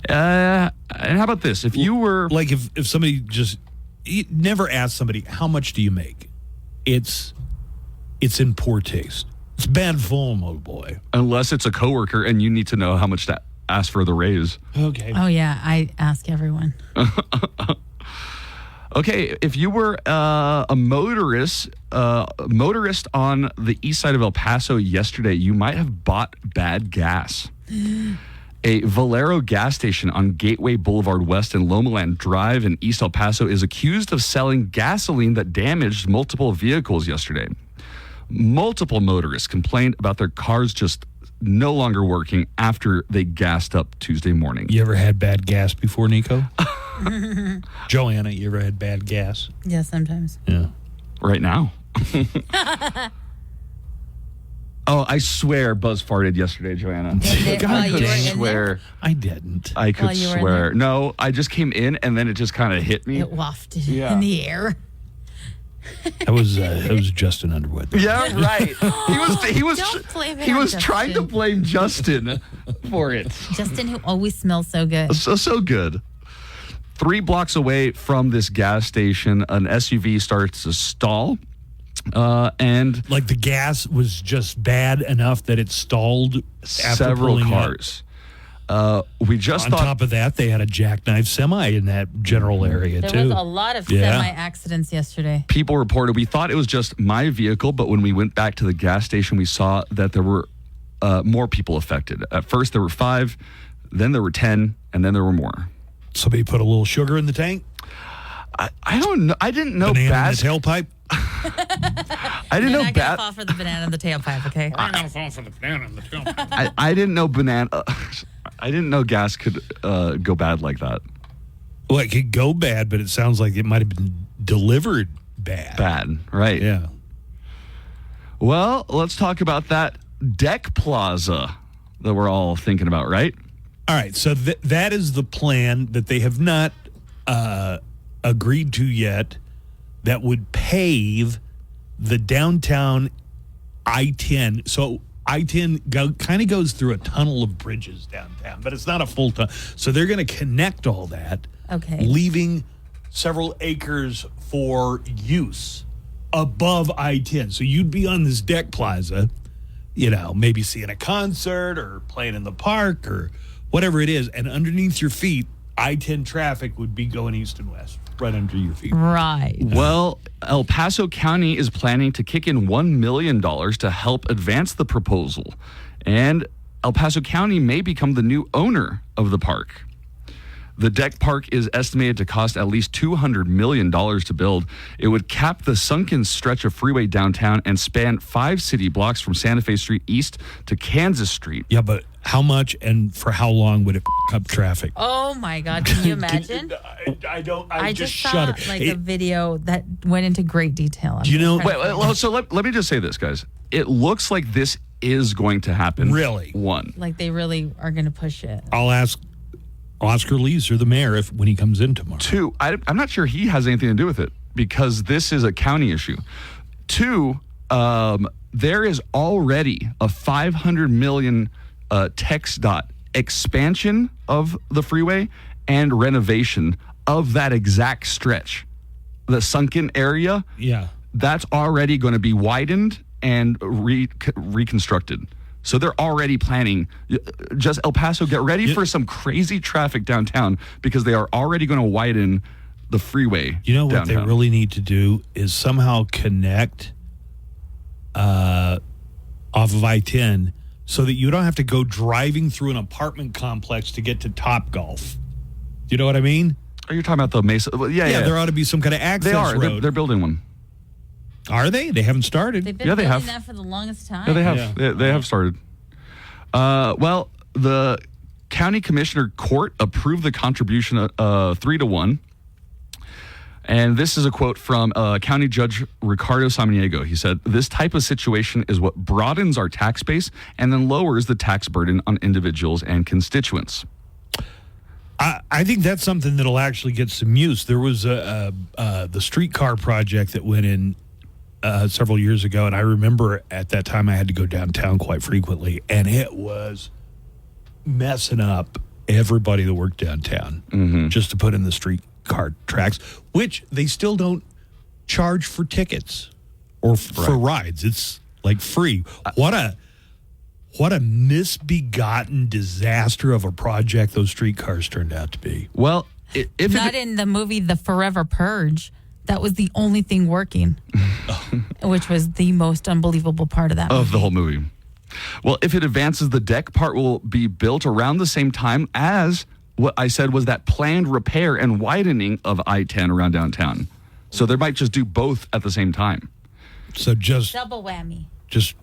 And how about this? If you were if somebody never ask somebody, how much do you make? It's in poor taste. It's bad form, old boy. Unless it's a coworker and you need to know how much to ask for the raise. Okay. Oh, yeah. I ask everyone. Okay, if you were a motorist on the east side of El Paso yesterday, you might have bought bad gas. A Valero gas station on Gateway Boulevard West and Lomaland Drive in East El Paso is accused of selling gasoline that damaged multiple vehicles yesterday. Multiple motorists complained about their cars just no longer working after they gassed up Tuesday morning. You ever had bad gas before, Nico? Joanna, you ever had bad gas? Yeah, sometimes. Yeah. Right now. Oh, I swear Buzz farted yesterday, Joanna. I could swear. I didn't. I could While you were in swear. there? No, I just came in and then it just kind of hit me. It wafted in the air. That was Justin Underwood. Yeah, right. He was Don't blame it he on was Justin. trying to blame Justin for it. Justin, who always smells so good. So good. 3 blocks away from this gas station, an SUV starts to stall. And like the gas was just bad enough that it stalled after several pulling cars. We just on top of that, they had a jackknife semi in that general area There too. was a lot of semi-accidents yesterday. People reported, we thought it was just my vehicle, but when we went back to the gas station, we saw that there were more people affected. At first, there were 5, then there were 10, and then there were more. Somebody put a little sugar in the tank? I don't know. I didn't know Banana bad. in the tailpipe? I didn't You're know not bad. gonna fall for the banana in the tailpipe, okay? I'm gonna fall for the banana in the tailpipe. I didn't know I didn't know gas could go bad like that. Well, it could go bad, but it sounds like it might have been delivered bad. Bad, right? Yeah. Well, let's talk about that deck plaza that we're all thinking about, right? All right, so that is the plan that they have not agreed to yet that would pave the downtown I-10. So I-10 kind of goes through a tunnel of bridges downtown, but it's not a full tunnel. So they're going to connect all that, Okay. leaving several acres for use above I-10. So you'd be on this deck plaza, maybe seeing a concert or playing in the park or whatever it is, and underneath your feet, I-10 traffic would be going east and west, right under your feet. Right. Well, El Paso County is planning to kick in $1 million to help advance the proposal. And El Paso County may become the new owner of the park. The deck park is estimated to cost at least $200 million to build. It would cap the sunken stretch of freeway downtown and span 5 city blocks from Santa Fe Street east to Kansas Street. Yeah, but how much and for how long would it f- up traffic? Oh my God! Can you imagine? I just saw shudder. a video that went into great detail. Do you know? Let me just say this, guys. It looks like this is going to happen. Really? One. Like they really are going to push it. I'll ask Oscar Leeser, the mayor, when he comes in tomorrow. 2, I'm not sure he has anything to do with it because this is a county issue. 2, there is already a $500 million text dot expansion of the freeway and renovation of that exact stretch. The sunken area, that's already going to be widened and reconstructed. So they're already planning. Just El Paso, get ready for some crazy traffic downtown because they are already going to widen the freeway. You know what downtown. they really need to do is somehow connect off of I-10 so that you don't have to go driving through an apartment complex to get to Topgolf. You know what I mean? Are you talking about the Mesa? Well, yeah. There ought to be some kind of access They are. road. They're building one. Are they? They haven't started. They've been building that for the longest time. Yeah, they have. They have started. Well, the county commissioner court approved the contribution 3-1. And this is a quote from County Judge Ricardo Samaniego. He said, "This type of situation is what broadens our tax base and then lowers the tax burden on individuals and constituents." I think that's something that'll actually get some use. There was the streetcar project that went in several years ago, and I remember at that time I had to go downtown quite frequently, and it was messing up everybody that worked downtown just to put in the streetcar tracks, which they still don't charge for tickets or for rides. It's like free. What a misbegotten disaster of a project those streetcars turned out to be. Well, Not in the movie The Forever Purge. That was the only thing working, which was the most unbelievable part of that movie. Of the whole movie. Well, if it advances, the deck part will be built around the same time as what I said was that planned repair and widening of I-10 around downtown. So they might just do both at the same time. So just double whammy. Just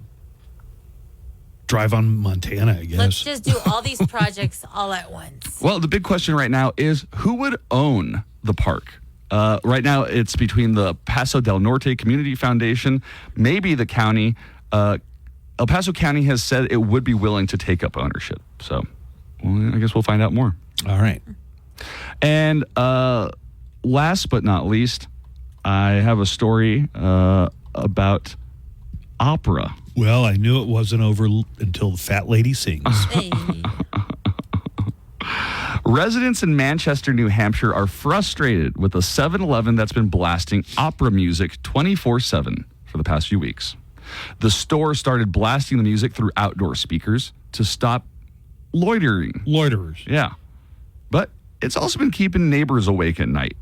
drive on Montana, I guess. Let's just do all these projects all at once. Well, the big question right now is who would own the park? Right now, it's between the Paso del Norte Community Foundation, maybe the county. El Paso County has said it would be willing to take up ownership. So I guess we'll find out more. All right. And last but not least, I have a story about opera. Well, I knew it wasn't over until the fat lady sings. Hey. Residents in Manchester, New Hampshire are frustrated with a 7-Eleven that's been blasting opera music 24/7 for the past few weeks. The store started blasting the music through outdoor speakers to stop loitering. Loiterers. Yeah. But it's also been keeping neighbors awake at night.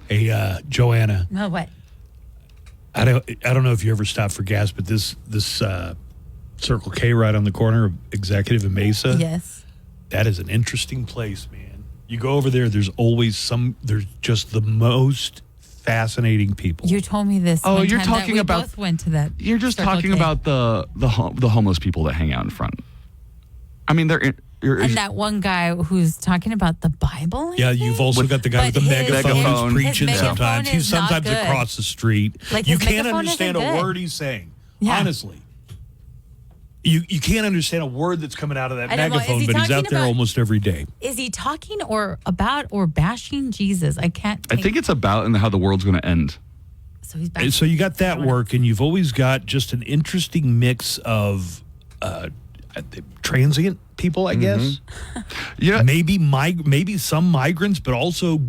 Hey, Joanna. No, what? I don't know if you ever stopped for gas, but this Circle K right on the corner of Executive and Mesa. Yes. That is an interesting place, man. You go over there, there's just the most fascinating people. You told me this. Oh, one you're time talking that we about both went to that. You're just Circle talking K. about the homeless people that hang out in front. I mean, and that one guy who's talking about the Bible. Yeah, you've also got the guy with the megaphone who's preaching sometimes. He's sometimes across the street. Like you his can't megaphone understand a isn't good. word he's saying. Yeah. Honestly. You can't understand a word that's coming out of that I don't know. Is megaphone, he but he's talking out there about- almost every day. Is he talking or bashing Jesus? I can't. I think it's about and how the world's going to end. So he's bashing. So you got that work, and you've always got just an interesting mix of transient people, I guess. Yeah, maybe some migrants, but also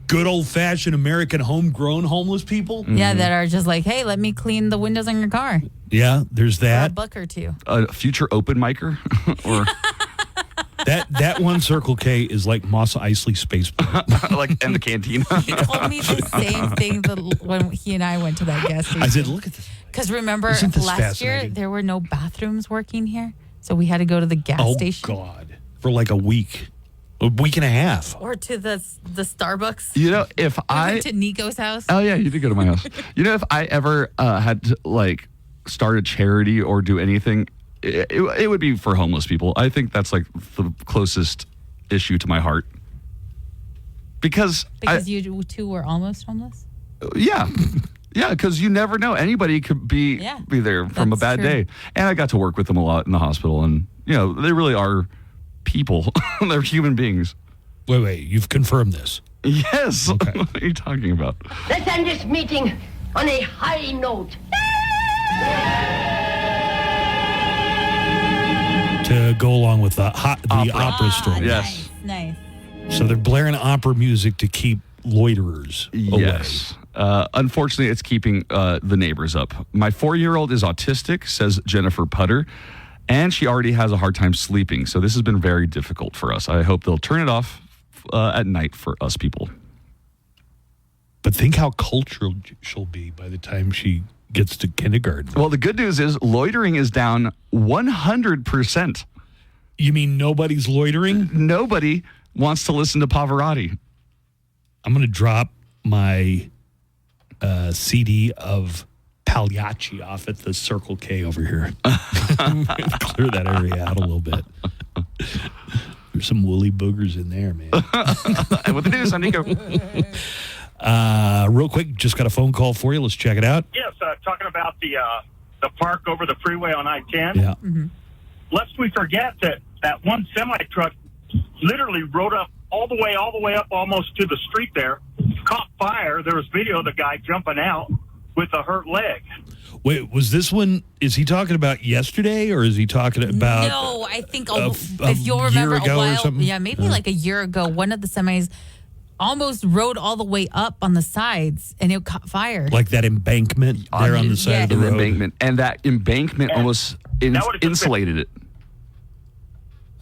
good old-fashioned American homegrown homeless people. Yeah, that are just like, hey, let me clean the windows on your car. Yeah, there's For a that. buck or two. A future open micer, or that one Circle K is like Mos Eisley Spaceport. like and the canteen. He told me the same thing when he and I went to that gas station. I said, look at this. Because remember, Isn't this last year fascinating? there were no bathrooms working here, so we had to go to the gas station. Oh God, for like a week. A week and a half. Or to the Starbucks. You know, if I went to Nico's house. Oh yeah, you did go to my house. You know, if I ever had to like start a charity or do anything, it would be for homeless people. I think that's like the closest issue to my heart. Because you two were almost homeless? Yeah. Yeah, because you never know. Anybody could be there from a bad day. And I got to work with them a lot in the hospital. And, you know, they really are people. They're human beings. Wait. You've confirmed this? Yes. Okay. What are you talking about? Let's end this meeting on a high note. To go along with the opera story. Yes. Nice. So they're blaring opera music to keep loiterers away. Yes. Unfortunately, it's keeping the neighbors up. My 4-year-old is autistic, says Jennifer Putter, and she already has a hard time sleeping. So this has been very difficult for us. I hope they'll turn it off at night for us people. But think how cultural she'll be by the time she gets to kindergarten. Well, the good news is loitering is down 100%. You mean nobody's loitering? Nobody wants to listen to Pavarotti. I'm going to drop my CD of Pagliacci off at the Circle K over here. Clear that area out a little bit. There's some woolly boogers in there, man. And with the news, I'm Nico. Real quick, just got a phone call for you. Let's check it out. Yes, talking about the park over the freeway on I-10. Yeah. Mm-hmm. Lest we forget that one semi-truck literally rode up all the way up almost to the street there, caught fire. There was video of the guy jumping out with a hurt leg. Wait, was this one, is he talking about yesterday or is he talking about... No, I think, if you'll remember a while, maybe like a year ago, one of the semis almost rode all the way up on the sides and it caught fire. Like that embankment there on the side of the road. Embankment. And that embankment almost insulated it.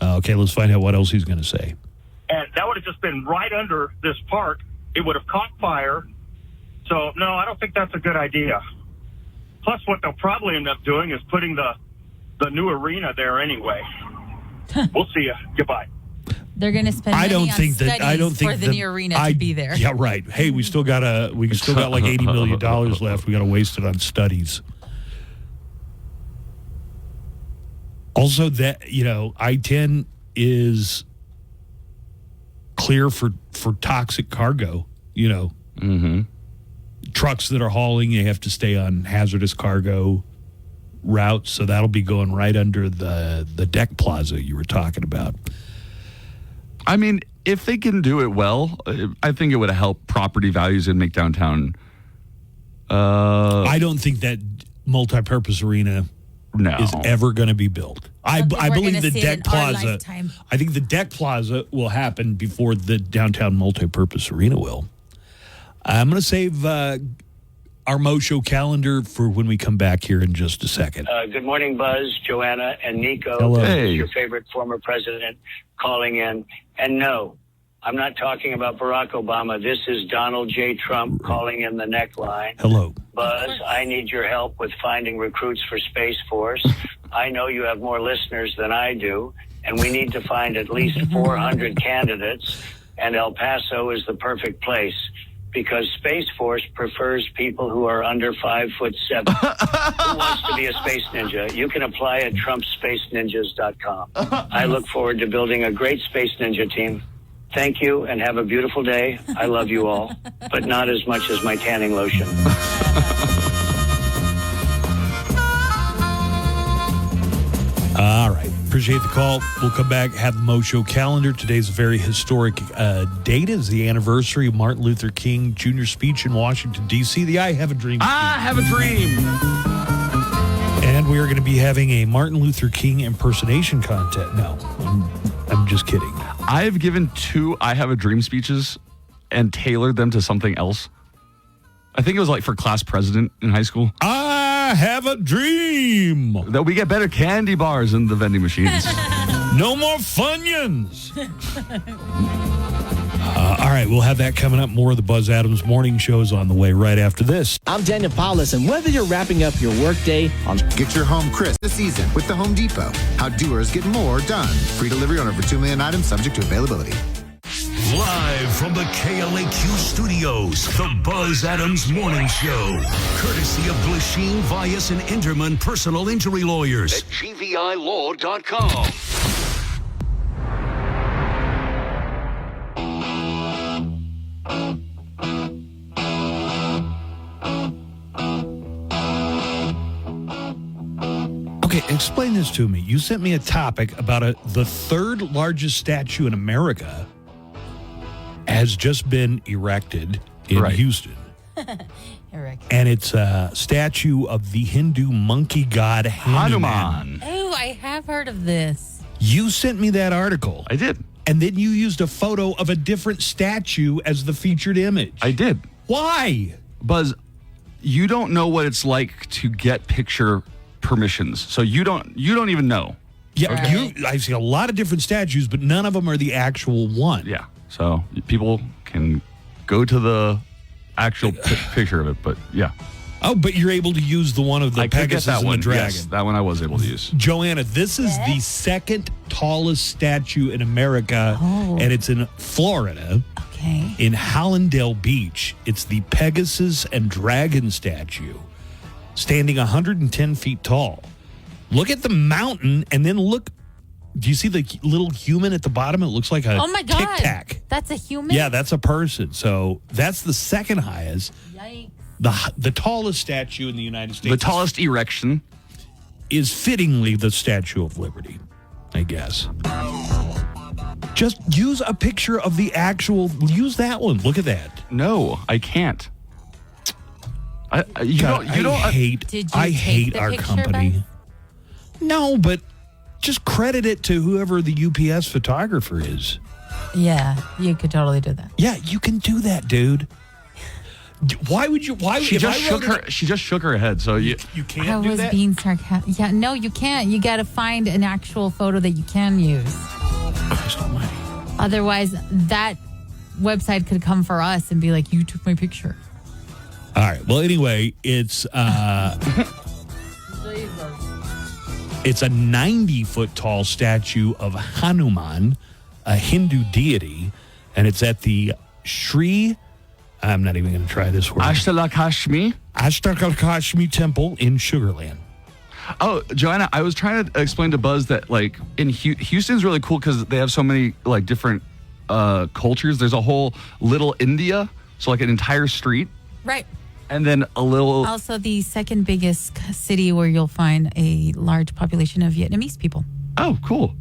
Okay, let's find out what else he's going to say. And that would have just been right under this park. It would have caught fire. So, no, I don't think that's a good idea. Plus, what they'll probably end up doing is putting the new arena there anyway. We'll see you. Goodbye. They're going to spend money on studies for the new arena to be there. Yeah, right. Hey, we still got like $80 million left. We got to waste it on studies. Also, that I-10 is clear for toxic cargo. Trucks that are hauling, they have to stay on hazardous cargo routes. So that'll be going right under the deck plaza you were talking about. I mean, if they can do it well, I think it would help property values and make downtown. I don't think that multi-purpose arena is ever going to be built. I believe the deck plaza. I think the deck plaza will happen before the downtown multi-purpose arena will. I'm going to save our Mo Show calendar for when we come back here in just a second. Good morning, Buzz, Joanna, and Nico. Hello. This Hey. is your favorite former president calling in. And no, I'm not talking about Barack Obama. This is Donald J. Trump calling in the neckline. Hello. Buzz, I need your help with finding recruits for Space Force. I know you have more listeners than I do, and we need to find at least 400 candidates, and El Paso is the perfect place. Because Space Force prefers people who are under 5'7". Who wants to be a space ninja? You can apply at TrumpSpaceNinjas.com. I look forward to building a great space ninja team. Thank you and have a beautiful day. I love you all, but not as much as my tanning lotion. All right. Appreciate the call. We'll come back, have the Mo Show calendar. Today's a very historic date. Is the anniversary of Martin Luther King Jr.'s speech in Washington, D.C. The I Have a Dream. I have a dream. And we are going to be having a Martin Luther King impersonation contest. No, I'm just kidding. I have given 2 I Have a Dream speeches and tailored them to something else. I think it was like for class president in high school. I have a dream that we get better candy bars in the vending machines. No more Funyuns. All right, we'll have that coming up. More of the Buzz Adams Morning Show is on the way right after this. I'm Daniel Paulus, and whether you're wrapping up your workday on... Get your home crisp this season with the Home Depot. How doers get more done. Free delivery on over 2 million items subject to availability. Live from the KLAQ studios, the Buzz Adams Morning Show. Courtesy of Glasheen, Vyas, and Inderman Personal Injury Lawyers at GVILaw.com. Okay, explain this to me. You sent me a topic about the third largest statue in America has just been erected in Houston. And it's a statue of the Hindu monkey god Hanuman. Oh, I have heard of this. You sent me that article. I did. And then you used a photo of a different statue as the featured image. I did. Why? Buzz, you don't know what it's like to get picture permissions. So you don't even know. Yeah, Okay. I see a lot of different statues, but none of them are the actual one. Yeah. So people can go to the actual picture of it, but yeah. Oh, but you're able to use the one of the I could Pegasus get that and one. the dragon. Yes, that one I was able to use. Joanna, this is the second tallest statue in America, and it's in Florida. Okay. In Hallandale Beach. It's the Pegasus and Dragon statue, standing 110 feet tall. Look at the mountain, and then look. Do you see the little human at the bottom? It looks like a Oh my God. Tic Tac. That's a human? Yeah, that's a person. So that's the second highest. Yikes. The tallest statue in the United States. The tallest erection is fittingly the Statue of Liberty, I guess. Just use a picture of the actual. Use that one. Look at that. No, I can't. I hate our company. No, but just credit it to whoever the UPS photographer is. Yeah, you could totally do that. Yeah, you can do that, dude. Why would you? Why? She just shook her. She just shook her head. So you can't I was being sarcastic. Yeah, no, you can't. You got to find an actual photo that you can use. Otherwise, that website could come for us and be like, "You took my picture." All right. Well, anyway, it's it's a 90-foot tall statue of Hanuman, a Hindu deity, and it's at the Sri. I'm not even going to try this word. Ashtakashmi Temple in Sugar Land. Oh, Joanna, I was trying to explain to Buzz that like in Houston's really cool because they have so many like different cultures. There's a whole Little India, so like an entire street. Right. And then a little. Also, the second biggest city where you'll find a large population of Vietnamese people. Oh, cool.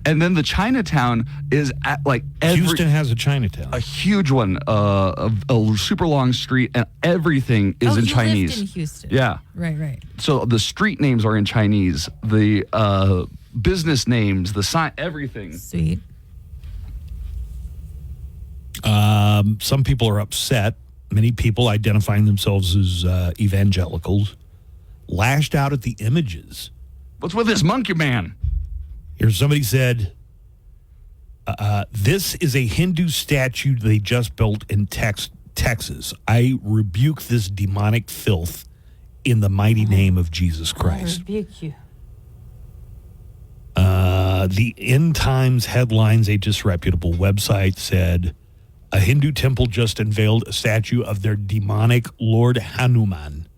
And then the Chinatown is at like Houston has a Chinatown, a huge one, a super long street, and everything is in Chinese. Lived in Houston. Yeah, right. So the street names are in Chinese, the business names, the sign, everything. Sweet. Some people are upset. Many people identifying themselves as evangelicals lashed out at the images. What's with this monkey man? Here's somebody said, this is a Hindu statue they just built in Texas. I rebuke this demonic filth in the mighty name of Jesus Christ. I rebuke you. The End Times headlines, a disreputable website, said, a Hindu temple just unveiled a statue of their demonic Lord Hanuman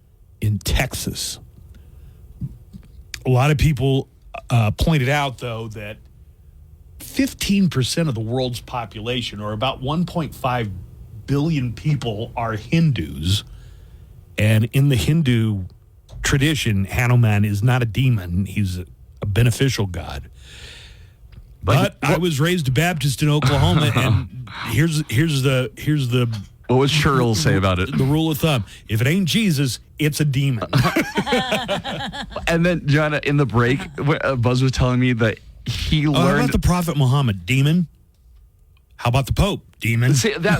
in Texas. A lot of people pointed out, though, that 15% of the world's population, or about 1.5 billion people, are Hindus. And in the Hindu tradition, Hanuman is not a demon. He's a beneficial god. But I was raised a Baptist in Oklahoma, and here's the what was Cheryl say about it? The rule of thumb: if it ain't Jesus, it's a demon. And then, Joanna, in the break, Buzz was telling me that he learned. How about the Prophet Muhammad? Demon. How about the Pope? Demon. See, the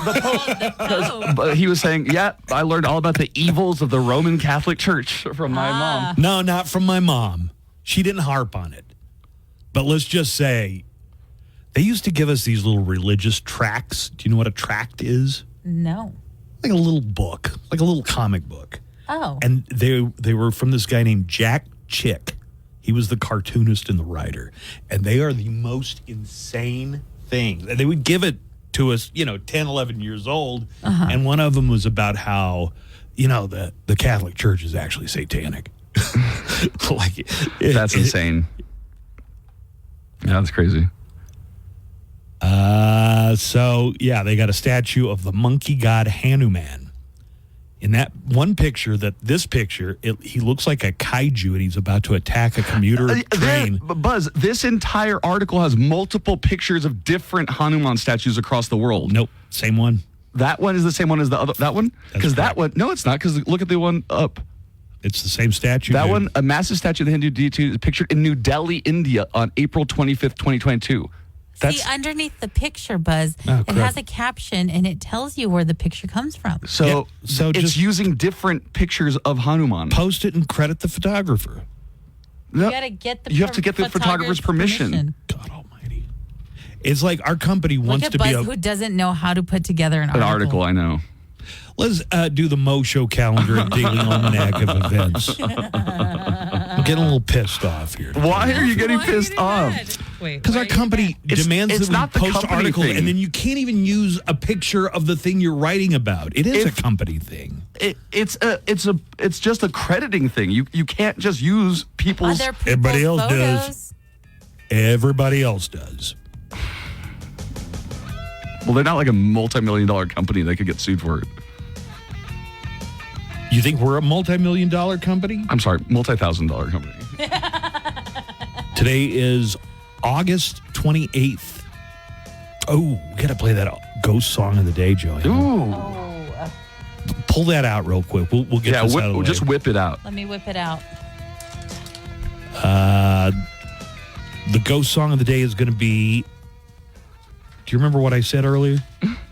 Pope. But he was saying, yeah, I learned all about the evils of the Roman Catholic Church from my mom. No, not from my mom. She didn't harp on it. But let's just say They used to give us these little religious tracts. Do you know what a tract is? No. Like a little book, like a little comic book. Oh. And they were from this guy named Jack Chick. He was the cartoonist and the writer. And they are the most insane things. And they would give it to us, 10, 11 years old. Uh-huh. And one of them was about how, the Catholic Church is actually satanic. That's insane. Yeah, that's crazy. They got a statue of the monkey god Hanuman. In that one picture, he looks like a kaiju and he's about to attack a commuter train. Buzz, this entire article has multiple pictures of different Hanuman statues across the world. Nope, same one. That one is the same one as the other. That one? Because that one, no, it's not. Because look at the one up. It's the same statue. That one, a massive statue of the Hindu deity, is pictured in New Delhi, India, on April 25th, 2022. See, underneath the picture, Buzz, it has a caption, and it tells you where the picture comes from. So it's just using different pictures of Hanuman. Post it and credit the photographer. You got to get the You have to get the photographer's permission. God almighty. It's like our company wants Look at to Buzz, be who doesn't know how to put together an article. I know. Let's do the Mo Show calendar and daily almanac of events. I'm getting a little pissed off here. Why are you getting pissed off? Because our company demands that we post articles, and then you can't even use a picture of the thing you're writing about. It is a company thing. It's just a crediting thing. You can't just use people's. Everybody else does. Everybody else does. Well, they're not like a multi-million-dollar company. They could get sued for it. You think we're a multi-million-dollar company? I'm sorry, multi-thousand-dollar company. Today is August 28th. Oh, we got to play that ghost song of the day, Joey. Ooh. Pull that out real quick. We'll get this out of the way. Just whip it out. Let me whip it out. The ghost song of the day is going to be... Do you remember what I said earlier?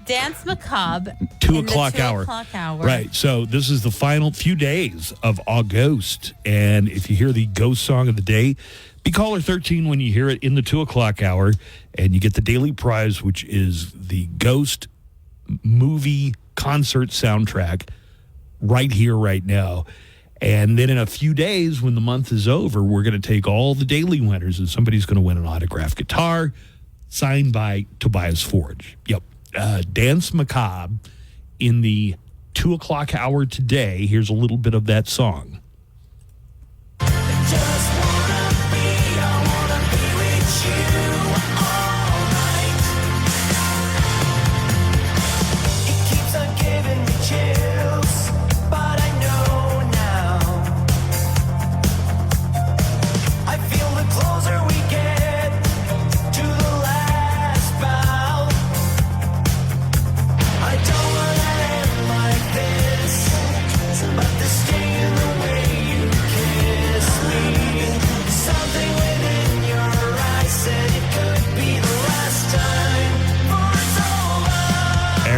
Dance Macabre. 2 o'clock hour. 2 o'clock hour. Right. So this is the final few days of August. And if you hear the ghost song of the day, be caller 13 when you hear it in the 2 o'clock hour. And you get the daily prize, which is the Ghost movie concert soundtrack right here, right now. And then in a few days, when the month is over, we're going to take all the daily winners and somebody's going to win an autographed guitar signed by Tobias Forge. Yep. Dance Macabre in the 2 o'clock hour today. Here's a little bit of that song.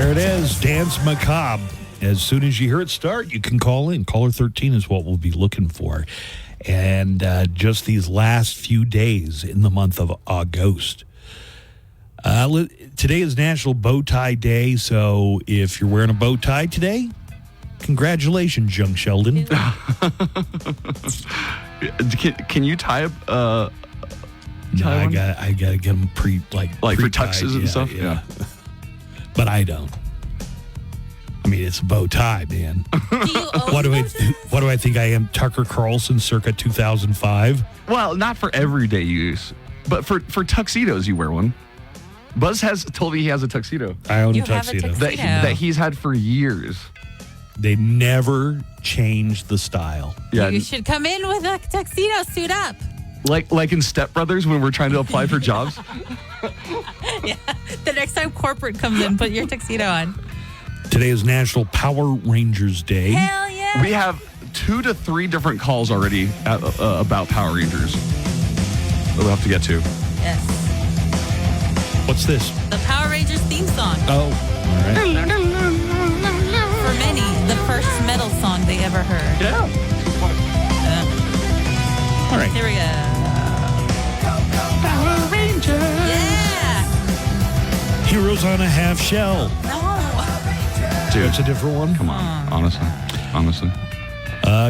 It is Dance Macabre. As soon as you hear it start, you can call in. Caller 13 is what we'll be looking for. And just these last few days in the month of August. Today is National Bow Tie Day, so if you're wearing a bow tie today, congratulations, young Sheldon. Can you tie a no, I got to get them for tuxes and stuff? Yeah. But I don't. I mean, it's a bow tie, man. What do I think I am? Tucker Carlson circa 2005? Well, not for everyday use, but for tuxedos, you wear one. Buzz has told me he has a tuxedo. I own a tuxedo. That he's had for years. They never change the style. Yeah, you should come in with a tuxedo, suit up. Like in Step Brothers when we're trying to apply for jobs? Yeah. The next time corporate comes in, put your tuxedo on. Today is National Power Rangers Day. Hell yeah. We have 2 to 3 different calls already about Power Rangers that we'll have to get to. Yes. What's this? The Power Rangers theme song. Oh, all right. For many, the first metal song they ever heard. Yeah. All right. Here we go. Power Rangers. Yeah. Heroes on a Half Shell. Dude, That's a different one. Come on, honestly.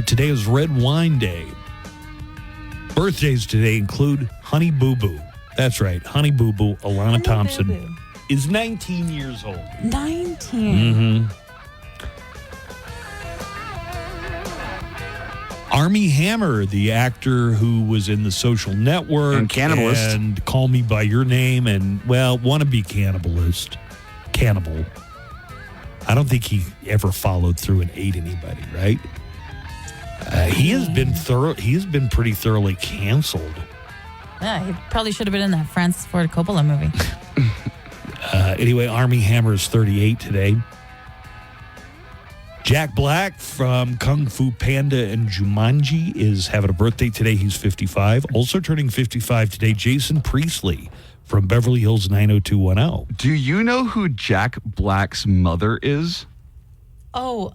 Today is Red Wine Day. Birthdays today include Honey Boo Boo. That's right, Honey Boo Boo. Alana Thompson Boo Boo. is 19 years old. 19. Mm-hmm. Armie Hammer, the actor who was in The Social Network And Cannibalist. and Call Me By Your Name and, well, wannabe Cannibal. I don't think he ever followed through and ate anybody, right? He has been pretty thoroughly canceled. Yeah, he probably should have been in that Francis Ford Coppola movie. Anyway, Armie Hammer is 38 today. Jack Black from Kung Fu Panda and Jumanji is having a birthday today. He's 55. Also turning 55 today, Jason Priestley from Beverly Hills 90210. Do you know who Jack Black's mother is? Oh,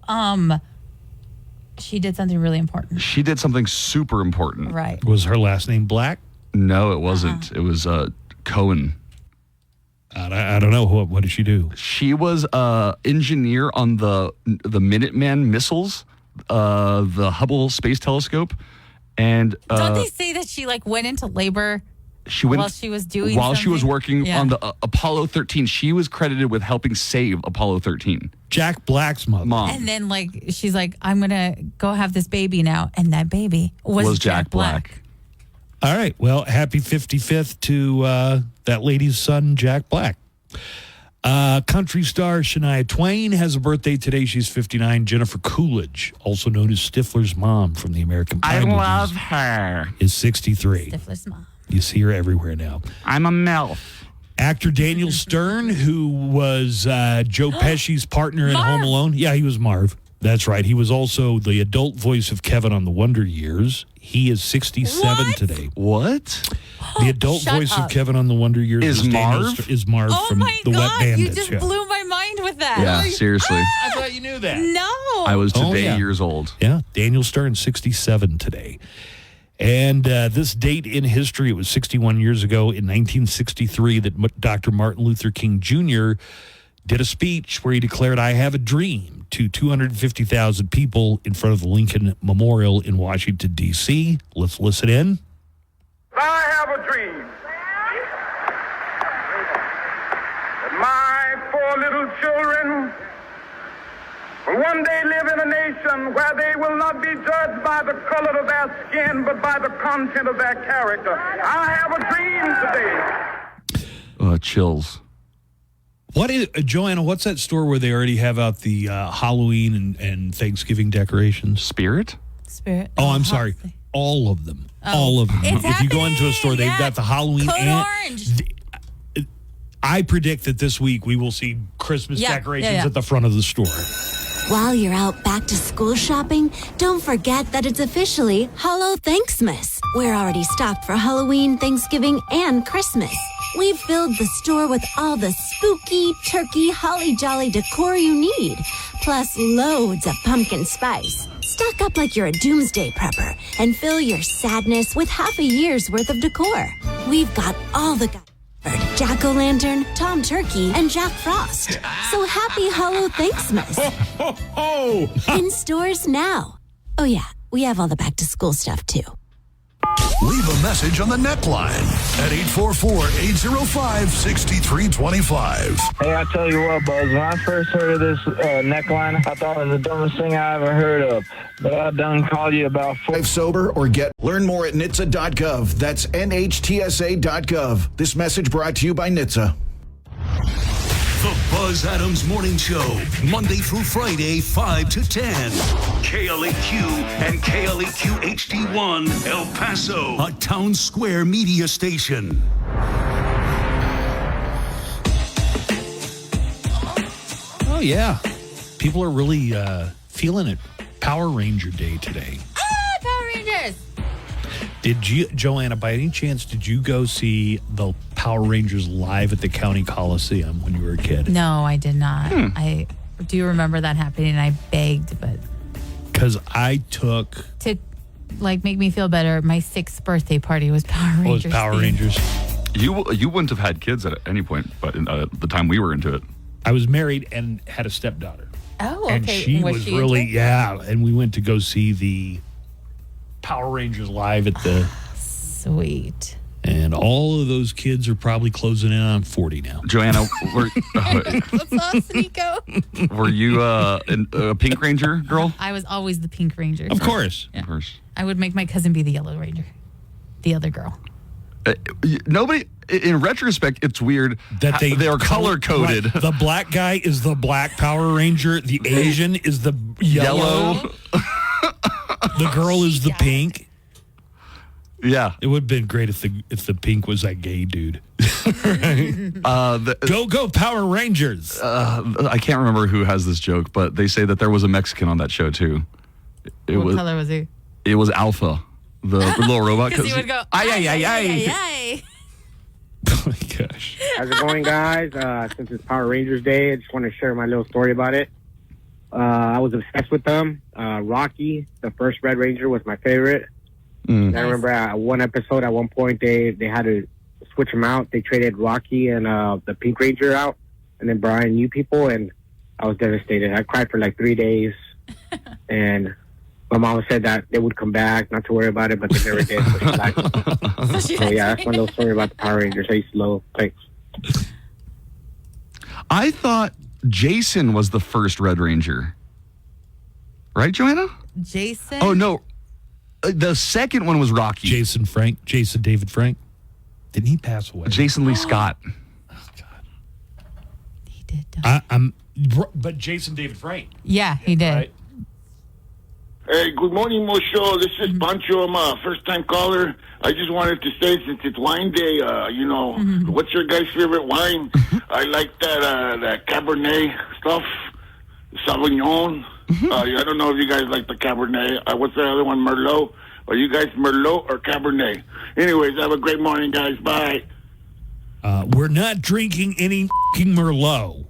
she did something really important. She did something super important. Right. Was her last name Black? No, it wasn't. It was Cohen. I don't know. What did she do? She was engineer on the Minuteman missiles, the Hubble Space Telescope, and don't they say that she went into labor while she was doing while she was something? working on the Apollo 13? She was credited with helping save Apollo 13. Jack Black's mom. And then she's like, I'm gonna go have this baby now, and that baby was Jack Black. All right. Well, happy 55th to that lady's son, Jack Black. Country star Shania Twain has a birthday today. She's 59. Jennifer Coolidge, also known as Stifler's mom from the American Pie movies, love her. is 63. Stifler's mom. You see her everywhere now. I'm a MILF. Actor Daniel Stern, who was Joe Pesci's partner in Home Alone. Yeah, he was Marv. That's right. He was also the adult voice of Kevin on The Wonder Years. He is 67 today. What? The adult voice of Kevin on The Wonder Years Is Marv? Marv from The Wet Bandits. You just blew my mind with that. Yeah, seriously. I thought you knew that. No. I was today yeah. years old. Yeah, Daniel Stern, 67 today. And this date in history, it was 61 years ago in 1963 that Dr. Martin Luther King Jr. did a speech where he declared, "I have a dream," to 250,000 people in front of the Lincoln Memorial in Washington, D.C. Let's listen in. I have a dream that my 4 little children will one day live in a nation where they will not be judged by the color of their skin, but by the content of their character. I have a dream today. Chills. What is Joanna? What's that store where they already have out the Halloween and Thanksgiving decorations? Spirit. Oh, I'm sorry. All of them. All of them. If you go into a store, they've got the Halloween Code and orange. I predict that this week we will see Christmas decorations at the front of the store. While you're out back to school shopping, don't forget that it's officially Hello Thanksmas. We're already stocked for Halloween, Thanksgiving, and Christmas. We've filled the store with all the spooky, turkey, holly jolly decor you need, plus loads of pumpkin spice. Stock up like you're a doomsday prepper and fill your sadness with half a year's worth of decor. We've got all the Jack-o'-lantern, Tom Turkey, and Jack Frost. So happy Hello Thanksmas. In stores now. Oh yeah, we have all the back-to-school stuff too. Leave a message on the neckline at 844-805-6325. Hey, I tell you what, Buzz, when I first heard of this neckline, I thought it was the dumbest thing I ever heard of. But I done called you about 5 sober or get. Learn more at NHTSA.gov. That's NHTSA.gov. This message brought to you by NHTSA. The Buzz Adams Morning Show, Monday through Friday, 5 to 10. KLAQ and KLAQ HD1, El Paso, a Town Square media station. Oh, yeah. People are really feeling it. Power Ranger Day today. Power Rangers! Did you, Joanna, by any chance, did you go see the Power Rangers live at the County Coliseum when you were a kid? No, I did not. I do remember that happening, and I begged, but Because I took... to make me feel better, my 6th birthday party was Power Rangers. Power Rangers. You wouldn't have had kids at any point, but in, the time we were into it. I was married and had a stepdaughter. Oh, okay. And she was really, and we went to go see the Power Rangers live at the... Sweet. And all of those kids are probably closing in on 40 now. Joanna, What's up, Nico? were you a Pink Ranger girl? I was always the Pink Ranger. Of course. Yeah. Of course. I would make my cousin be the Yellow Ranger. The other girl. Nobody, in retrospect, it's weird that they are color-coded. Right. The black guy is the black Power Ranger. The Asian is the yellow. The girl is the pink. Yeah, it would have been great if the pink was that gay dude. Go Power Rangers! I can't remember who has this joke, but they say that there was a Mexican on that show too. What color was he? It was Alpha, the little robot. Because he would go, ay. Oh my gosh! How's it going, guys? Since it's Power Rangers Day, I just want to share my little story about it. I was obsessed with them. Rocky, the first Red Ranger, was my favorite. And I remember at one episode, at one point, they had to switch them out. They traded Rocky and the Pink Ranger out, and then brought in new people, and I was devastated. I cried for like 3 days, and my mom said that they would come back, not to worry about it, but they never did. So yeah, that's my little story about the Power Rangers. I used to love. Thanks. I thought Jason was the first Red Ranger. Right, Joanna? Jason? Oh, no. The second one was Rocky. Jason David Frank. Didn't he pass away? Jason Lee Scott. Oh, God. He did. But Jason David Frank. Yeah, he did. Right? Hey, good morning, Mosho. This is Pancho. I'm a first-time caller. I just wanted to say, since it's wine day, what's your guys' favorite wine? I like that Cabernet stuff, Sauvignon. I don't know if you guys like the Cabernet. What's the other one, Merlot? Are you guys Merlot or Cabernet? Anyways, have a great morning, guys. Bye. We're not drinking any f***ing Merlot.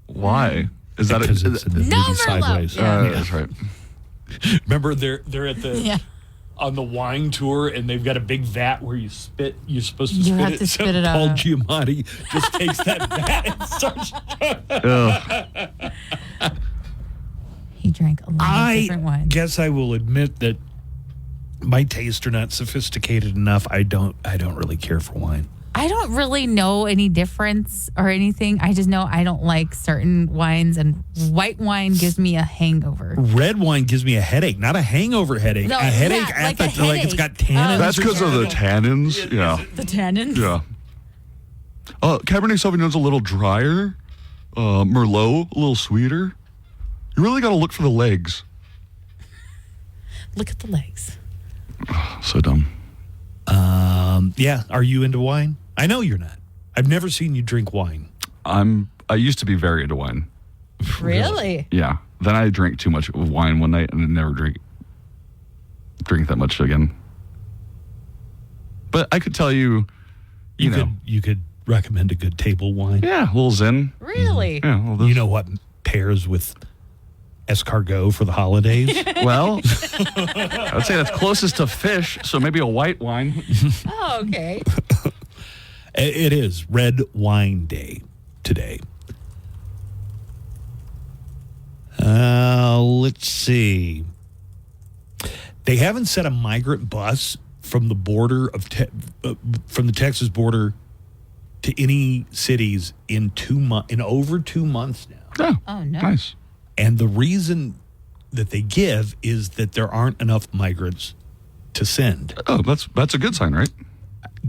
Why? Is that because it's in the movie Sideways? Yeah. That's right. Remember, they're at the on the wine tour, and they've got a big vat where you spit. You're supposed to spit it. Spit it Paul out. Giamatti just takes that vat and starts. He drank a lot of different wines. I guess I will admit that my tastes are not sophisticated enough. I don't really care for wine. I don't really know any difference or anything. I just know I don't like certain wines, and white wine gives me a hangover. Red wine gives me a headache, not a hangover headache. No, a headache like like it's got tannins. That's because of the tannins. Yeah. The tannins? Yeah. Cabernet Sauvignon's a little drier. Merlot, a little sweeter. You really got to look for the legs. Look at the legs. So dumb. Yeah. Are you into wine? I know you're not. I've never seen you drink wine. I used to be very into wine. Really? Yeah. Then I drank too much wine one night and then never drink that much again. But I could tell you, you could recommend a good table wine. Yeah, a little Zen. Really? Yeah. You know what pairs with escargot for the holidays? Well, I'd say that's closest to fish, so maybe a white wine. Oh, okay. It is Red Wine Day today. Let's see. They haven't set a migrant bus from the border of from the Texas border to any cities in over 2 months now. Oh, no. Nice. And the reason that they give is that there aren't enough migrants to send. Oh, that's a good sign, right?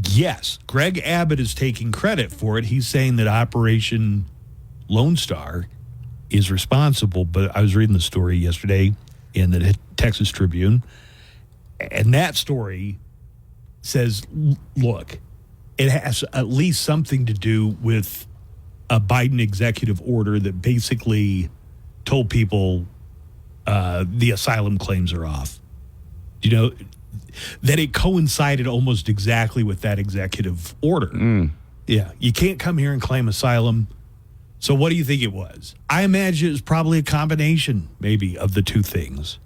Yes. Greg Abbott is taking credit for it. He's saying that Operation Lone Star is responsible, but I was reading the story yesterday in the Texas Tribune, and that story says, look, it has at least something to do with a Biden executive order that basically told people the asylum claims are off. You know, that it coincided almost exactly with that executive order. Yeah, you can't come here and claim asylum. So what do you think it was? I imagine it was probably a combination, maybe, of the two things.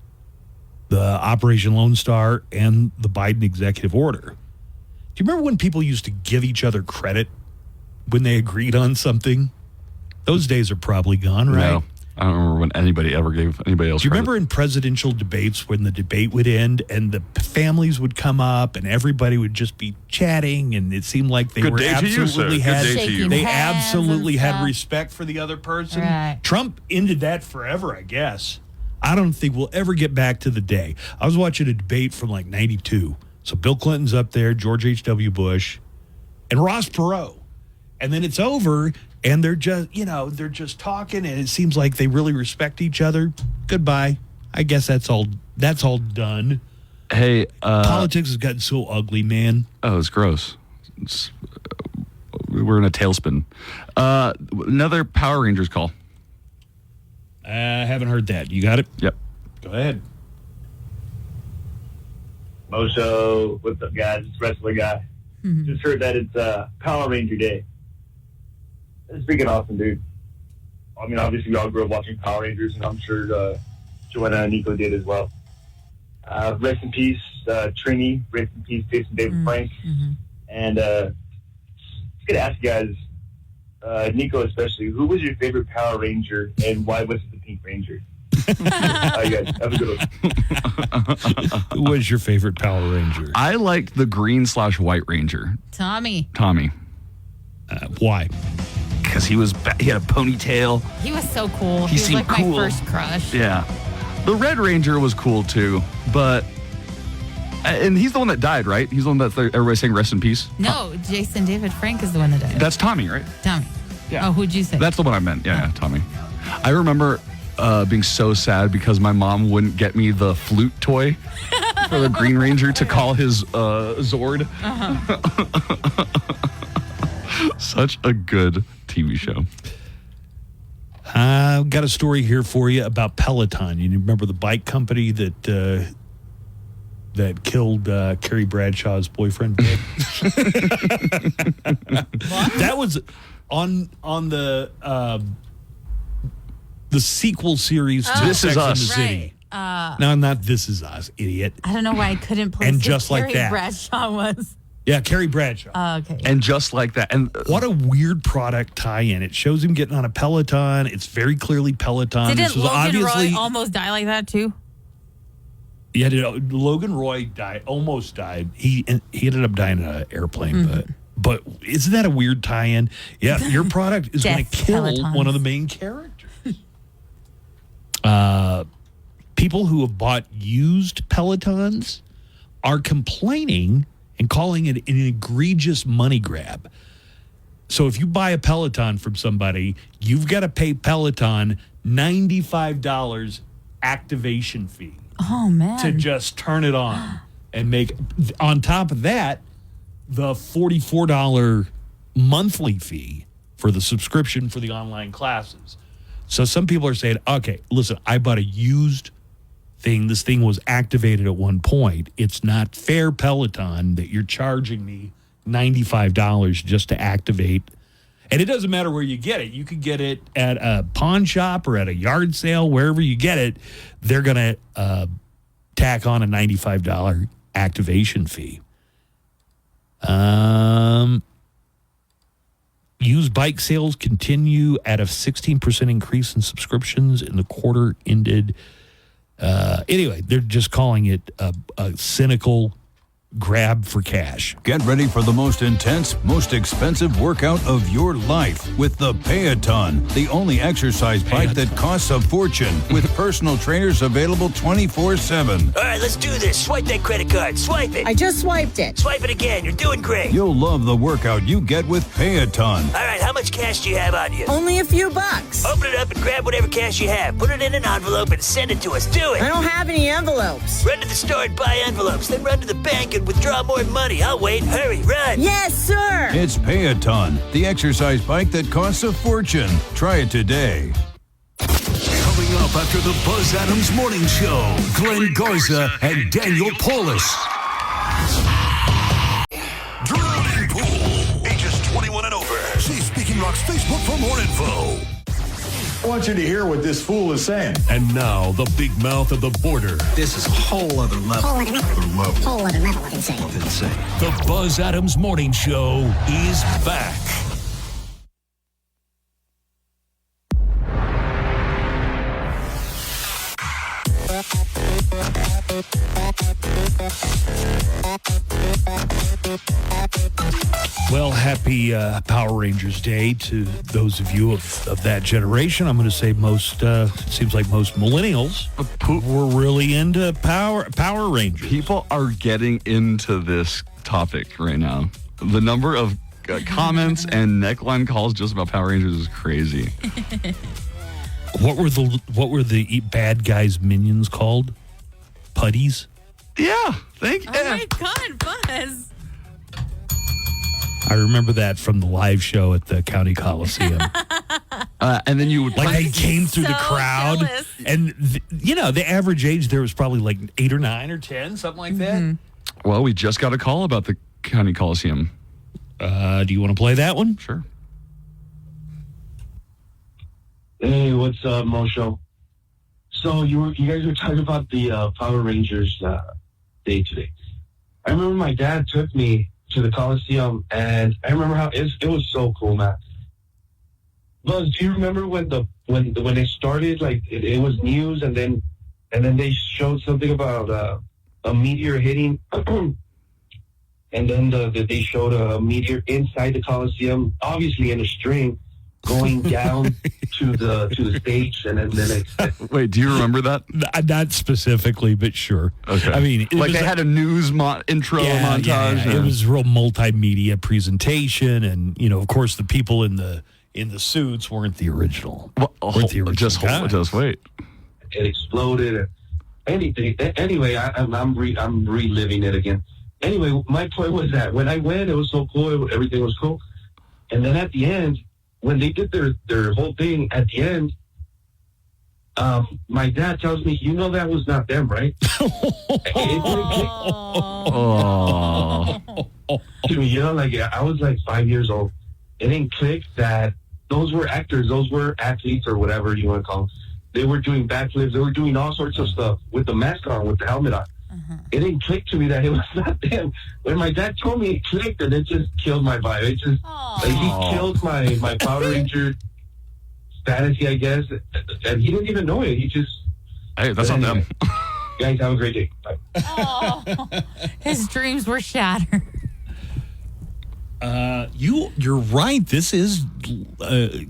The Operation Lone Star and the Biden executive order. you remember when people used to give each other credit when they agreed on something? Those days are probably gone, right? No. I don't remember when anybody ever gave anybody else Do you credit. remember in presidential debates when the debate would end and the families would come up and everybody would just be chatting and it seemed like they Good were day to you, sir. absolutely Good had day to you. they Shaking hands absolutely and had stuff. respect for the other person. Right. Trump ended that forever, I guess. I don't think we'll ever get back to the day. I was watching a debate from like 92. So Bill Clinton's up there, George H.W. Bush, and Ross Perot. And then it's over and they're just talking and it seems like they really respect each other. Goodbye. I guess that's all done. Hey, politics has gotten so ugly, man. Oh, it's gross. We're in a tailspin. Another Power Rangers call. I haven't heard that. You got it? Yep. Go ahead. Mosho, what's up, guys? It's Wrestler Guy. Just heard that it's Power Ranger Day. It's freaking awesome, dude. I mean, obviously, we all grew up watching Power Rangers, and I'm sure Joanna and Nico did as well. Rest in peace, Trini. Rest in peace, Jason David Frank. And just going to ask you guys, Nico especially, who was your favorite Power Ranger, and why was it the Pink Ranger? All right, guys, have a good one. Who was your favorite Power Ranger? I liked the green/white Ranger. Tommy. Why? Because he had a ponytail. He was so cool. He He was seemed like cool. my first crush. Yeah. The Red Ranger was cool too, but and he's the one that died, right? He's the one that everybody's saying rest in peace. No, Jason David Frank is the one that died. That's Tommy, right? Tommy. Yeah. Oh, who'd you say? That's the one I meant. Yeah, Tommy. I remember being so sad because my mom wouldn't get me the flute toy for the Green Ranger to call his Zord. Such a good TV show. I've got a story here for you about Peloton. You remember the bike company that killed Carrie Bradshaw's boyfriend? That was on the sequel series to This Is Sex and the Us. City. Right. No, not This Is Us, idiot. I don't know why I couldn't place And who just like Carrie that. Bradshaw was. Yeah, Carrie Bradshaw. Okay. And just like that. And what a weird product tie-in. It shows him getting on a Peloton. It's very clearly Peloton. Didn't This was Logan obviously Roy almost die like that too? Yeah, Logan Roy almost died. He ended up dying in an airplane, but isn't that a weird tie-in? Yeah, your product is going to kill Pelotons. one of the main characters. People who have bought used Pelotons are complaining and calling it an egregious money grab. So if you buy a Peloton from somebody, you've got to pay Peloton $95 activation fee. Oh, man. To just turn it on and make, on top of that, the $44 monthly fee for the subscription for the online classes. So some people are saying, okay, listen, I bought a used thing. This thing was activated at one point. It's not fair, Peloton, that you're charging me $95 just to activate. And it doesn't matter where you get it. You could get it at a pawn shop or at a yard sale, wherever you get it. They're going to tack on a $95 activation fee. Used bike sales continue at a 16% increase in subscriptions in the quarter ended. Anyway, they're just calling it a cynical grab for cash. Get ready for the most intense, most expensive workout of your life with the Pay-A-Ton, the only exercise bike that costs a fortune, with personal trainers available 24/7. All right, let's do this. Swipe that credit card. Swipe it. I just swiped it. Swipe it again. You're doing great. You'll love the workout you get with Pay-A-Ton. All right, how much cash do you have on you? Only a few bucks. Open it up and grab whatever cash you have. Put it in an envelope and send it to us. Do it. I don't have any envelopes. Run to the store and buy envelopes. Then run to the bank and withdraw more money. I'll wait. Hurry, run. Yes, sir. It's Pay-A-Ton, the exercise bike that costs a fortune. Try it today. Coming up after the Buzz Adams Morning Show, Glenn Garza and Daniel Paulus. Drowning Pool, ages 21 and over. See Speaking Rock's Facebook for more info. I want you to hear what this fool is saying. And now, the big mouth of the border. This is a whole other level. Whole other level of insane. The Buzz Adams Morning Show is back. Well, happy Power Rangers Day to those of you of that generation. I'm going to say it seems like most millennials were really into Power Rangers. People are getting into this topic right now. The number of comments and neckline calls just about Power Rangers is crazy. What were the bad guys' minions called? Putties? Yeah, thank you. Oh my God, Buzz. I remember that from the live show at the County Coliseum. And then you would they came through the crowd, jealous. and the average age there was probably like 8 or 9 or 10, something like that. Well, we just got a call about the County Coliseum. Do you want to play that one? Sure. Hey, what's up, Mosho? So you guys were talking about the Power Rangers day today. I remember my dad took me to the Coliseum, and I remember how it was so cool, man. Buzz, do you remember when it started? Like it was news, and then they showed something about a meteor hitting, and then they showed a meteor inside the Coliseum, obviously in a string, going down to the stage, and then it. Wait, do you remember that? Not specifically, but sure. Okay. I mean, like they had a news intro montage. Yeah. It was a real multimedia presentation, and of course, the people in the suits weren't the original. Just wait. It exploded. Anything. Anyway, I'm reliving it again. Anyway, my point was that when I went, it was so cool. Everything was cool, and then at the end, when they did their whole thing at the end, my dad tells me, that was not them, right? To me, I was like 5 years old. It didn't click that those were actors, those were athletes or whatever you want to call them. They were doing backflips, they were doing all sorts of stuff with the mask on, with the helmet on. It didn't click to me that it was not them. When my dad told me, it clicked, and it just killed my vibe. It just he killed my Power Ranger fantasy, I guess. And he didn't even know it. He just that's on them. Guys, have a great day. Bye. Oh, his dreams were shattered. You're right. This is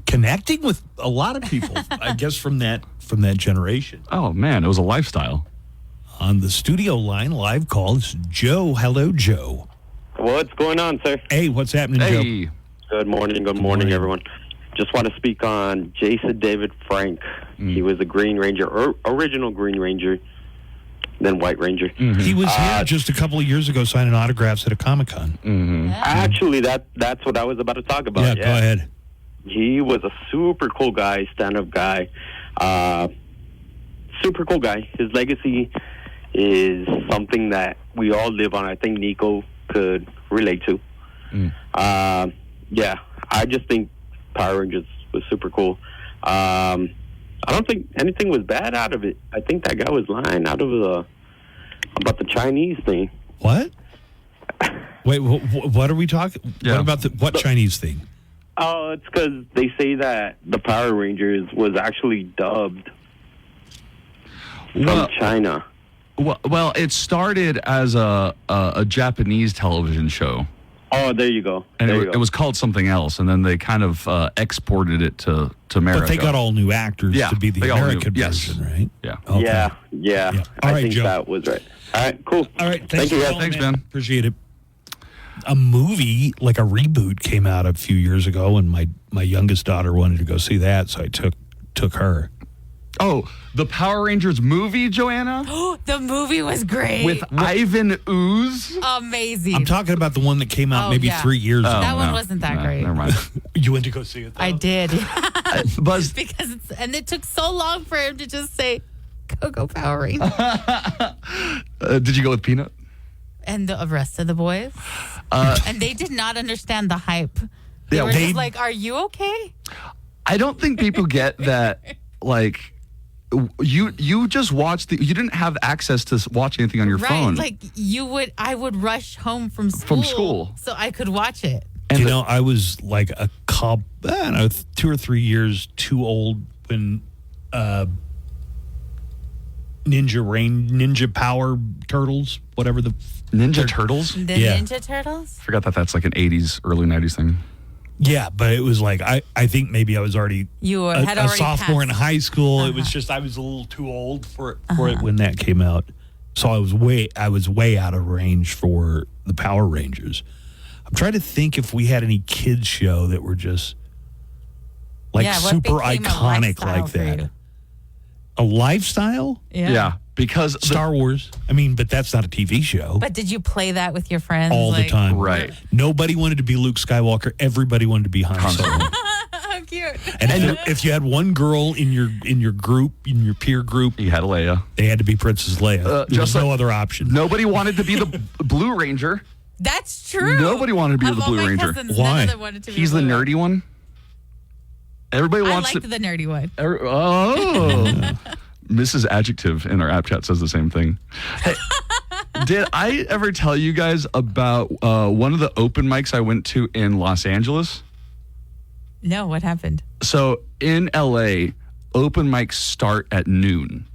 connecting with a lot of people, I guess, from that generation. Oh man, it was a lifestyle. On the studio line, live call, it's Joe. Hello, Joe. What's going on, sir? Hey, what's happening, Joe? Good morning, everyone. Just want to speak on Jason David Frank. He was a Green Ranger, original Green Ranger, then White Ranger. He was here just a couple of years ago signing autographs at a Comic-Con. Actually, that's what I was about to talk about. Yeah, go ahead. He was a super cool guy, stand-up guy. Super cool guy. His legacy is something that we all live on. I think Nico could relate to. Yeah, I just think Power Rangers was super cool. I don't think anything was bad out of it. I think that guy was lying about the Chinese thing. What? Wait, what are we talking? Yeah. What about what Chinese thing? Oh, it's because they say that the Power Rangers was actually dubbed from China. Well, it started as a Japanese television show. Oh, there you go. And it was called something else, and then they kind of exported it to America. But they got all new actors to be the American version, right? Yeah. Okay. Yeah. All right, I think Joe. that was right. All right, cool. All right, thank you, guys. Thanks, man. Appreciate it. A movie, like a reboot, came out a few years ago, and my youngest daughter wanted to go see that, so I took her. Oh, the Power Rangers movie, Joanna? The movie was great. With Ivan Ooze? Amazing. I'm talking about the one that came out maybe 3 years ago. That one wasn't that great. Never mind. You went to go see it, though? I did. Buzz. Because it took so long for him to just say, go Power Rangers. Did you go with Peanut? And the rest of the boys. And they did not understand the hype. They were just like, are you okay? I don't think people get that, like, you just watch you didn't have access to watch anything on your phone. Like I would rush home from school. So I could watch it. And I was like I don't know, 2 or 3 years too old when Ninja Power Turtles, whatever the Ninja Turtles? The Ninja Turtles? I forgot that's like an 80s, early 90s thing. Yeah, but it was like I think maybe I was already a sophomore in high school. It was just I was a little too old for it when that came out. So I was way out of range for the Power Rangers. I'm trying to think if we had any kids show that were just like super iconic like that. A lifestyle? Yeah, because Star Wars. I mean, but that's not a TV show. But did you play that with your friends all the time? Right. Nobody wanted to be Luke Skywalker. Everybody wanted to be Han Solo. How cute. And if you had one girl in your group, in your peer group, you had Leia. They had to be Princess Leia. There's no other option. Nobody wanted to be the Blue Ranger. That's true. Nobody wanted to be the Blue Ranger. Why? He's the nerdy one. Everybody wants I liked the nerdy one. Mrs. Adjective in our app chat says the same thing. Hey, did I ever tell you guys about one of the open mics I went to in Los Angeles? No, what happened? So in LA, open mics start at noon.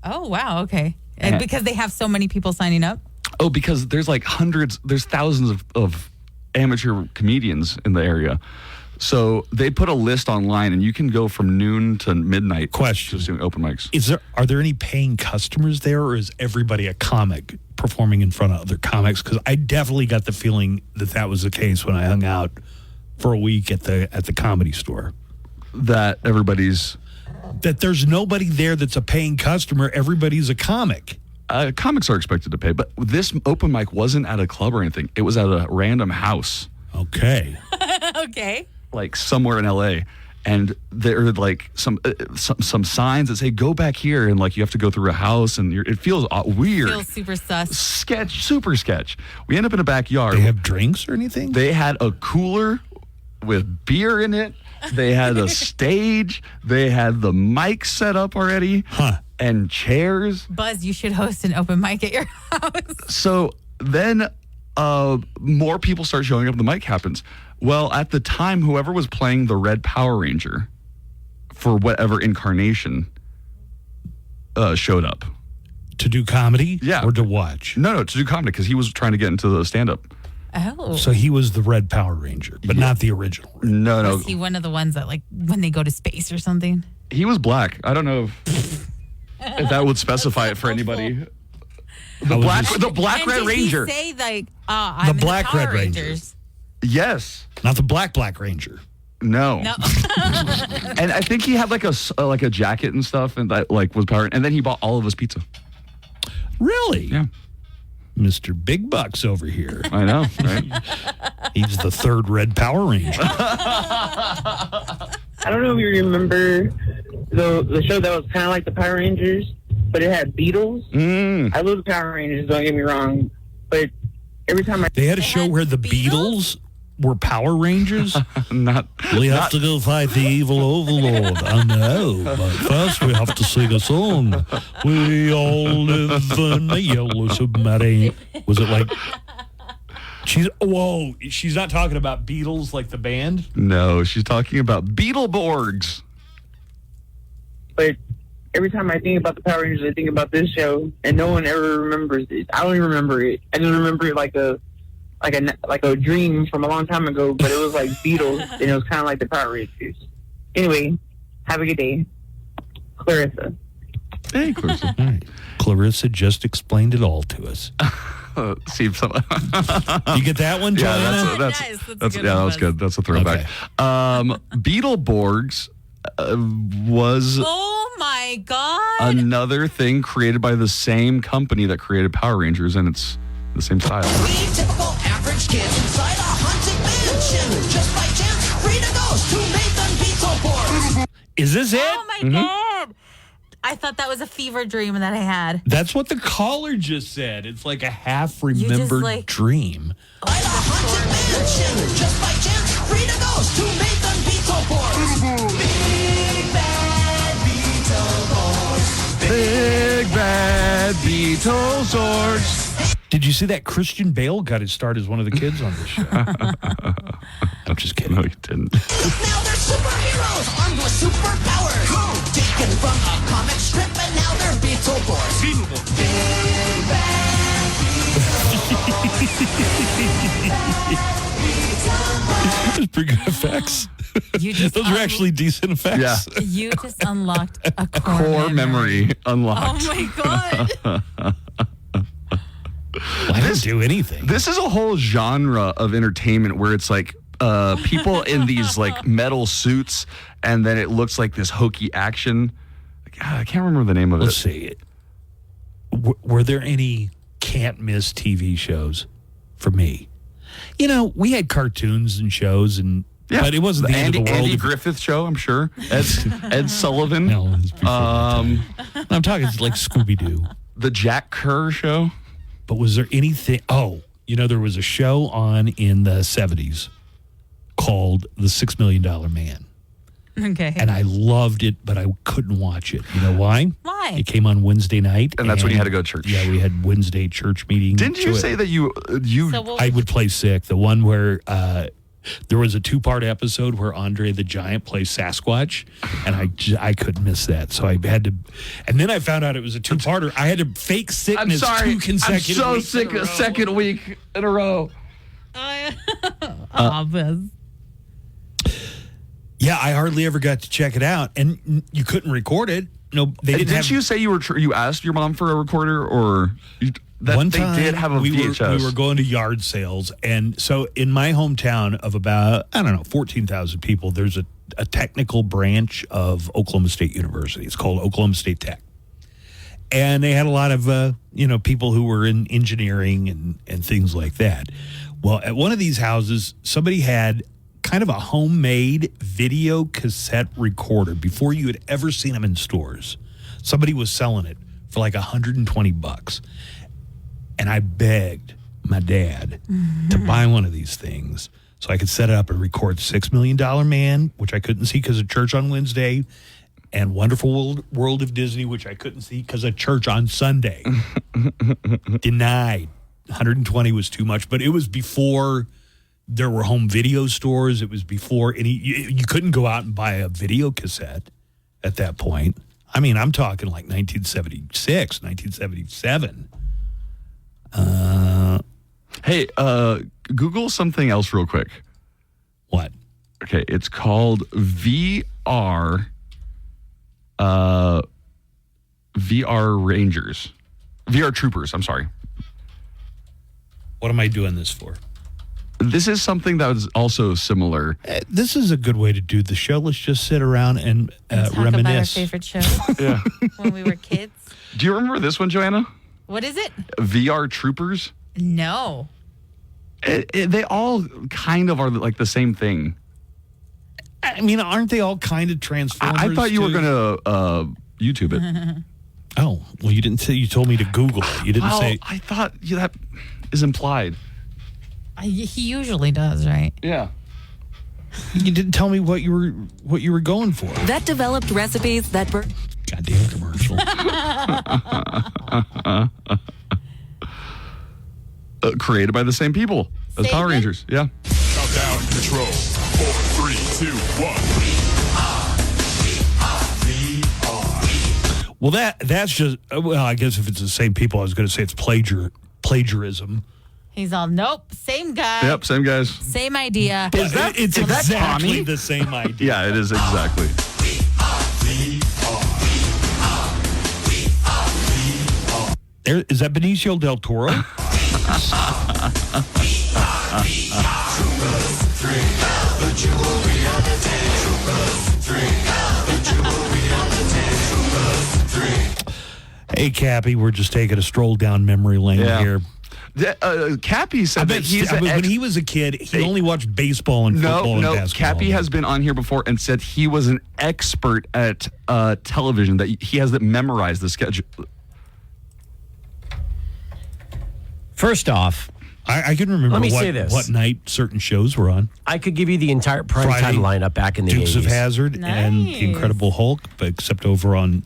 Oh, wow. Okay. And because they have so many people signing up? Oh, because there's like there's thousands of amateur comedians in the area. So they put a list online, and you can go from noon to midnight. Question: just doing open mics. Are there any paying customers there, or is everybody a comic performing in front of other comics? Because I definitely got the feeling that was the case when I hung out for a week at the Comedy Store. That there's nobody there that's a paying customer. Everybody's a comic. Comics are expected to pay, but this open mic wasn't at a club or anything. It was at a random house. Okay. Okay. Like somewhere in LA, and there are like some signs that say go back here, and like you have to go through a house, and it feels weird. Feels super sus. Super sketch. We end up in a backyard. They have drinks or anything? They had a cooler with beer in it. They had a stage. They had the mic set up already. And chairs. Buzz, you should host an open mic at your house. So then more people start showing up, the mic happens. Well, at the time, whoever was playing the Red Power Ranger for whatever incarnation showed up. To do comedy? Yeah. Or to watch? No, to do comedy, because he was trying to get into the stand-up. Oh. So he was the Red Power Ranger, but not the original. No. Was he one of the ones that, like, when they go to space or something? He was black. I don't know if that would specify it for anybody. The Black Red Ranger. Did he say, like, I'm the Black Power Red Rangers? Yes. Not the Black Ranger. No. And I think he had like a jacket and stuff, and that like was power. And then he bought all of his pizza. Really? Yeah. Mr. Big Bucks over here. I know, right? He's the third Red Power Ranger. I don't know if you remember the show that was kind of like the Power Rangers, but it had Beatles. I love the Power Rangers, don't get me wrong, but every time they had a show where the Beatles were Power Rangers. We have to go fight the evil overlord. I know, but first we have to sing a song. We all live in a yellow submarine. Was it like? She's not talking about Beatles like the band. No, she's talking about Beetleborgs. But every time I think about the Power Rangers, I think about this show, and no one ever remembers it. I don't even remember it. I just remember it like a dream from a long time ago, but it was like Beatles, and it was kind of like the Power Rangers. Anyway, have a good day. Clarissa. Hey, Clarissa. Right. Clarissa just explained it all to us. See if some. You get that one, Joanna? Yeah, that was good. That's a throwback. Okay. Beetleborgs was oh my god, another thing created by the same company that created Power Rangers, and it's the same style. Three typical average kids inside a haunted mansion. Just by chance, Rita goes to Nathan Beetleborgs. Is this it? Oh my god! I thought that was a fever dream that I had. That's what the caller just said. It's like a half-remembered dream. Inside a haunted mansion. Just by chance, Rita goes to Nathan Beetleborgs. red Beetlesaurs. Did you see that Christian Bale got his start as one of the kids on this show? I'm just kidding. No, you didn't. Now they're superheroes armed with superpowers. Taken from a comic strip and now they're Beetleborgs. Big Bang Those are pretty good effects. Those are actually decent effects. Yeah. You just unlocked a Core memory unlocked. Oh my god. Well, I didn't do anything. This is a whole genre of entertainment where it's like people in these like metal suits, and then it looks like this hokey action. I can't remember the name of Let's it. see. Were there any can't miss TV shows for me? You know, we had cartoons and shows, but it wasn't the end of the world. Andy Griffith Show, I'm sure. Ed Sullivan. No, it was before I'm talking like Scooby-Doo. The Jack Kerr Show. But was there anything? Oh, you know, there was a show on in the 70s called The $6 Million Man. Okay. And I loved it, but I couldn't watch it. You know why? Why? It came on Wednesday night. And that's when you had to go to church. Yeah, we had Wednesday church meeting. Didn't you say that you I would play sick. The one where there was a 2-part episode where Andre the Giant plays Sasquatch, and I couldn't miss that. So I had to, and then I found out it was a 2-parter. I had to fake sickness 2 consecutive I'm so weeks sick in a a row. second week in a row. Yeah, I hardly ever got to check it out, and you couldn't record it. No, they didn't. Didn't you say you asked your mom for a recorder, or One time they did have a VHS? We were going to yard sales, and so in my hometown of about 14,000 people, there's a technical branch of Oklahoma State University. It's called Oklahoma State Tech, and they had a lot of people who were in engineering and things like that. Well, at one of these houses, somebody had kind of a homemade video cassette recorder before you had ever seen them in stores. Somebody was selling it for like $120. And I begged my dad to buy one of these things so I could set it up and record $6 Million Man, which I couldn't see because of church on Wednesday, and Wonderful World of Disney, which I couldn't see because of church on Sunday. Denied. 120 was too much, but it was before there were home video stores. It was before you couldn't go out and buy a video cassette at that point. I mean, I'm talking like 1976, 1977. Hey, Google something else real quick. What? Okay, it's called VR Rangers. VR Troopers, I'm sorry. What am I doing this for? This is something that was also similar. This is a good way to do the show. Let's just sit around and Talk reminisce. about our favorite shows Yeah. when we were kids. Do you remember this one, Joanna? What is it? VR Troopers? No. They all kind of are like the same thing. I mean, aren't they all kind of Transformers? I thought you were going to YouTube it. Oh, well, you didn't say. You told me to Google it. You didn't say. I thought that is implied. He usually does, right? Yeah. You didn't tell me what you were going for. Vet developed recipes that burn. Goddamn commercial. Created by the same people as Power Rangers. Yeah. Countdown control. 4, 3, 2, 1. Well, that's just. Well, I guess if it's the same people, I was going to say it's plagiarism. He's all, nope, same guy. Yep, same guys. Same idea. It's exactly Tommy? the same idea. Yeah, it is exactly. Is that Benicio del Toro? Hey, Cappy, we're just taking a stroll down memory lane here. Cappy said that he's when he was a kid, he only watched baseball and football and basketball. Cappy has been on here before and said he was an expert at television, that he has memorized the schedule. First off, I can remember let me say this. What night certain shows were on. I could give you the entire primetime lineup back in the Dukes 80s. of Hazzard and The Incredible Hulk, but except over on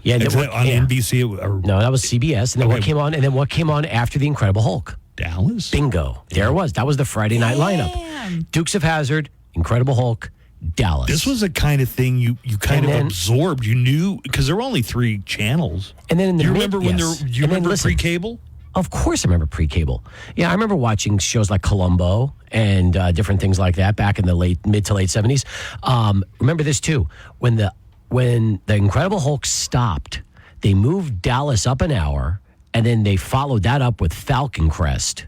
Yeah, on NBC. No, that was CBS. And then what came on? And then what came on after the Incredible Hulk? Dallas. Bingo. There it was. That was the Friday night lineup. Dukes of Hazzard, Incredible Hulk, Dallas. This was the kind of thing you kind of absorbed. You knew because there were only 3 channels. And then in the you remember when there? Do you remember pre-cable? Of course, I remember pre-cable. Yeah, I remember watching shows like Columbo and different things like that back in the mid to late 70s. Remember this too: when the Incredible Hulk stopped, they moved Dallas up an hour, and then they followed that up with Falcon Crest.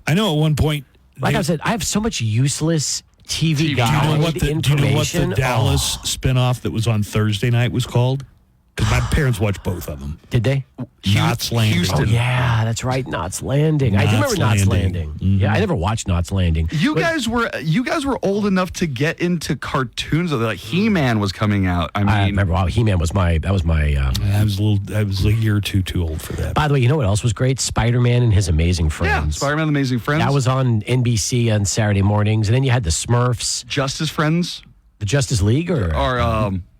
I know at one point, like I said, I have so much useless TV guide information. Do you know what the Dallas spinoff that was on Thursday night was called? Because my parents watched both of them. Did they? Knots Landing. Oh, yeah, that's right. Knots Landing. I do remember Knots Landing. Mm-hmm. Yeah, I never watched Knots Landing. You guys were old enough to get into cartoons. Like He-Man was coming out. I remember. Wow, He-Man was my. I was a year or two too old for that. By the way, you know what else was great? Spider-Man and His Amazing Friends. Yeah, Spider-Man and Amazing Friends. That was on NBC on Saturday mornings, and then you had the Smurfs, Justice Friends, the Justice League, or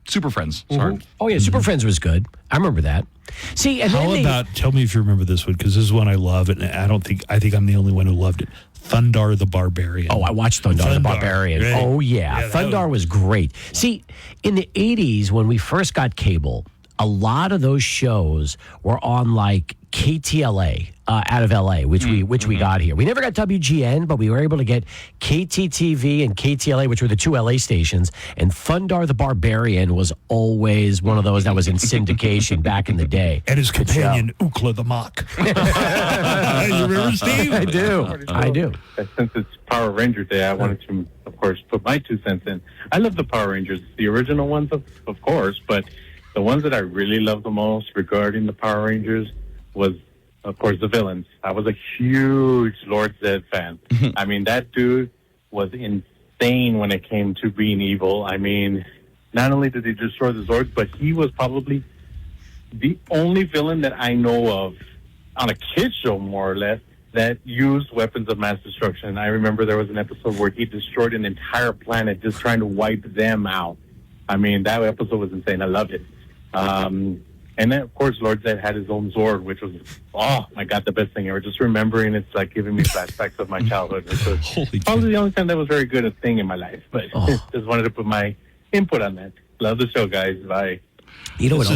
Super Friends. Sorry. Oh yeah, Super Friends was good. I remember that. See, and how about tell me if you remember this one because this is one I love, and I think I'm the only one who loved it. Thundar the Barbarian. Oh, I watched Thundar the Barbarian. Right? Oh yeah, Thundar was great. See, in the 80s when we first got cable, a lot of those shows were on like KTLA out of LA, which we got here. We never got WGN, but we were able to get KTTV and KTLA, which were the 2 LA stations. And Thundar the Barbarian was always one of those that was in syndication back in the day. And his companion, Ookla the Mock. You remember, Steve? I do. Since it's Power Ranger Day, I wanted to, of course, put my 2 cents in. I love the Power Rangers, the original ones, of course, but the ones that I really love the most regarding the Power Rangers was, of course, the villains. I was a huge Lord Zed fan. I mean, that dude was insane when it came to being evil. I mean, not only did he destroy the Zords, but he was probably the only villain that I know of on a kid's show, more or less, that used weapons of mass destruction. I remember there was an episode where he destroyed an entire planet just trying to wipe them out. I mean, that episode was insane. I loved it. And then, of course, Lord Zed had his own Zord, which was, oh, my God, the best thing ever. Just remembering it's like giving me flashbacks of my childhood, which was probably the only time that was very good a thing in my life. But just wanted to put my input on that. Love the show, guys. Bye. You know what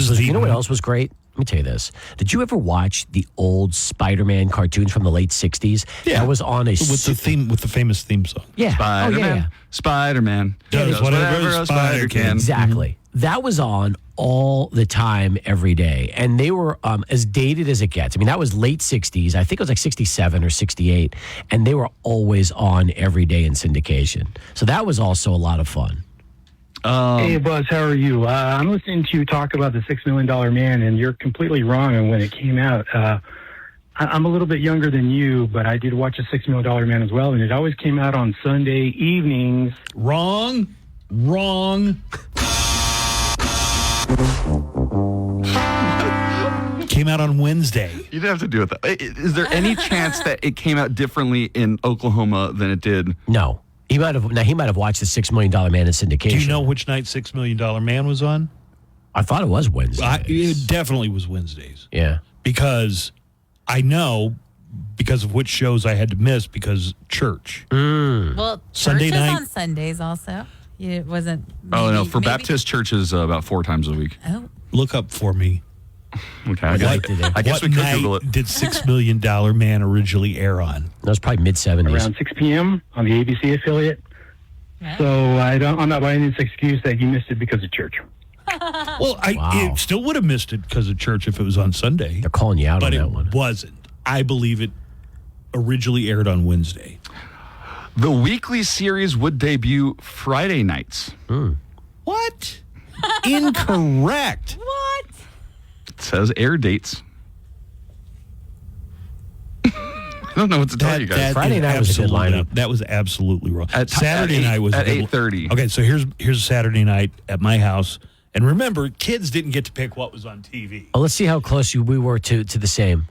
else was great? Let me tell you this. Did you ever watch the old Spider-Man cartoons from the late 60s? Yeah. That was on with the famous theme song. Yeah. Spider-Man. Spider-Man. Does whatever a spider can. Exactly. That was on all the time, every day. And they were as dated as it gets. I mean, that was late 60s. I think it was like 67 or 68. And they were always on every day in syndication. So that was also a lot of fun. Hey, Buzz, how are you? I'm listening to you talk about the $6 Million Man, and you're completely wrong on when it came out. I'm a little bit younger than you, but I did watch a $6 Million Man as well, and it always came out on Sunday evenings. Wrong. Came out on Wednesday. You didn't have to do it. Is there any chance that it came out differently in Oklahoma than it did? No. He might have watched the $6 Million Man in syndication. Do you know which night $6 Million Man was on? I thought it was Wednesday. It definitely was Wednesdays. Yeah. Because I know because of which shows I had to miss because church. Well, Sunday church is night on Sundays also. It wasn't. Oh, no. For Baptist churches, about 4 times a week. Oh. Look up for me. Okay. I guess we could Google it. Did $6 Million Man originally air on? That was probably mid-70s. Around 6 p.m. on the ABC affiliate. Yeah. So I'm not buying this excuse that you missed it because of church. Well, I still would have missed it because of church if it was on Sunday. They're calling you out on that one. But it wasn't. I believe it originally aired on Wednesday. The weekly series would debut Friday nights. What? Incorrect. What? It says air dates. I don't know what to tell you guys. Friday night was a good lineup. That was absolutely wrong. Saturday night was at 8:30. Okay, so here's Saturday night at my house. And remember, kids didn't get to pick what was on TV. Oh, let's see how close we were to the same.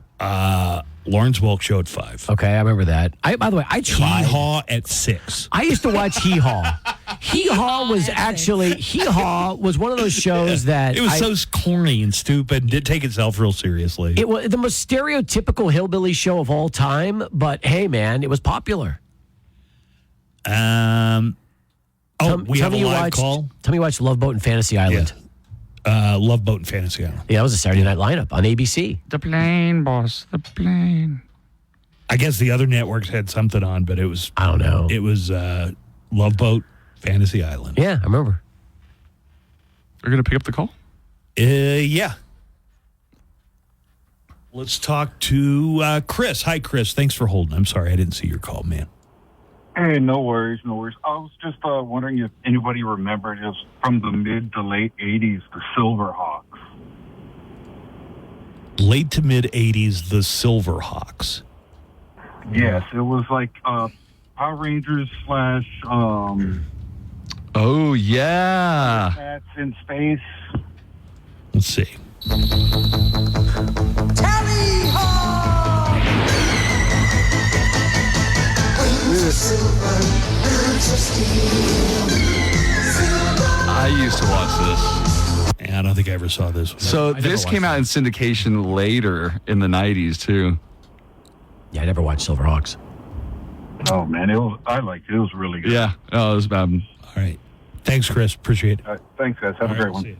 Lawrence Welk Show at 5. Okay, I remember that. By the way, I tried. Hee Haw at 6. I used to watch Hee Haw. Hee Haw was actually one of those shows that it was so corny and stupid and didn't take itself real seriously. It was the most stereotypical hillbilly show of all time, but hey, man, it was popular. We have a live call. Tell me you watched Love Boat and Fantasy Island. Yeah. Love Boat and Fantasy Island. Yeah, that was a Saturday night lineup on ABC. The plane, boss. The plane. I guess the other networks had something on, but it was... I don't know. It was Love Boat, Fantasy Island. Yeah, I remember. They're going to pick up the call? Yeah. Let's talk to Chris. Hi, Chris. Thanks for holding. I'm sorry, I didn't see your call, man. Hey, no worries. I was just wondering if anybody remembered it was from the mid to late 80s, the Silverhawks. Late to mid 80s, the Silverhawks. Yes, it was like Power Rangers / oh, yeah. Bats in space. Let's see. I used to watch this. Yeah, I don't think I ever saw this one. So this came out in syndication later in the 90s, too. Yeah, I never watched Silverhawks. Oh, man, I liked it. It was really good. Yeah, it was bad. All right. Thanks, Chris. Appreciate it. Thanks, guys. Have a great one.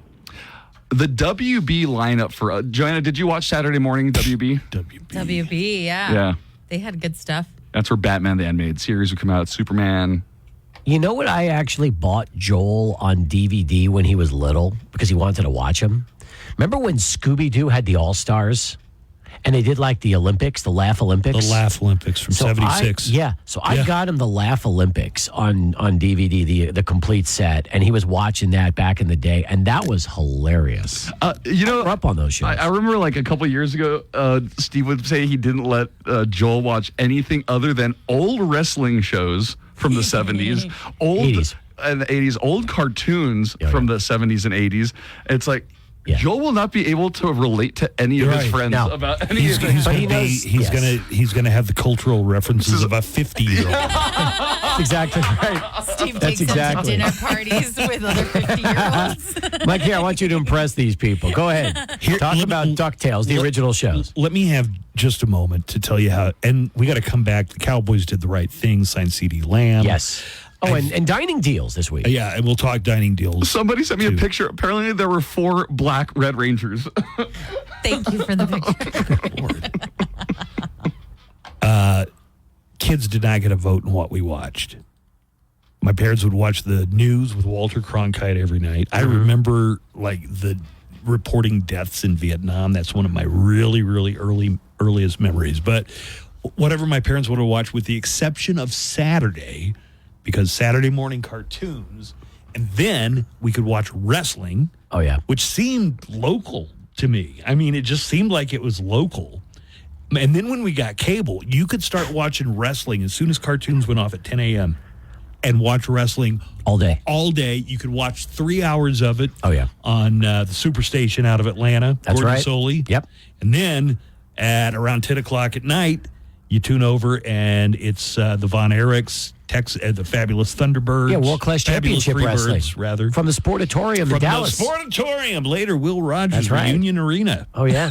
The WB lineup for... Joanna, did you watch Saturday Morning WB? WB, yeah. Yeah. They had good stuff. That's where Batman the Animated Series would come out, Superman. You know what? I actually bought Joel on DVD when he was little because he wanted to watch him. Remember when Scooby-Doo had the All-Stars? And they did like the Olympics, the Laugh Olympics? The Laugh Olympics from 76. I got him the Laugh Olympics on DVD, the complete set, and he was watching that back in the day, and that was hilarious. I grew up on those shows. I remember like a couple years ago, Steve would say he didn't let Joel watch anything other than old wrestling shows from the 70s, old 80s. And the 80s, old cartoons from the 70s and 80s. It's like, Joel will not be able to relate to any of his friends about any of He's gonna have the cultural references of a 50-year-old. That's exactly right. Steve takes them to dinner parties with other 50-year-olds. Mike, here, I want you to impress these people. Go ahead. Talk about DuckTales, the original shows. Let me have just a moment to tell you how, and we got to come back. The Cowboys did the right thing, signed C.D. Lamb. Yes. Oh, and dining deals this week. Yeah, and we'll talk dining deals. Somebody sent me a picture. Apparently, there were 4 black Red Rangers. Thank you for the picture. Kids did not get a vote in what we watched. My parents would watch the news with Walter Cronkite every night. I remember like the reporting deaths in Vietnam. That's one of my really, really earliest memories. But whatever my parents would have watched, with the exception of Saturday, because Saturday morning cartoons, and then we could watch wrestling. Oh, yeah. Which seemed local to me. I mean, it just seemed like it was local. And then when we got cable, you could start watching wrestling as soon as cartoons went off at 10 a.m. and watch wrestling all day. All day. You could watch 3 hours of it. Oh, yeah. On the Superstation out of Atlanta. That's Gordon right. Soley. Yep. And then at around 10 o'clock at night, you tune over and it's the Von Erichs, the Fabulous Thunderbirds. Yeah, World Class Championship Wrestling. Rather. From the Sportatorium in Dallas. From the Sportatorium. Later, Will Rogers, That's right. Union Arena. Oh, yeah.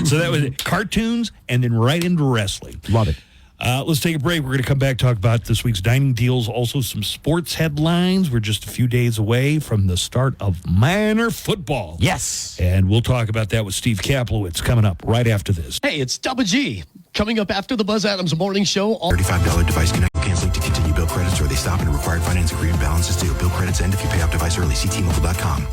So that was it. Cartoons and then right into wrestling. Love it. Let's take a break. We're going to come back, talk about this week's dining deals, also some sports headlines. We're just a few days away from the start of minor football. Yes. And we'll talk about that with Steve Kaplowitz coming up right after this. Hey, it's Double G. Coming up after the Buzz Adams Morning Show. $35 device connect. Canceling to continue bill credits, or they stop and required finance agreement balances due. Bill credits end if you pay off device early. See T-Mobile.com.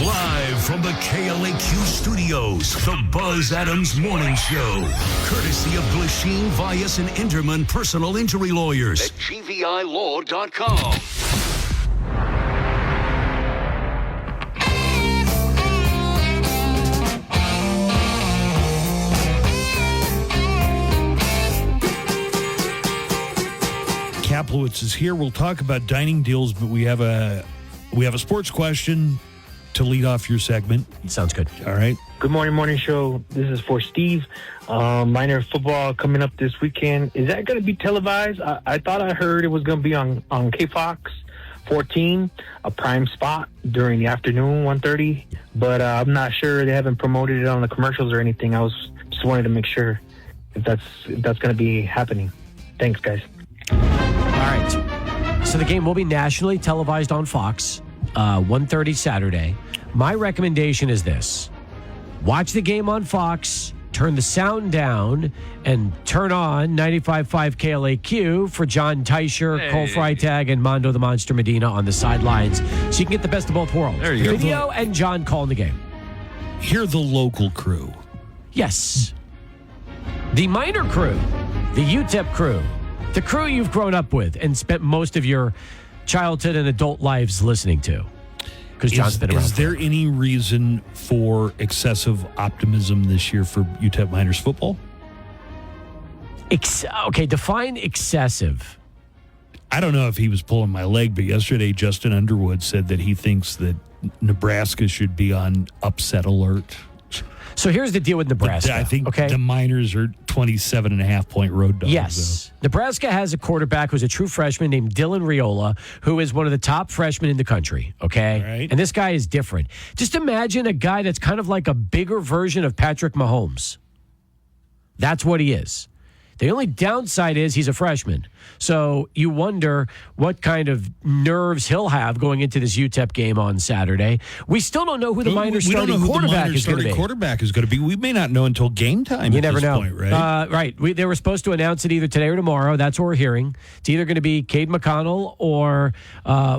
Live from the KLAQ studios, the Buzz Adams Morning Show. Courtesy of Glasheen, Vyas, and Interman Personal Injury Lawyers at GVILaw.com. Kaplowitz is here. We'll talk about dining deals, but we have a sports question to lead off your segment. Sounds good. All right. Good morning show. This is for Steve. Minor football coming up this weekend. Is that going to be televised? I thought I heard it was going to be on KFox. 14, a prime spot during the afternoon, 1:30. But I'm not sure. They haven't promoted it on the commercials or anything. I was just wanted to make sure if that's going to be happening. Thanks, guys. All right. So the game will be nationally televised on Fox, 1:30 Saturday. My recommendation is this. Watch the game on Fox, turn the sound down, and turn on 95.5 KLAQ for John Teicher, Cole Freitag, and Mondo the Monster Medina on the sidelines, so you can get the best of both worlds. There you go. Video and John calling the game. Hear the local crew. Yes. The minor crew, the UTEP crew, the crew you've grown up with and spent most of your childhood and adult lives listening to. Because John's been around. Is there any reason for excessive optimism this year for UTEP Miners football? Okay, define excessive. I don't know if he was pulling my leg, but yesterday Justin Underwood said that he thinks that Nebraska should be on upset alert. So here's the deal with Nebraska. I think the Miners are 27.5-point road dogs. Yes. Nebraska has a quarterback who's a true freshman named Dylan Riola, who is one of the top freshmen in the country, okay? Right. And this guy is different. Just imagine a guy that's kind of like a bigger version of Patrick Mahomes. That's what he is. The only downside is he's a freshman. So you wonder what kind of nerves he'll have going into this UTEP game on Saturday. We still don't know who the Miners starting quarterback is going to be. Quarterback is going to be. We may not know until game time. You at never this know. point, right? Right. They were supposed to announce it either today or tomorrow. That's what we're hearing. It's either going to be Cade McConnell or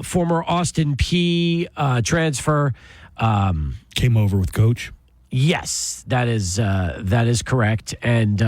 former Austin P transfer. Came over with coach. Yes, that is correct, and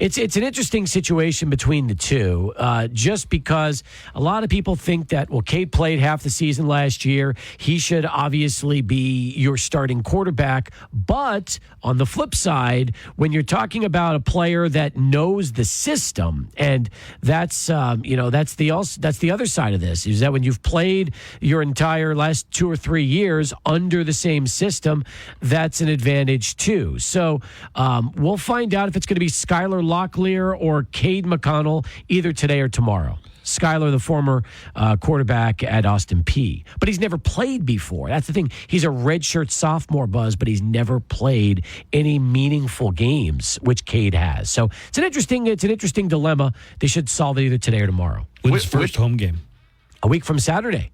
it's an interesting situation between the two, just because a lot of people think that Cade played half the season last year, he should obviously be your starting quarterback. But on the flip side, when you're talking about a player that knows the system, and that's the other side of this, is that when you've played your entire last 2 or 3 years under the same system, that's an advantage too. So we'll find out if it's going to be Skylar Locklear or Cade McConnell either today or tomorrow. Skylar, the former quarterback at Austin P. But he's never played before. That's the thing. He's a redshirt sophomore, Buzz, but he's never played any meaningful games, which Cade has. So it's an interesting dilemma. They should solve it either today or tomorrow. When's his first home game? A week from Saturday.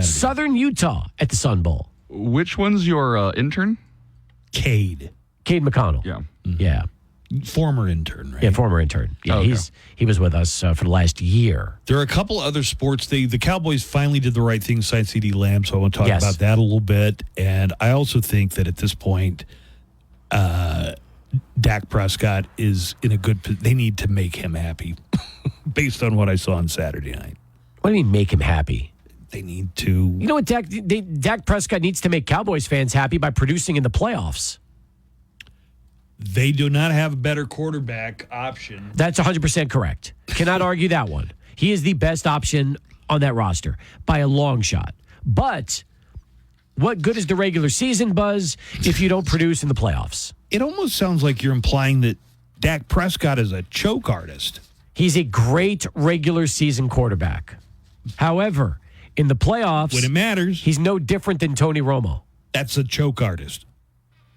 Southern Utah at the Sun Bowl. Which one's your intern? Cade McConnell. Yeah. Yeah. Former intern, right? Yeah, former intern. Yeah, okay. He was with us for the last year. There are a couple other sports. The Cowboys finally did the right thing, signed CeeDee Lamb, so I want to talk about that a little bit. And I also think that at this point, Dak Prescott is in a good position. They need to make him happy based on what I saw on Saturday night. What do you mean make him happy? They need to. You know what, Dak Prescott needs to make Cowboys fans happy by producing in the playoffs. They do not have a better quarterback option. That's 100% correct. Cannot argue that one. He is the best option on that roster by a long shot. But what good is the regular season, Buzz, if you don't produce in the playoffs? It almost sounds like you're implying that Dak Prescott is a choke artist. He's a great regular season quarterback. However, in the playoffs, when it matters, he's no different than Tony Romo. That's a choke artist.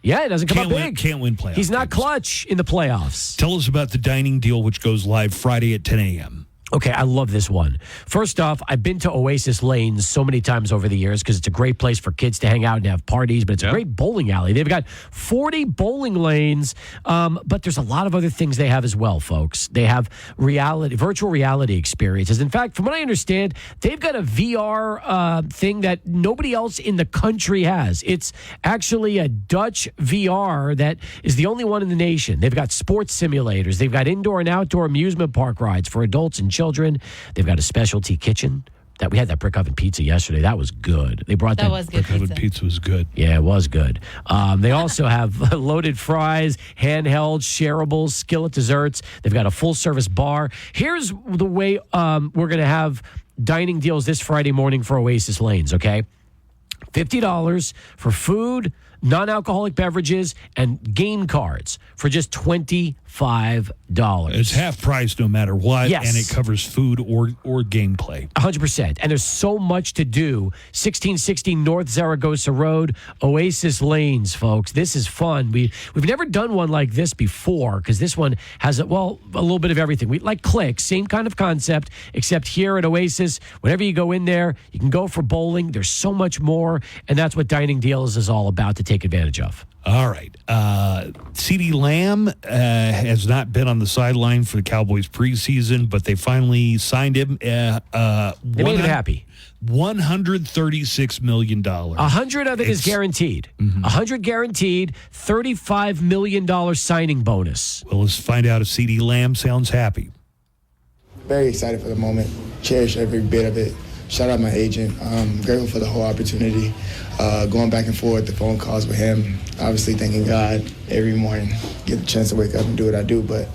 Yeah, it doesn't come up big. Can't win playoffs. He's not clutch in the playoffs. Tell us about the dining deal, which goes live Friday at 10 a.m. Okay, I love this one. First off, I've been to Oasis Lanes so many times over the years because it's a great place for kids to hang out and have parties, but it's a great bowling alley. They've got 40 bowling lanes, but there's a lot of other things they have as well, folks. They have virtual reality experiences. In fact, from what I understand, they've got a VR thing that nobody else in the country has. It's actually a Dutch VR that is the only one in the nation. They've got sports simulators. They've got indoor and outdoor amusement park rides for adults and children. They've got a specialty kitchen. That we had that brick oven pizza yesterday. That was good. They brought that brick oven pizza was good. Yeah, it was good. They also have loaded fries, handheld, shareables, skillet desserts. They've got a full service bar. Here's the way we're going to have dining deals this Friday morning for Oasis Lanes. Okay, $50 for food, non-alcoholic beverages, and game cards for just $25. It's half price no matter what, Yes. and it covers food or gameplay. 100%. And there's so much to do. 1660 North Zaragoza Road, Oasis Lanes, folks. This is fun. We've never done one like this before because this one has, a little bit of everything. We like KLAQ, same kind of concept, except here at Oasis, whenever you go in there, you can go for bowling. There's so much more, and that's what Dining Deals is all about to take advantage of. All right. CeeDee Lamb has not been on the sideline for the Cowboys preseason, but they finally signed him. They made him happy. $136 million. 100 of it is guaranteed. 100 guaranteed, $35 million signing bonus. Well, let's find out if CeeDee Lamb sounds happy. Very excited for the moment. Cherish every bit of it. Shout out my agent. I'm grateful for the whole opportunity. Going back and forth, the phone calls with him. Obviously thanking God every morning. Get the chance to wake up and do what I do. But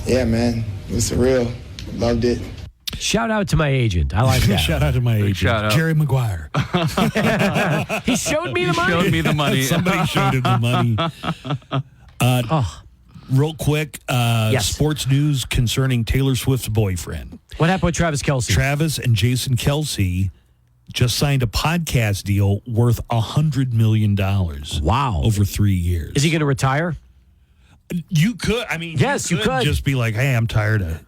yeah, man, it was surreal. Loved it. Shout out to my agent. I like that. Shout out to my agent, shout out. Jerry Maguire. He showed me the money. Showed me the money. Somebody showed him the money. Real quick, sports news concerning Taylor Swift's boyfriend. What happened with Travis Kelce? Travis and Jason Kelce just signed a podcast deal worth $100 million. Wow. Over 3 years. Is he going to retire? You could. I mean, yes, you could just be like, hey, I'm tired of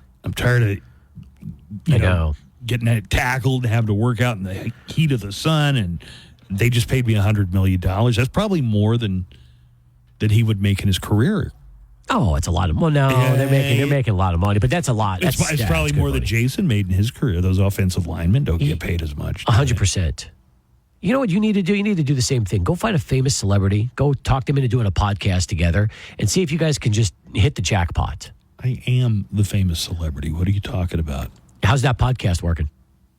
you know, getting tackled and having to work out in the heat of the sun, and they just paid me $100 million. That's probably more than he would make in his career. Oh, it's a lot of money. No, they're making a lot of money, but that's a lot. It's probably more than Jason made in his career. Those offensive linemen don't get paid as much. 100%. You know what you need to do? You need to do the same thing. Go find a famous celebrity. Go talk them into doing a podcast together and see if you guys can just hit the jackpot. I am the famous celebrity. What are you talking about? How's that podcast working?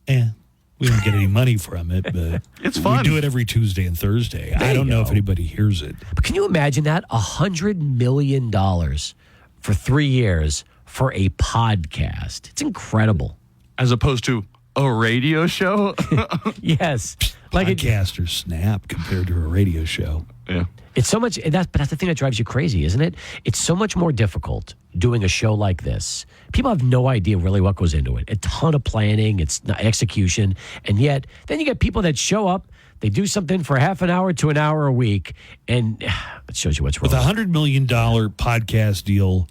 We don't get any money from it, but it's fun. We do it every Tuesday and Thursday. I don't know if anybody hears it. But can you imagine that? $100 million for 3 years for a podcast. It's incredible. As opposed to a radio show? Yes. Podcasters snap compared to a radio show. Yeah. It's so much, but that's the thing that drives you crazy, isn't it? It's so much more difficult doing a show like this. People have no idea really what goes into it. A ton of planning, it's not execution, and yet then you get people that show up, they do something for half an hour to an hour a week, and it shows you what's wrong. With a $100 million podcast deal,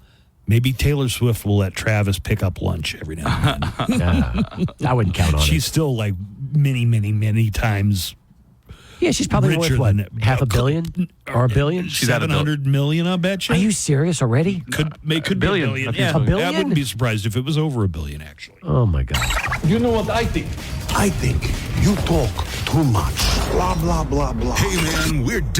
maybe Taylor Swift will let Travis pick up lunch every now and then. I wouldn't count on it. She's still like many times. Yeah, she's probably worth what, half a billion or $1 billion? She's $700 million, I bet you. Are you serious already? Could be $1 billion. Yeah, $1 billion? I wouldn't be surprised if it was over $1 billion, actually. Oh my God! You know what I think? I think you talk too much. Blah, blah, blah, blah. Hey, man, we're done.